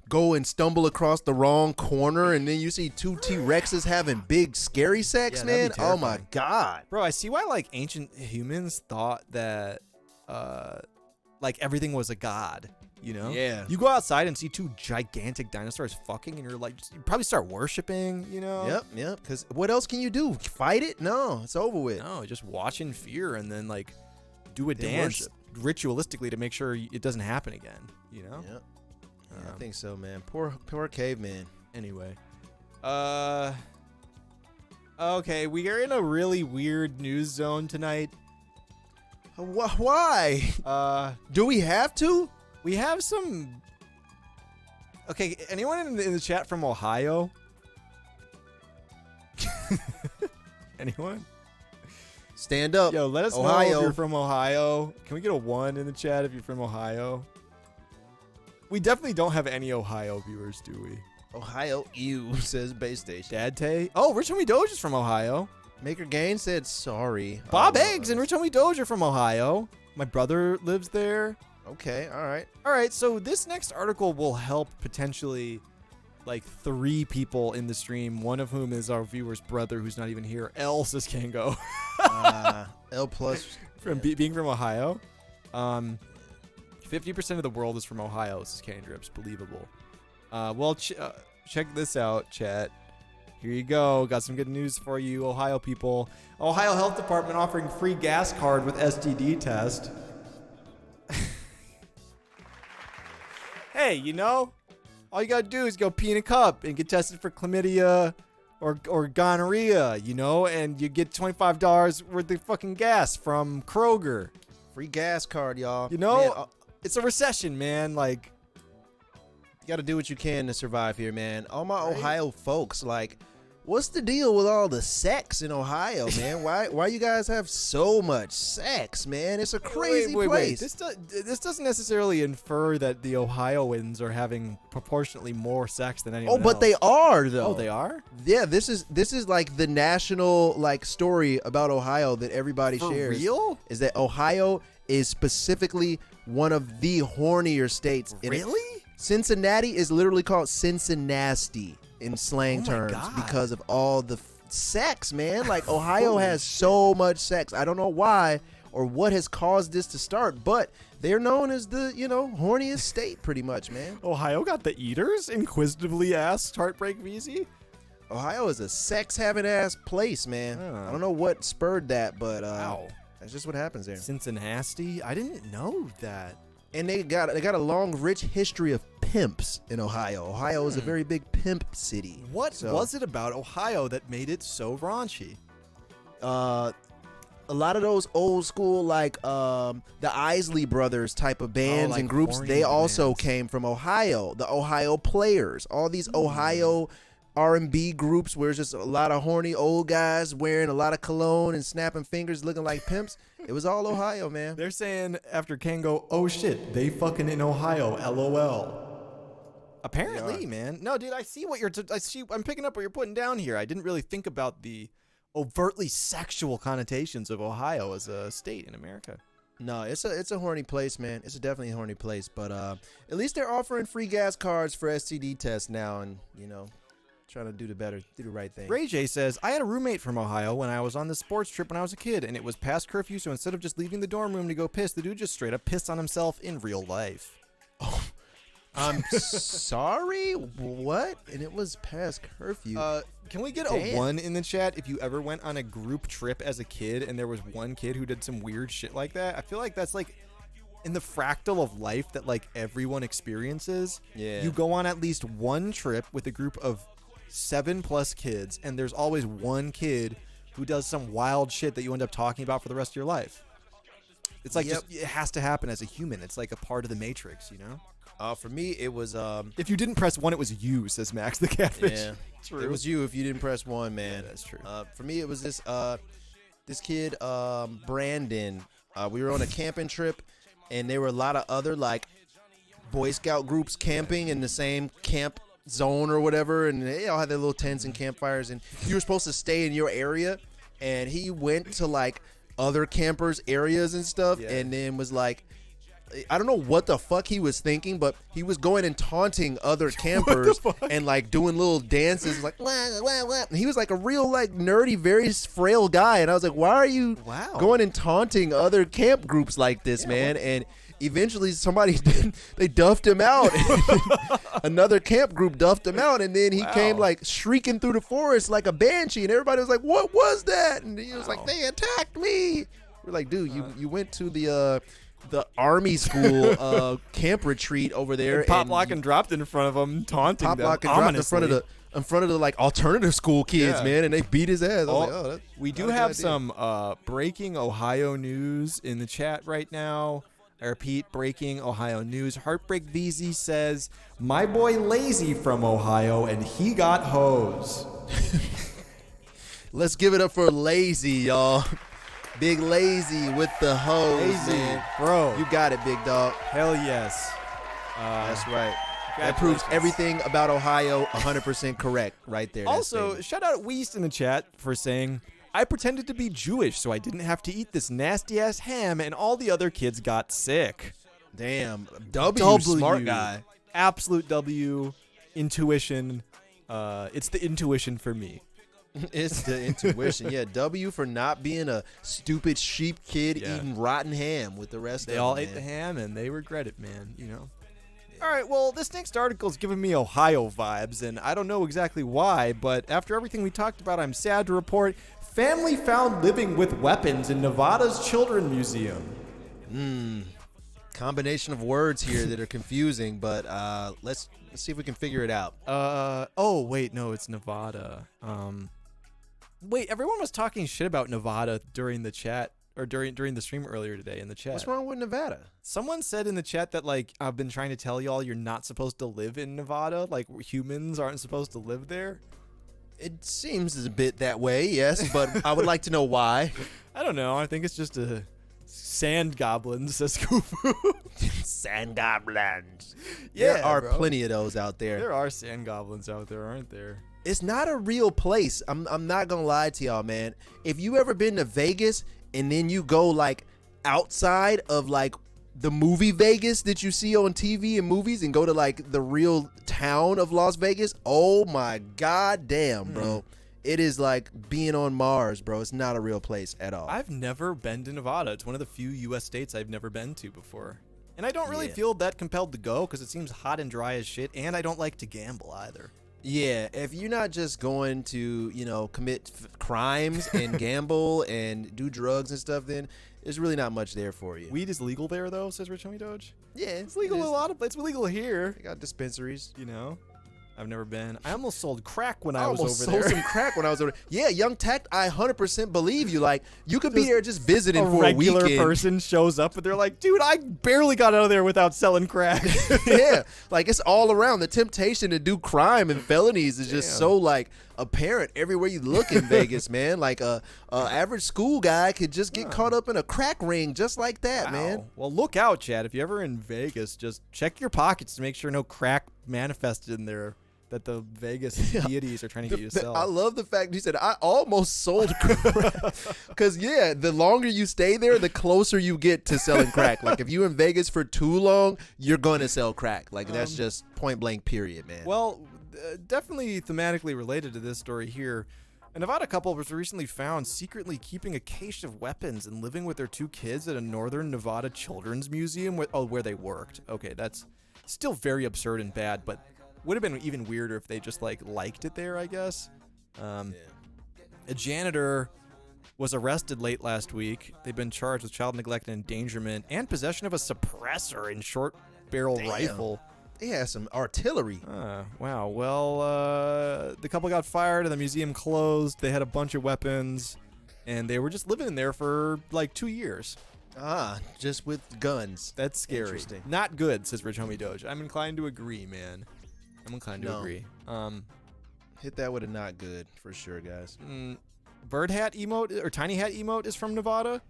go and stumble across the wrong corner and then you see 2 T-Rexes having big scary sex, Yeah, that'd man. be Oh my terrifying. God. Bro, I see why like ancient humans thought that like everything was a god, you know? Yeah. You go outside and see 2 gigantic dinosaurs fucking and you're like, you probably start worshiping, you know? Yep. Because what else can you do? Fight it? No, it's over with. No, just watch in fear and then like do a Then dance worship. ritualistically to make sure it doesn't happen again, you know? Yep. Yeah, I think so, man. Poor caveman. Anyway. Okay, we are in a really weird news zone tonight. Why? Do we have to? We have some... Okay, anyone in the chat from Ohio? Anyone? Stand up. Yo, let us know Ohio. if you're from Ohio. Can we get a 1 in the chat if you're from Ohio? We definitely don't have any Ohio viewers, do we? Ohio, ew, says base station. Dad Tay? Oh, Rich Homie Doge is from Ohio. Maker Gain said sorry. Bob Oh, Eggs and Rich Homie Doge are from Ohio. My brother lives there. Okay, all right. All right, so this next article will help potentially like 3 people in the stream, one of whom is our viewer's brother who's not even here. L says Kango. L plus From being from Ohio. 50% of the world is from Ohio, says Cane Drips. Believable. Well, check this out, chat. Here you go. Got some good news for you, Ohio people. Ohio Health Department offering free gas card with STD test. Hey, you know, all you gotta do is go pee in a cup and get tested for chlamydia or gonorrhea, you know, and you get $25 worth of fucking gas from Kroger. free gas card, y'all. You know, Man, it's a recession, man. Like, you got to do what you can to survive here, man. All my Right? Ohio folks, like, what's the deal with all the sex in Ohio, man? Why you guys have so much sex, man? It's a crazy place. This doesn't necessarily infer that the Ohioans are having proportionately more sex than anyone Oh, but else. they are though. Oh, they are? Yeah, this is like the national like story about Ohio that everybody For shares. real? Is that Ohio is specifically one of the hornier states. Really? Cincinnati is literally called Cincinnati in slang Oh my terms God. because of all the sex, man. Like Ohio has so much sex. I don't know why or what has caused this to start, but they're known as the, horniest state pretty much, man. Ohio got the eaters? Inquisitively asked Heartbreak VZ. Ohio is a sex-having ass place, man. I don't know what spurred that, but Wow. that's just what happens there. Cincinnati? I didn't know that. And they got a long, rich history of pimps in Ohio. Ohio is a very big pimp city. What was it about Ohio that made it so raunchy? A lot of those old school, like the Isley Brothers type of bands like and groups, horny they also bands. came from Ohio. The Ohio Players, all these Ohio R&B groups where it's just a lot of horny old guys wearing a lot of cologne and snapping fingers looking like pimps. It was all Ohio, man. They're saying after Kango, oh shit, they fucking in Ohio, LOL. Apparently, man. No, dude, I see what I'm picking up what you're putting down here. I didn't really think about the overtly sexual connotations of Ohio as a state in America. No, it's a horny place, man. It's definitely a horny place, but at least they're offering free gas cards for STD tests now, and trying to do the right thing. Ray J says, I had a roommate from Ohio when I was on the sports trip when I was a kid, and it was past curfew, so instead of just leaving the dorm room to go piss, the dude just straight up pissed on himself in real life. I'm sorry, what? And it was past curfew. Can we get Damn. a 1 in the chat if you ever went on a group trip as a kid and there was one kid who did some weird shit like that? I feel like that's like in the fractal of life that like everyone experiences. Yeah. You go on at least one trip with a group of 7+ kids, and there's always one kid who does some wild shit that you end up talking about for the rest of your life. It's like Yep. just, it has to happen as a human. It's like a part of the Matrix, you know? For me, it was If you didn't press 1, it was you, says Max the Catfish. yeah, True. it was you if you didn't press 1, man. Yeah, that's true. For me, it was this kid Brandon. We were on a camping trip, and there were a lot of other like Boy Scout groups camping in the same camp zone or whatever, and they all had their little tents and campfires, and you were supposed to stay in your area, and he went to like other campers' areas and stuff, Yeah. and then was like, I don't know what the fuck he was thinking, but he was going and taunting other campers and like doing little dances like wah, wah, wah. And he was like a real like nerdy, very frail guy, and I was like, why are you Wow. going and taunting other camp groups like this, man? And eventually somebody they duffed him out. Another camp group duffed him out, and then he came like shrieking through the forest like a banshee, and everybody was like, what was that? And he was like, they attacked me. We're like, dude, you went to the army school camp retreat over there, Pop and Lock and dropped in front of him, taunting Pop them Lock and dropped ominously. in front of the like alternative school kids, Yeah. man, and they beat his ass. I was like, Oh, that's we do not a good have idea. some breaking Ohio news in the chat right now. I repeat, breaking Ohio news. Heartbreak VZ says, my boy Lazy from Ohio, and he got hose. Let's give it up for Lazy, y'all. Big Lazy with the hose, Lazy, man. bro. You got it, big dog. Hell yes. That's right. That proves congratulations. everything about Ohio 100% correct right there. that Also, statement. shout out Weast in the chat for saying, I pretended to be Jewish so I didn't have to eat this nasty-ass ham, and all the other kids got sick. damn, W, smart guy. Absolute W intuition. It's the intuition for me. It's the intuition. Yeah, W for not being a stupid sheep kid eating rotten ham with the rest of them. They all ate the ham and they regret it, man, you know. All right, well, this next article's giving me Ohio vibes, and I don't know exactly why, but after everything we talked about, I'm sad to report family found living with weapons in Nevada's Children's Museum. Combination of words here that are confusing, but let's see if we can figure it out. Oh, wait, no, it's Nevada. Wait, everyone was talking shit about Nevada during the chat, or during the stream earlier today in the chat. What's wrong with Nevada? Someone said in the chat that, like, I've been trying to tell y'all you're not supposed to live in Nevada. Like, humans aren't supposed to live there. It seems a bit that way, yes, but I would like to know why. I don't know. I think it's just a sand goblin, says Kufu. Sand goblins. Yeah, there are bro. plenty of those out there. There are sand goblins out there, aren't there? It's not a real place. I'm not gonna lie to y'all, man. If you ever been to Vegas and then you go like outside of like the movie Vegas that you see on TV and movies and go to like the real town of Las Vegas, oh my god damn, bro. It is like being on Mars, bro. It's not a real place at all. I've never been to Nevada. It's one of the few U.S. states I've never been to before. And I don't really feel that compelled to go because it seems hot and dry as shit, and I don't like to gamble either. Yeah, if you're not just going to, you know, commit crimes and gamble and do drugs and stuff, then there's really not much there for you. Weed is legal there, though, says Rich Homie Doge. Yeah, It's legal it's legal here. They got dispensaries. You know? I've never been. I almost sold crack when I I was almost over sold there. some crack when I was over there. Yeah, Young Tech, I 100% believe you. Like, you could be there just visiting A for a regular weekend. person shows up, but they're like, dude, I barely got out of there without selling crack. Yeah, like it's all around. The temptation to do crime and felonies is just so like apparent everywhere you look in Vegas, man. Like a average school guy could just get caught up in a crack ring just like that, Wow. man. Well, look out, Chad. If you're ever in Vegas, just check your pockets to make sure no crack manifested in there that the Vegas deities are trying to get you to sell. I love the fact he said, I almost sold crack. Because, yeah, the longer you stay there, the closer you get to selling crack. Like, if you're in Vegas for too long, you're going to sell crack. Like, that's just point blank, period, man. Well, definitely thematically related to this story here. A Nevada couple was recently found secretly keeping a cache of weapons and living with their 2 kids at a northern Nevada children's museum where they worked. Okay, that's still very absurd and bad, but would have been even weirder if they just liked it there, I guess. A janitor was arrested late last week. They've been charged with child neglect and endangerment and possession of a suppressor and short barrel rifle. They had some artillery. Wow. Well, the couple got fired and the museum closed. They had a bunch of weapons and they were just living in there for like 2 years. Just with guns. That's scary. Interesting. Not good, says Rich Homie Doge. I'm inclined to agree, man. I'm inclined to agree. Hit that with a not good for sure, guys. Bird hat emote or tiny hat emote is from Nevada.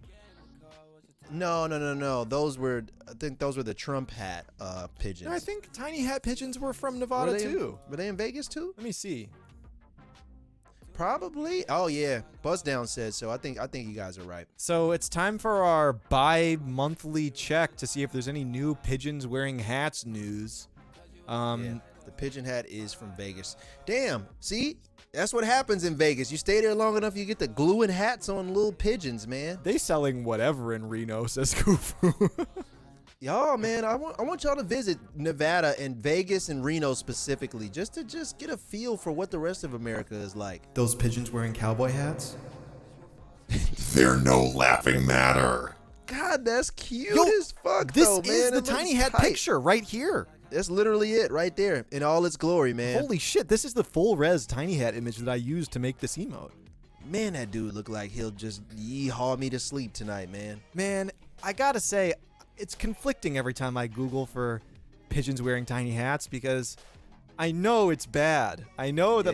No. I think those were the Trump hat pigeons. No, I think tiny hat pigeons were from Nevada too. Were they in Vegas too? Let me see. Probably. Oh yeah, Buzz Down said so. I think you guys are right. So it's time for our bi-monthly check to see if there's any new pigeons wearing hats news. The pigeon hat is from Vegas. Damn. See? That's what happens in Vegas. You stay there long enough, you get the gluing hats on little pigeons, man. They selling whatever in Reno, says Kufu. Y'all, man, I want y'all to visit Nevada and Vegas and Reno specifically, just to get a feel for what the rest of America is like. Those pigeons wearing cowboy hats? They're no laughing matter. God, that's cute Yo, as fuck, This though, man. is It the looks tiny hat tight. picture right here. That's literally it right there in all its glory, man. Holy shit, this is the full res tiny hat image that I used to make this emote. Man, that dude look like he'll just yeehaw me to sleep tonight, man. Man, I gotta say, it's conflicting every time I Google for pigeons wearing tiny hats because I know it's bad. I know that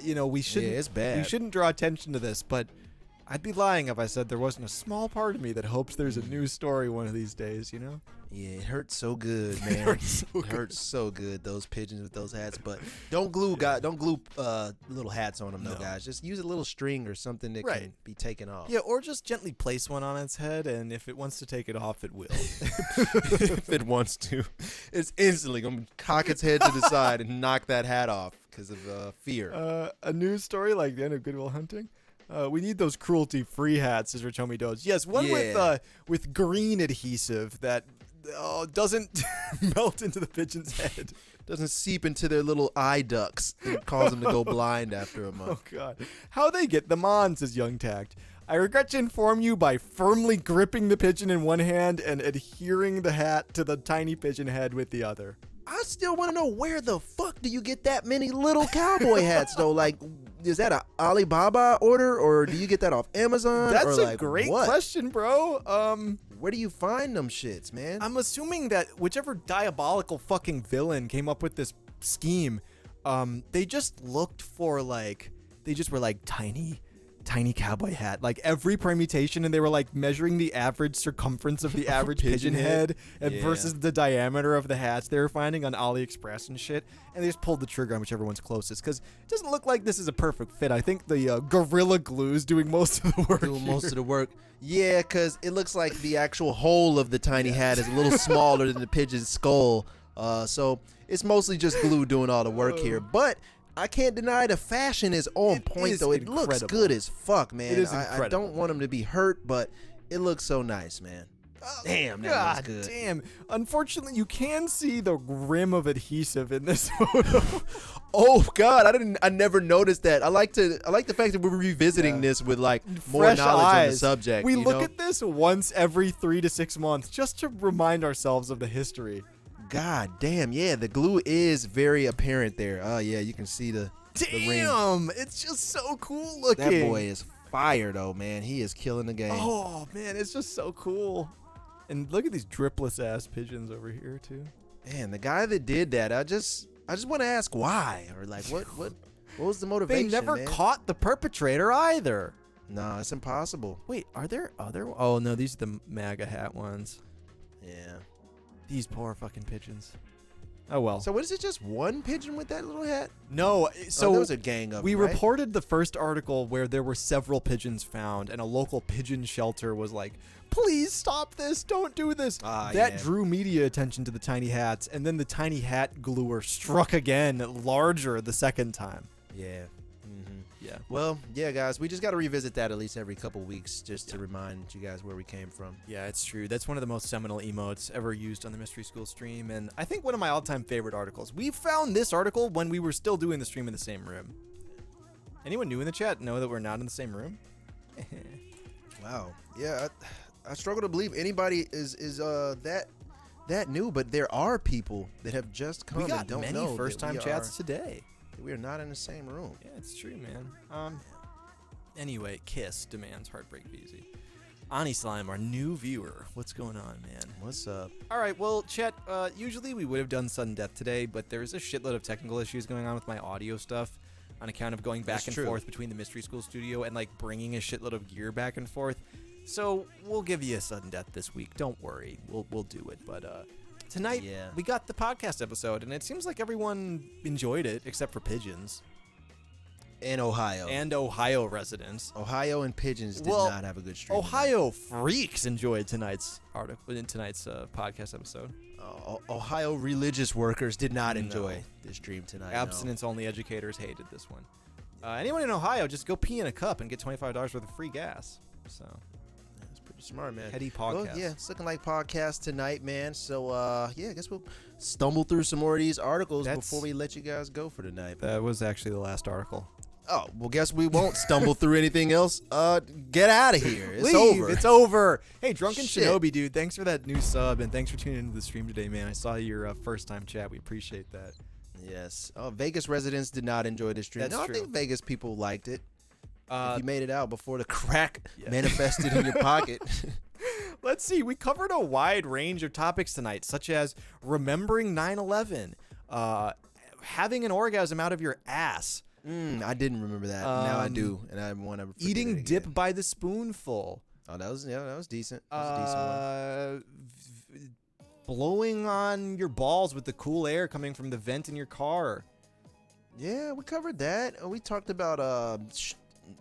we shouldn't. it's bad. We shouldn't draw attention to this, but I'd be lying if I said there wasn't a small part of me that hopes there's a news story one of these days, you know? Yeah, it hurts so good, man. It hurts so good, those pigeons with those hats. But don't glue little hats on them, though, guys. Just use a little string or something that can be taken off. Yeah, or just gently place one on its head, and if it wants to take it off, it will. If it wants to. It's instantly going to cock its head to the side and knock that hat off because of fear. A news story like the end of Good Will Hunting? We need those cruelty-free hats, as Rich Homie does. Yes, one with green adhesive that doesn't melt into the pigeon's head. Doesn't seep into their little eye ducts and cause them to go blind after a month. Oh, God. How they get them on, says Young Tact. I regret to inform you by firmly gripping the pigeon in one hand and adhering the hat to the tiny pigeon head with the other. I still want to know, where the fuck do you get that many little cowboy hats, though? Like, is that a Alibaba order, or do you get that off Amazon? That's or a great question, bro. Where do you find them shits, man? I'm assuming that whichever diabolical fucking villain came up with this scheme, they just looked for they just were like tiny cowboy hat, like every permutation, and they were like measuring the average circumference of the average pigeon head and versus the diameter of the hats they were finding on AliExpress and shit, and they just pulled the trigger on whichever one's closest, because it doesn't look like this is a perfect fit. I think the Gorilla Glue is doing most of the work. Most of the work. Yeah, because it looks like the actual hole of the tiny hat is a little smaller than the pigeon's skull, so it's mostly just glue doing all the work here, but I can't deny the fashion is on point, though. It looks good as fuck, man. It is incredible. I don't want him to be hurt, but it looks so nice, man. Damn, that looks good. Damn. Unfortunately, you can see the rim of adhesive in this photo. Oh God, I never noticed that. I like the fact that we're revisiting this with like more Fresh knowledge eyes. on the subject. We look at this once every 3 to 6 months just to remind ourselves of the history. God damn, yeah, the glue is very apparent there. Oh yeah, you can see the ring. Damn, it's just so cool looking. That boy is fire though, man. He is killing the game. Oh man, it's just so cool. And look at these dripless ass pigeons over here too. Man, the guy that did that, I just want to ask why, or like what was the motivation? They never man? caught the perpetrator either. No, it's impossible. Wait, are there other? Oh no, these are the MAGA hat ones. Yeah. These poor fucking pigeons. Oh well. So what is it? Just one pigeon with that little hat? No. So there was a gang of we them, right? reported the first article where there were several pigeons found, and a local pigeon shelter was like, "Please stop this! Don't do this!" That drew media attention to the tiny hats, and then the tiny hat gluer struck again, larger the second time. Yeah. Yeah. Well, yeah, guys, we just got to revisit that at least every couple weeks just to remind you guys where we came from. Yeah, it's true. That's one of the most seminal emotes ever used on the Mystery School stream, and I think one of my all-time favorite articles. We found this article when we were still doing the stream in the same room. Anyone new in the chat know that we're not in the same room? Wow. Yeah, I struggle to believe anybody is that new, but there are people that have just come and don't know. We got many first-time chats today. We are not in the same room. Yeah, it's true, man. Anyway, Kiss demands Heartbreak VZ. Ani Slime, our new viewer. What's going on, man? What's up? All right, well, chat, usually we would have done sudden death today, but there's a shitload of technical issues going on with my audio stuff on account of going back and forth between the Mystery School studio and, like, bringing a shitload of gear back and forth. So we'll give you a sudden death this week. Don't worry. We'll do it, but, tonight, we got the podcast episode, and it seems like everyone enjoyed it, except for Pigeons. And Ohio. And Ohio residents. Ohio and Pigeons did not have a good stream. Ohio freaks enjoyed tonight's podcast episode. Ohio religious workers did not enjoy this stream tonight. Abstinence-only educators hated this one. Anyone in Ohio, just go pee in a cup and get $25 worth of free gas. So... smart, man. Heady podcast. Well, yeah, it's looking like podcast tonight, man. So, yeah, I guess we'll stumble through some more of these articles before we let you guys go for tonight. That was actually the last article. Oh, well, guess we won't stumble through anything else. Get out of here. It's Leave. over. It's over. Hey, Drunken Shinobi, dude, thanks for that new sub, and thanks for tuning into the stream today, man. I saw your first-time chat. We appreciate that. Yes. Vegas residents did not enjoy this stream. That's true. I think Vegas people liked it. If you made it out before the crack manifested in your pocket. Let's see. We covered a wide range of topics tonight, such as remembering 9/11, having an orgasm out of your ass, I didn't remember that. Now I do, and I want to. Eating dip by the spoonful. Oh, that was decent. That was a decent one. Blowing on your balls with the cool air coming from the vent in your car. Yeah, we covered that. We talked about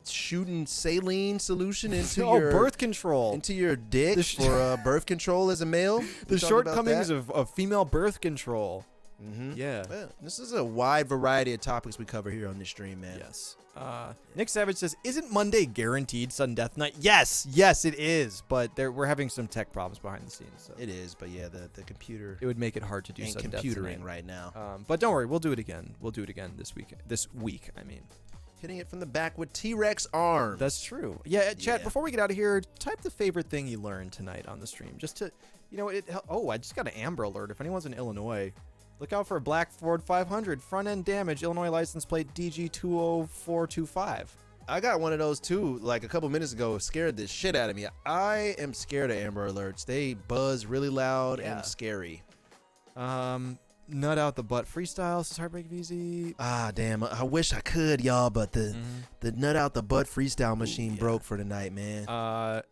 shooting saline solution into your birth control into your dick for birth control as a male. The shortcomings of female birth control. Mm-hmm. Yeah. Well, this is a wide variety of topics we cover here on this stream, man. Yes. Nick Savage says, "Isn't Monday guaranteed sudden death night?" Yes, it is. But we're having some tech problems behind the scenes. So it is, but yeah, the computer. It would make it hard to do sudden death computering right now. But don't worry, we'll do it again. We'll do it again this week. I mean, hitting it from the back with T-Rex arms. That's true. Yeah, chat. Before we get out of here, type the favorite thing you learned tonight on the stream, just to, I just got an Amber Alert. If anyone's in Illinois, look out for a black Ford 500 front-end damage, Illinois license plate DG20425. I got one of those too, like a couple minutes ago. Scared the shit out of me. I am scared of Amber Alerts. They buzz really loud and scary. Nut out the butt freestyle. This is Heartbreak VZ. Ah, damn. I wish I could, y'all, but the nut out the butt freestyle machine broke for the night, man.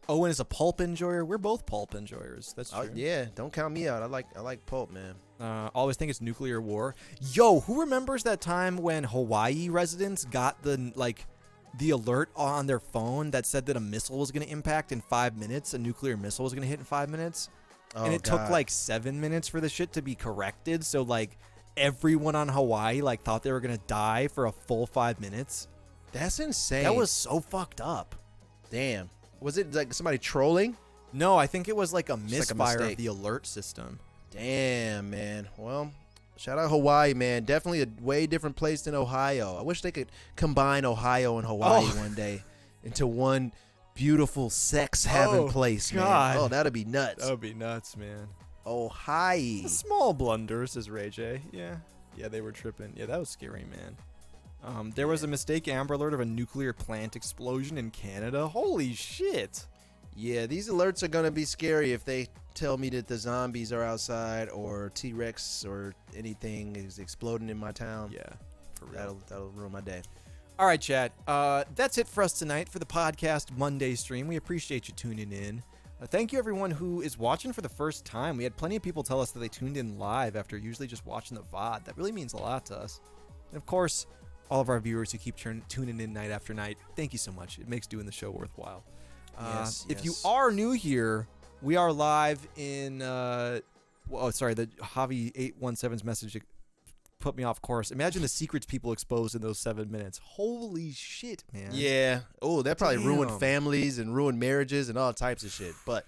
Owen is a pulp enjoyer. We're both pulp enjoyers. That's true. Yeah, don't count me out. I like pulp, man. Always think it's nuclear war. Yo, who remembers that time when Hawaii residents got the alert on their phone that said that a missile was going to impact in 5 minutes? A nuclear missile was going to hit in 5 minutes? And it took 7 minutes for the shit to be corrected. So everyone on Hawaii thought they were going to die for a full 5 minutes. That's insane. That was so fucked up. Damn. Was it somebody trolling? No, I think it was a misfire of the alert system. Damn, man. Well, shout out Hawaii, man. Definitely a way different place than Ohio. I wish they could combine Ohio and Hawaii one day into one beautiful sex having place, God. Man. Oh, that'd be nuts. That would be nuts, man. Ohio. A small blunder, says Ray J. Yeah, they were tripping. Yeah, that was scary, man. There was a mistake Amber Alert of a nuclear plant explosion in Canada. Holy shit. Yeah, these alerts are going to be scary if they tell me that the zombies are outside or T-Rex or anything is exploding in my town. Yeah, for real. That'll ruin my day. All right, chat. That's it for us tonight for the podcast Monday stream. We appreciate you tuning in. Thank you, everyone who is watching for the first time. We had plenty of people tell us that they tuned in live after usually just watching the VOD. That really means a lot to us. And, of course, all of our viewers who keep tuning in night after night, thank you so much. It makes doing the show worthwhile. If you are new here, we are live in the Javi 817's message put me off course. Imagine the secrets people exposed in those 7 minutes. Holy shit, man. Yeah. Oh, that probably ruined families and ruined marriages and all types of shit. But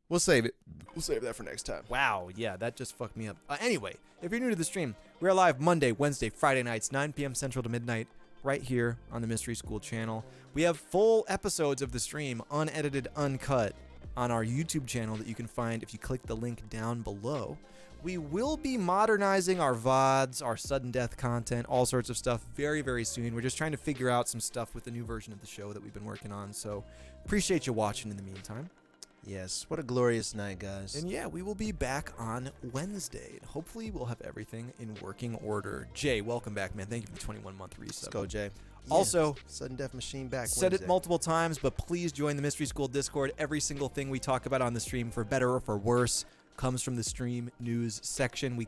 we'll save it. We'll save that for next time. Wow. Yeah, that just fucked me up. Anyway, if you're new to the stream, we are live Monday, Wednesday, Friday nights, 9 p.m. Central to midnight, right here on the Mystery School channel. We have full episodes of the stream, unedited, uncut, on our YouTube channel that you can find if you click the link down below. We will be modernizing our VODs, our sudden death content, all sorts of stuff very, very soon. We're just trying to figure out some stuff with the new version of the show that we've been working on. So appreciate you watching in the meantime. Yes, what a glorious night, guys. And yeah, we will be back on Wednesday. Hopefully we'll have everything in working order. Jay, welcome back, man. Thank you for the 21-month resub. Let's go, Jay. Yeah, also, Sudden Death Machine back said Wednesday. it multiple times, but please join the Mystery School Discord. Every single thing we talk about on the stream, for better or for worse, comes from the stream news section.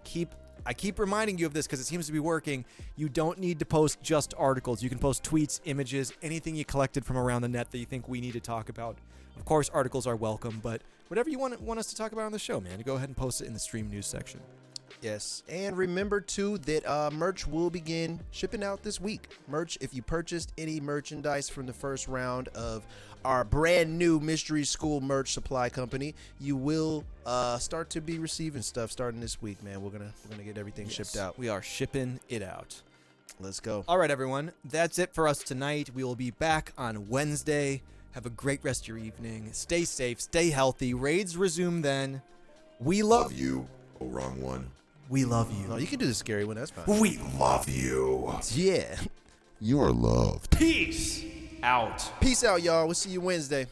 I keep reminding you of this because it seems to be working. You don't need to post just articles. You can post tweets, images, anything you collected from around the net that you think we need to talk about. Of course, articles are welcome, but whatever you want us to talk about on the show, man, go ahead and post it in the stream news section. Yes, and remember too that merch will begin shipping out this week. Merch, if you purchased any merchandise from the first round of our brand new Mystery School merch supply company, you will start to be receiving stuff starting this week, man. We're gonna get everything shipped out. We are shipping it out. Let's go. All right, everyone, that's it for us tonight. We will be back on Wednesday. Have a great rest of your evening. Stay safe, stay healthy. Raids resume then. We love you. Oh, wrong one. We love you. No, you can do the scary one. That's fine. We love you. Yeah. You're loved. Peace out. Peace out, y'all. We'll see you Wednesday.